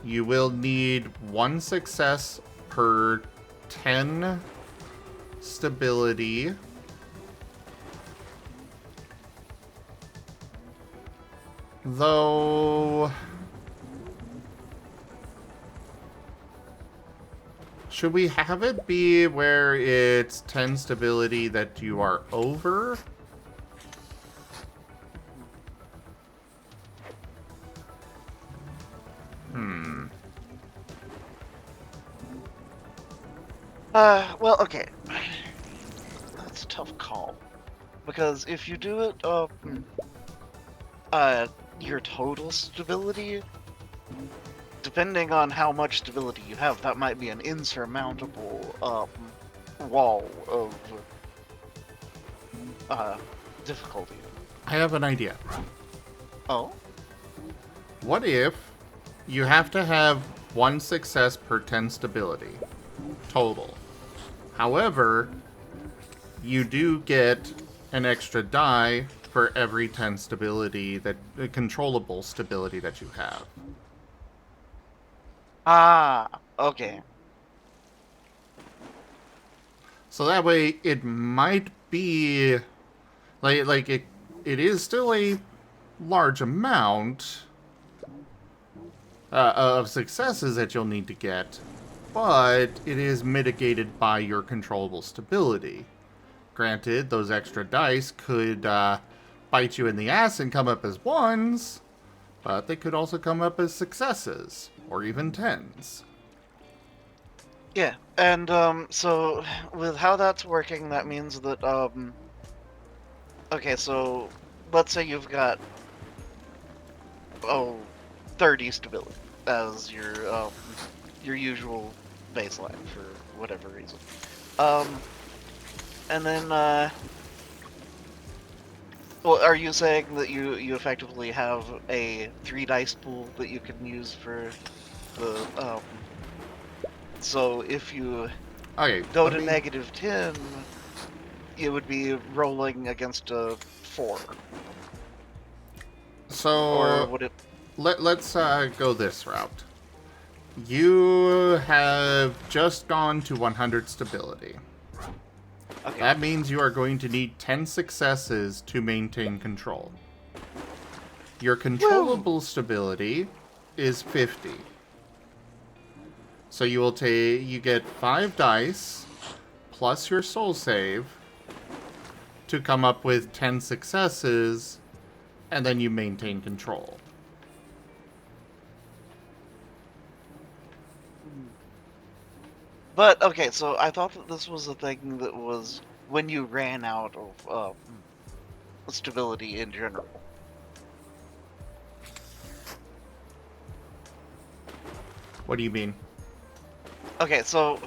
You will need 1 success per 10 stability. Though, should we have it be where it's 10 stability that you are over? Well, okay. That's a tough call. Because if you do it, your total stability, depending on how much stability you have, that might be an insurmountable, wall of, difficulty. I have an idea. Oh? What if you have to have 1 success per 10 stability total? However, you do get an extra die for every 10 stability that controllable stability that you have. Ah, okay. So that way it might be like it is still a large amount of successes that you'll need to get, but it is mitigated by your controllable stability. Granted, those extra dice could bite you in the ass and come up as 1s, but they could also come up as successes, or even 10s. Yeah, and, so, with how that's working, that means that, okay, so, let's say you've got, 30 stability as your usual baseline for whatever reason. And then, Well, are you saying that you effectively have a 3 dice pool that you can use for the so if you Okay, go let to me. -10, it would be rolling against a 4, or So would it? let's go this route. You have just gone to 100 stability. Okay. That means you are going to need 10 successes to maintain control. Your controllable stability is 50. So you get 5 dice plus your soul save to come up with 10 successes, and then you maintain control. But okay, so I thought that this was a thing that was when you ran out of stability in general. What do you mean? Okay, so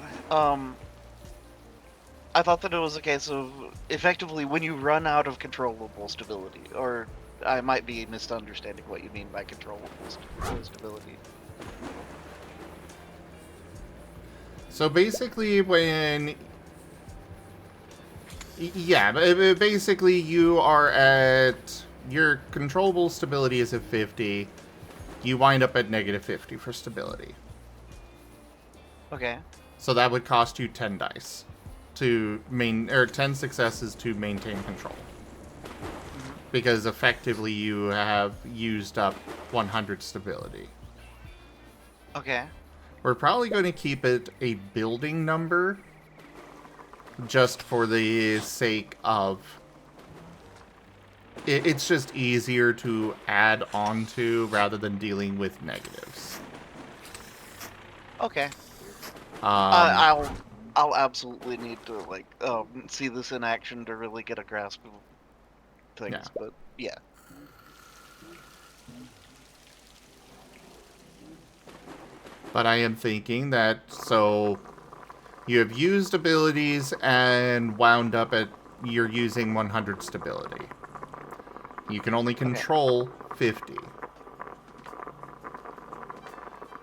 I thought that it was a case of effectively when you run out of controllable stability, or I might be misunderstanding what you mean by controllable stability. So basically, basically you are at your controllable stability is at 50. You wind up at -50 for stability. Okay. So that would cost you 10 dice to 10 successes to maintain control. Because effectively you have used up 100 stability. Okay. We're probably going to keep it a building number just for the sake of it's just easier to add onto rather than dealing with negatives. Okay. Um, I'll absolutely need to like see this in action to really get a grasp of things. Yeah. But yeah. But I am thinking that, so you have used abilities and wound up at you're using 100 stability. You can only control 50.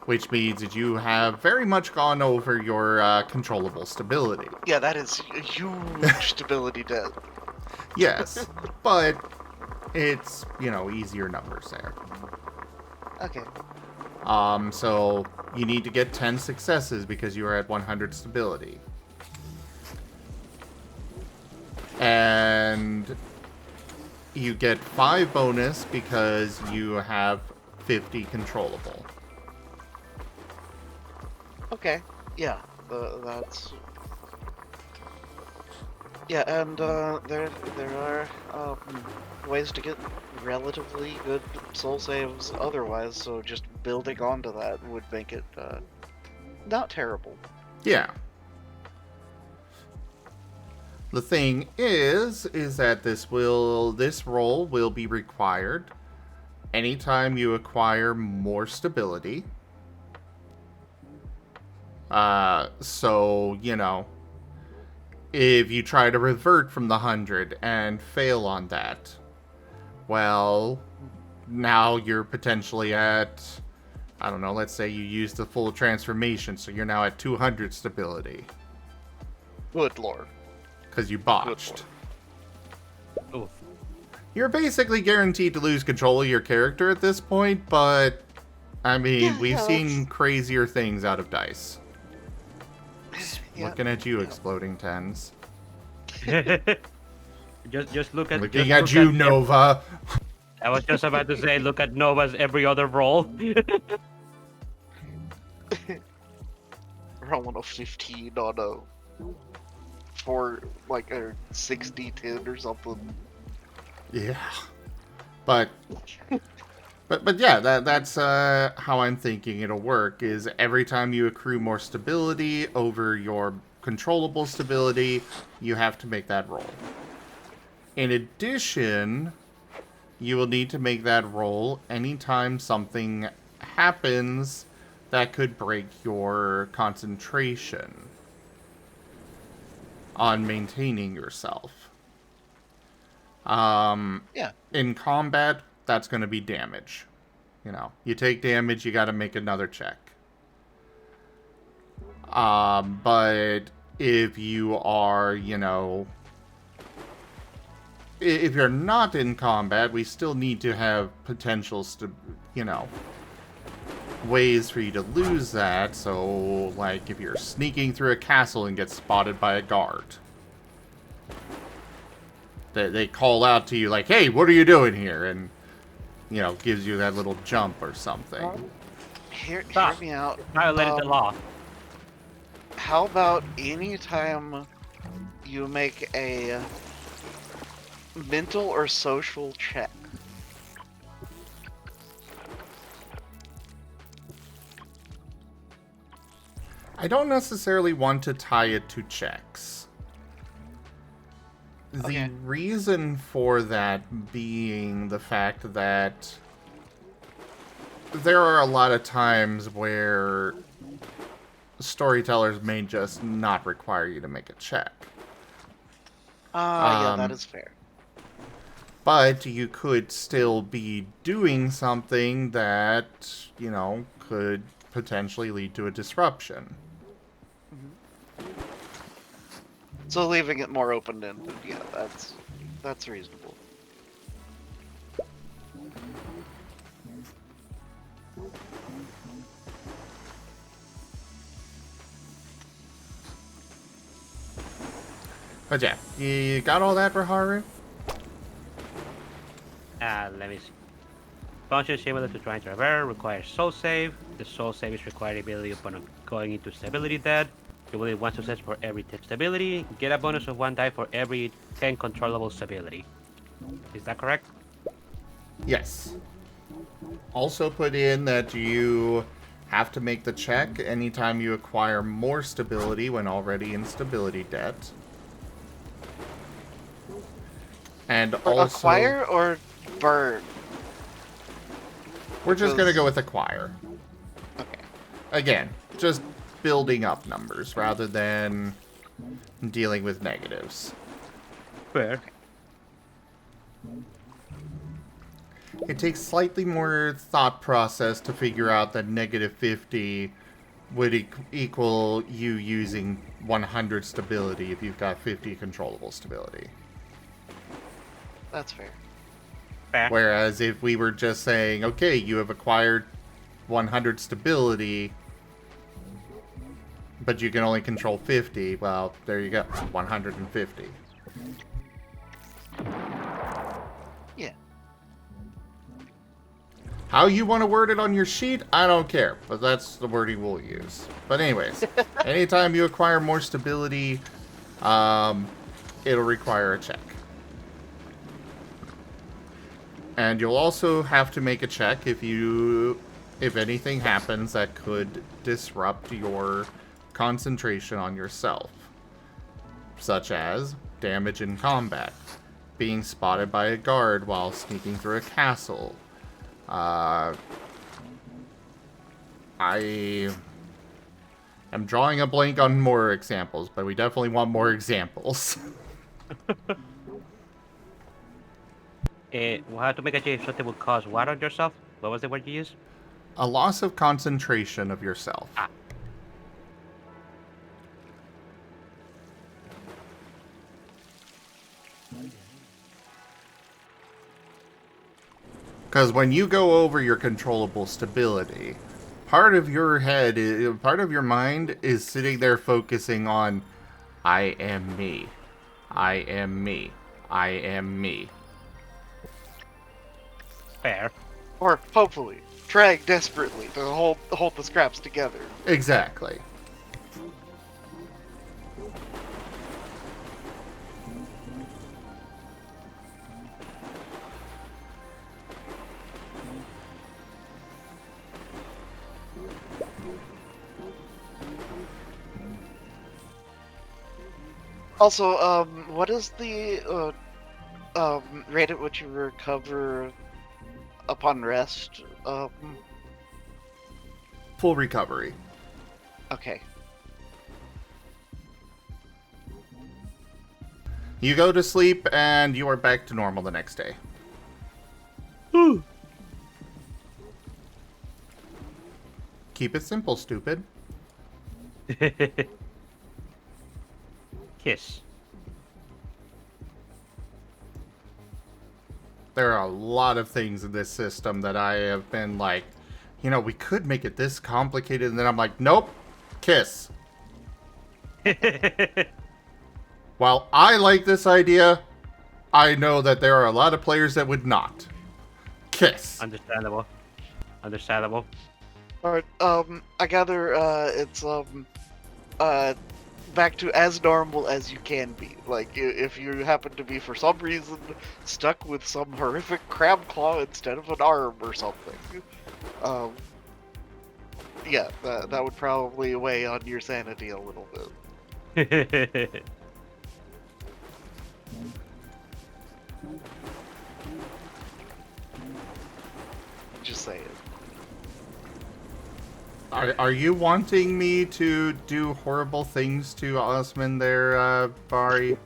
Which means that you have very much gone over your controllable stability. Yeah, that is a huge stability debt. Yes, but it's, easier numbers there. Okay. So you need to get 10 successes because you are at 100 stability. And you get 5 bonus because you have 50 controllable. Okay. Yeah. That's. Yeah, and there are ways to get relatively good soul saves otherwise. So just building onto that would make it not terrible. Yeah. The thing is that this roll will be required anytime you acquire more stability. So, if you try to revert from the 100 and fail on that, well, now you're potentially at, I don't know, let's say you use the full transformation, so you're now at 200 stability. Good lord. Because you botched. Oof. You're basically guaranteed to lose control of your character at this point, but, I mean, we've seen crazier things out of dice. Looking at you, exploding tens. just look at. Looking at you, Nova. I was just about to say, look at Nova's every other roll. Rolling a 15 on a for like a 60-10 or something. Yeah. But yeah, that's how I'm thinking it'll work, is every time you accrue more stability over your controllable stability, you have to make that roll. In addition, you will need to make that roll anytime something happens that could break your concentration on maintaining yourself. Yeah. In combat, that's going to be damage. You take damage, you got to make another check. But if you are, if you're not in combat, we still need to have potentials to, ways for you to lose that. So, like, if you're sneaking through a castle and get spotted by a guard, they call out to you like, "Hey, what are you doing here?" And, gives you that little jump or something. Hear Stop. me out. Violated the law. How about anytime you make a mental or social check? I don't necessarily want to tie it to checks. The Okay. reason for that being the fact that there are a lot of times where storytellers may just not require you to make a check. Yeah, that is fair. But you could still be doing something that, could potentially lead to a disruption. So leaving it more open-ended, yeah, that's reasonable. But yeah, you got all that for Haru? Let me see. Function similar to trying to traverse requires soul save. The soul save is required ability upon going into stability dead. You will need 1 success for every 10 stability. Get a bonus of 1 die for every 10 controllable stability. Is that correct? Yes. Also put in that you have to make the check anytime you acquire more stability when already in stability debt. And also... Acquire or burn? We're just going to go with acquire. Okay. Again, just building up numbers rather than dealing with negatives. Fair. It takes slightly more thought process to figure out that negative 50 would equal you using 100 stability if you've got 50 controllable stability. That's fair. Fair. Whereas if we were just saying, okay, you have acquired 100 stability, but you can only control 50, well, there you go, 150. Yeah. How you want to word it on your sheet, I don't care, but that's the wording we'll use. But anyways, anytime you acquire more stability, it'll require a check. And you'll also have to make a check if anything happens that could disrupt your concentration on yourself. Such as damage in combat, being spotted by a guard while sneaking through a castle. I am drawing a blank on more examples, but we definitely want more examples. We'll have to make a check if something will cause what on yourself? What was the word you used? A loss of concentration of yourself. Ah. Because when you go over your controllable stability, part of your head, part of your mind is sitting there focusing on, I am me. I am me. I am me. Fair. Or hopefully, trying desperately to hold the scraps together. Exactly. Also, what is the rate at which you recover upon rest? Full recovery. Okay. You go to sleep, and you are back to normal the next day. Keep it simple, stupid. Kiss. There are a lot of things in this system that I have been like, you know, we could make it this complicated, and then I'm like, nope, kiss. While I like this idea, I know that there are a lot of players that would not. Kiss. Understandable. Understandable. Alright, I gather, it's, back to as normal as you can be. Like, if you happen to be, for some reason, stuck with some horrific crab claw instead of an arm or something, yeah, that would probably weigh on your sanity a little bit. Just saying. Are you wanting me to do horrible things to Osman there, Bari?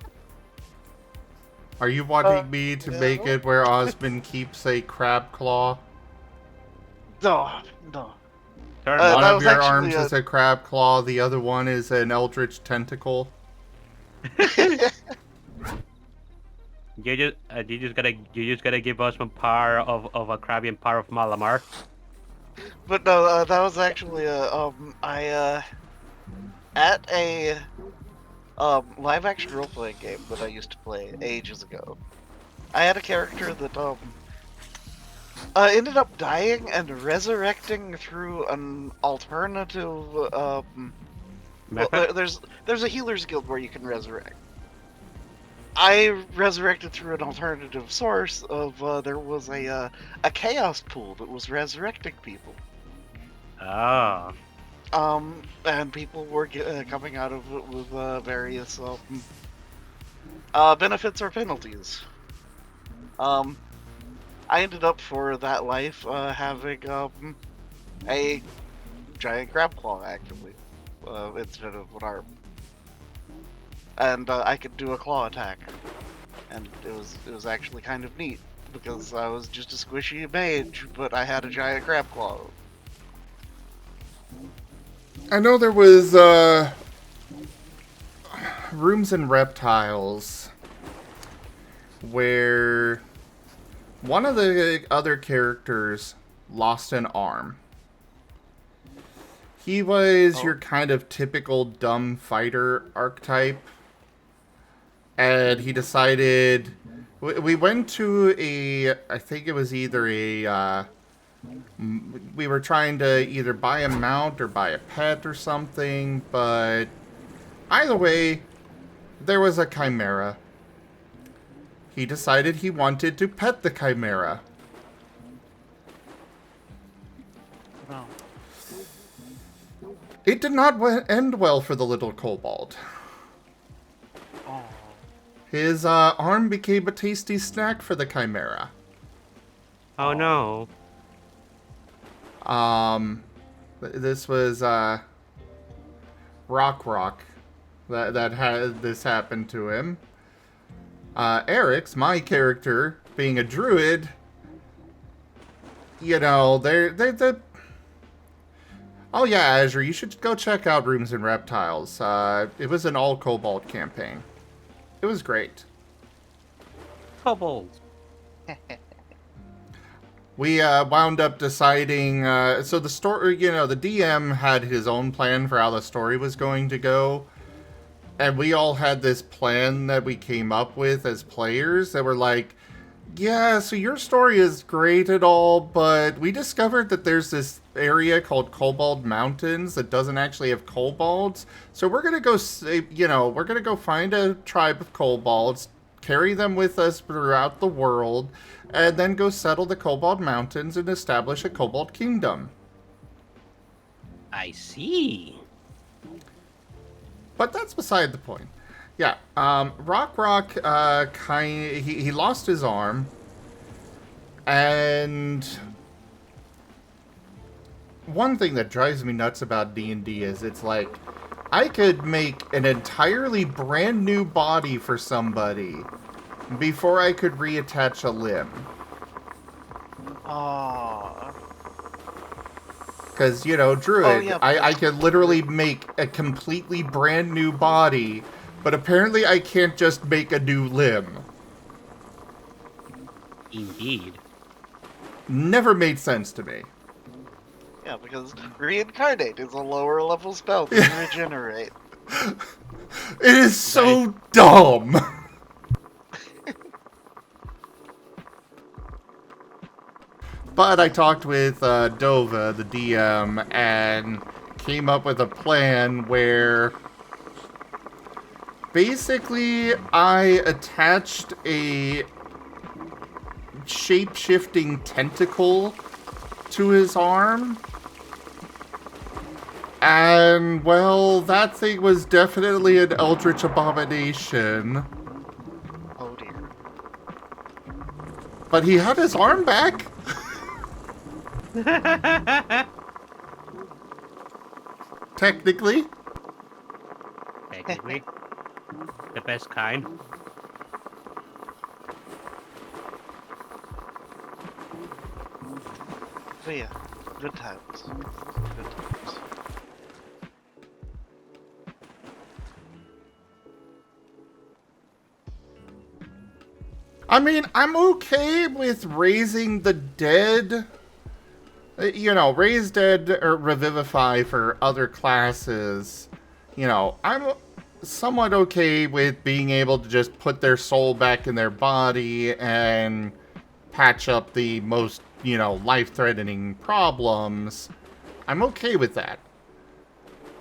Are you wanting me to make it where Osman keeps a crab claw? No. One of your arms is a crab claw, the other one is an eldritch tentacle. You just gotta give us one power of a crabby and power of Malamar. But no, that was actually at a live action role playing game that I used to play ages ago. I had a character that ended up dying and resurrecting through an alternative well, there's a healer's guild where you can resurrect. I resurrected through an alternative source of there was a chaos pool that was resurrecting people. Ah. And people were coming out of it with various benefits or penalties. I ended up for that life having a giant crab claw actually instead of an arm. And I could do a claw attack, and it was actually kind of neat because I was just a squishy mage, but I had a giant crab claw. I know there was Rooms and Reptiles where one of the other characters lost an arm. He was your kind of typical dumb fighter archetype. And he decided, we went to I think it was either we were trying to either buy a mount or buy a pet or something, but either way, there was a chimera. He decided he wanted to pet the chimera. Wow. It did not end well for the little kobold. His arm became a tasty snack for the chimera. Oh no. This was Rock that had this happen to him. Eric's, my character, being a druid, you know, they're oh yeah, Azure, you should go check out Rooms and Reptiles. It was an all kobold campaign. It was great. Kobolds. We wound up deciding, so the story, you know, the DM had his own plan for how the story was going to go. And we all had this plan that we came up with as players that were like, yeah, so your story is great and all, but we discovered that there's this area called Kobold Mountains that doesn't actually have kobolds. So we're going to go, you know, we're going to go find a tribe of kobolds, carry them with us throughout the world, and then go settle the Kobold Mountains and establish a kobold kingdom. I see. But that's beside the point. Yeah, Rock, he lost his arm, and one thing that drives me nuts about D&D is it's like, I could make an entirely brand new body for somebody before I could reattach a limb. Ah. Because, you know, Druid, Oh, yeah, I because- could literally make a completely brand new body, but apparently I can't just make a new limb. Indeed. Never made sense to me. Yeah, because reincarnate is a lower level spell than regenerate. It is so dumb! But I talked with Dova, the DM, and came up with a plan where basically I attached a shape-shifting tentacle to his arm. And, well, that thing was definitely an eldritch abomination. Oh dear. But he had his arm back. Technically. Technically. The best kind. But yeah, good times. Good times. I mean, I'm okay with raising the dead. You know, raise dead or revivify for other classes. You know, I'm somewhat okay with being able to just put their soul back in their body and patch up the most, you know, life-threatening problems. I'm okay with that.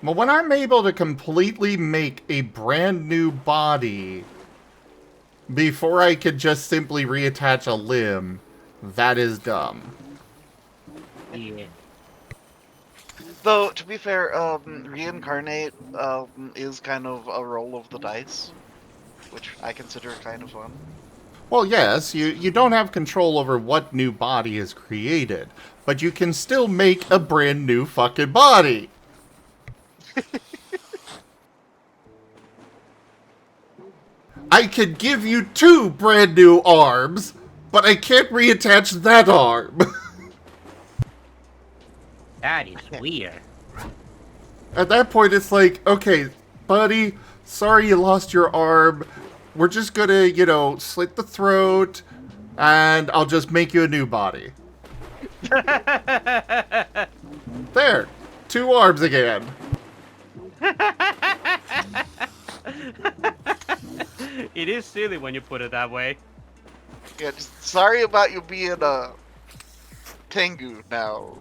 But when I'm able to completely make a brand new body before I could just simply reattach a limb, that is dumb. Yeah. Though, to be fair, reincarnate is kind of a roll of the dice, which I consider kind of fun. Well, yes, you don't have control over what new body is created, but you can still make a brand new fucking body. I could give you 2 brand new arms, but I can't reattach that arm. That is weird. At that point, it's like, okay, buddy, sorry you lost your arm. We're just gonna, you know, slit the throat, and I'll just make you a new body. There, 2 arms again. It is silly when you put it that way. Yeah, just sorry about you being a Tengu now.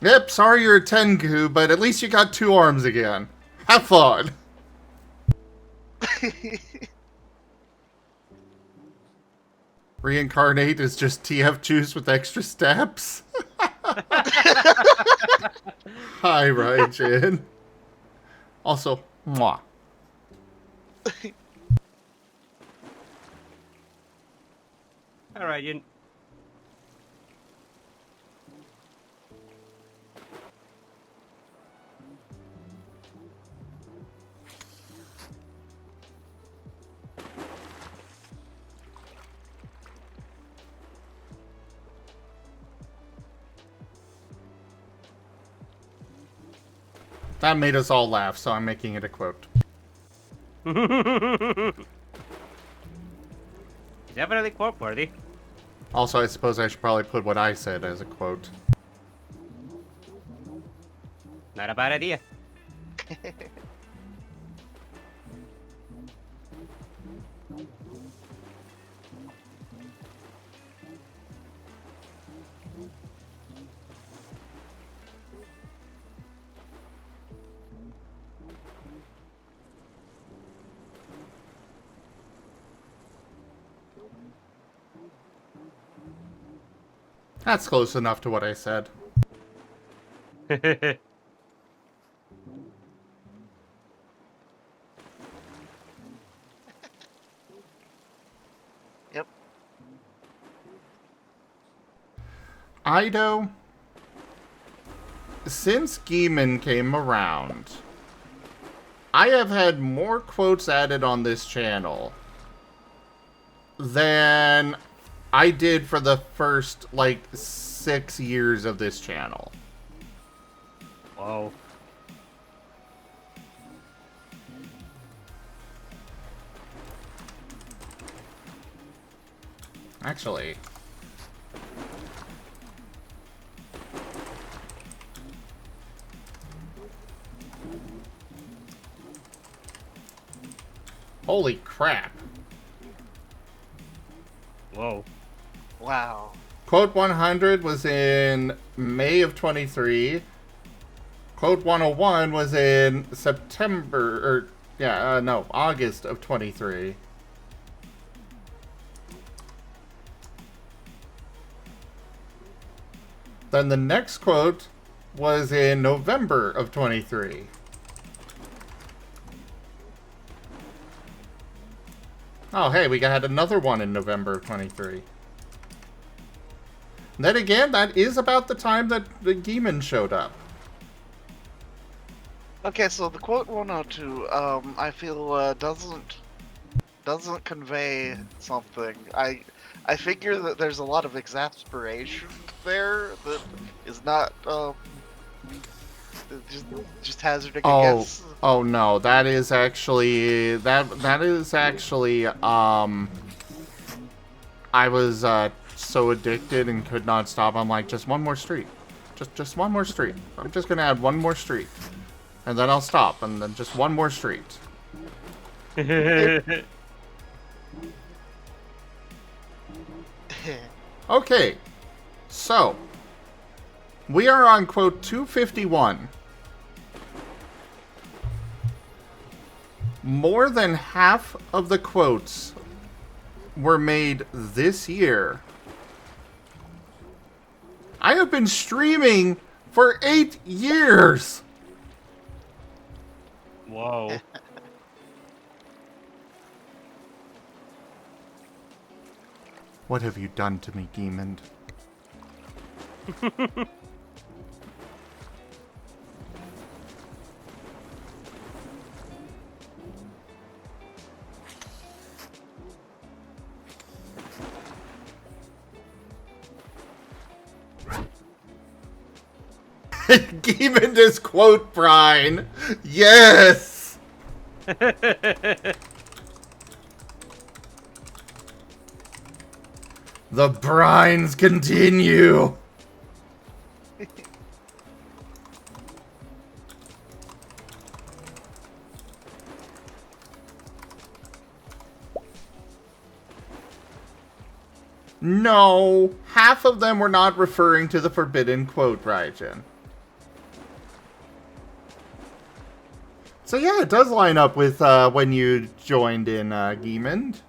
Yep, sorry you're a Tengu, but at least you got 2 arms again. Have fun. Reincarnate is just TF juice with extra steps. Hi, Raijin. Also, mwah. Alright, you... That made us all laugh, so I'm making it a quote. Definitely quote worthy. Also, I suppose I should probably put what I said as a quote. Not a bad idea. That's close enough to what I said. Yep. Ido, since Geeman came around, I have had more quotes added on this channel than I did for the first, like, 6 years of this channel. Wow. Actually. Holy crap. Whoa. Wow. Quote 100 was in May of 23. Quote 101 was in September, or, August of 23. Then the next quote was in November of 23. Oh, hey, we had another one in November of 23. Then again, that is about the time that the Geeman showed up. Okay, so the quote 102, I feel doesn't convey something. I figure that there's a lot of exasperation there that is not just hazarding a guess. Oh no, that is actually I was so addicted and could not stop. I'm like, just one more street. Just one more street. I'm just gonna add one more street. And then I'll stop, and then just one more street. Okay, so we are on quote 251. More than half of the quotes were made this year. I have been streaming for 8 years. Whoa. What have you done to me, Geemond? Geemond is quote Brine. Yes. The brines continue. No, half of them were not referring to the forbidden quote, Raijin. So yeah, it does line up with when you joined in Geemond.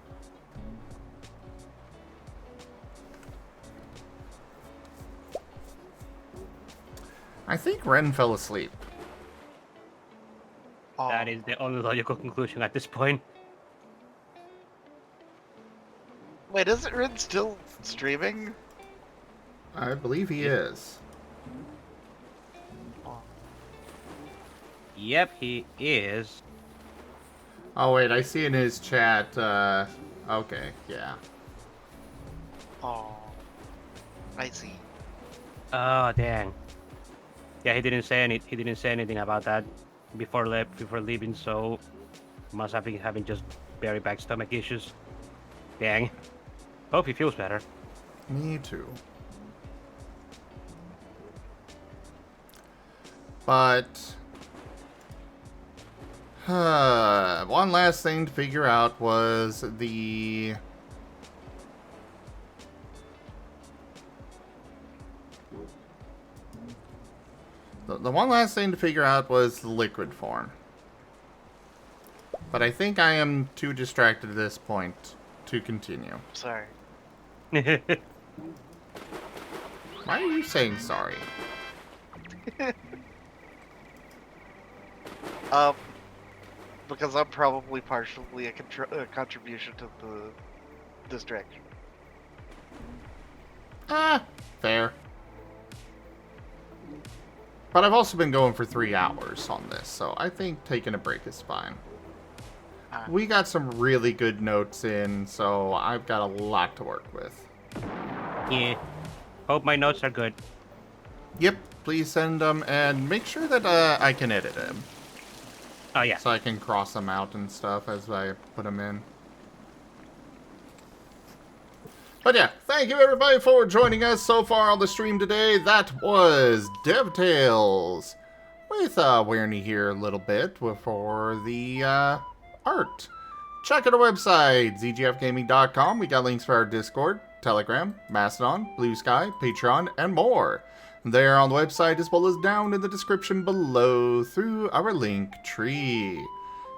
I think Ren fell asleep. That is the only logical conclusion at this point. Wait, isn't Rin still streaming? I believe he is. Yep, he is. Oh wait, I see in his chat, okay, yeah. Oh, I see. Oh dang. Yeah, he didn't say anything about that before leaving, so must have been having just very bad stomach issues. Dang. Hope he feels better. Me too. But one last thing to figure out was the one last thing to figure out was the liquid form. But I think I am too distracted at this point to continue. Sorry. Why are you saying sorry? Because I'm probably partially a contribution to the distraction. Ah, fair. But I've also been going for 3 hours on this, so I think taking a break is fine. We got some really good notes in, so I've got a lot to work with. Yeah. Hope my notes are good. Yep, please send them, and make sure that I can edit them. Oh, yeah. So I can cross them out and stuff as I put them in. But yeah, thank you everybody for joining us so far on the stream today. That was DevTales with Wereni here a little bit for the art. Check out our website, zgfgaming.com. We got links for our Discord, Telegram, Mastodon, Blue Sky, Patreon, and more. There on the website as well as down in the description below through our link tree.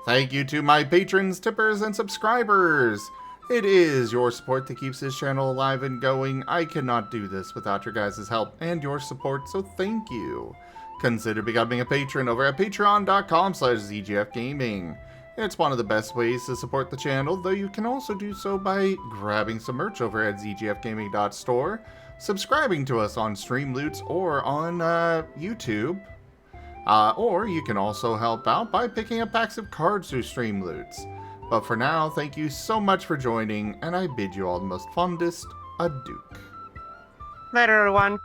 Thank you to my patrons, tippers, and subscribers. It is your support that keeps this channel alive and going. I cannot do this without your guys' help and your support, so thank you. Consider becoming a patron over at patreon.com/zgfgaming. It's one of the best ways to support the channel, though you can also do so by grabbing some merch over at zgfgaming.store, subscribing to us on Streamloots or on YouTube, or you can also help out by picking up packs of cards through Streamloots. But for now, thank you so much for joining, and I bid you all the most fondest adieu. Later, everyone.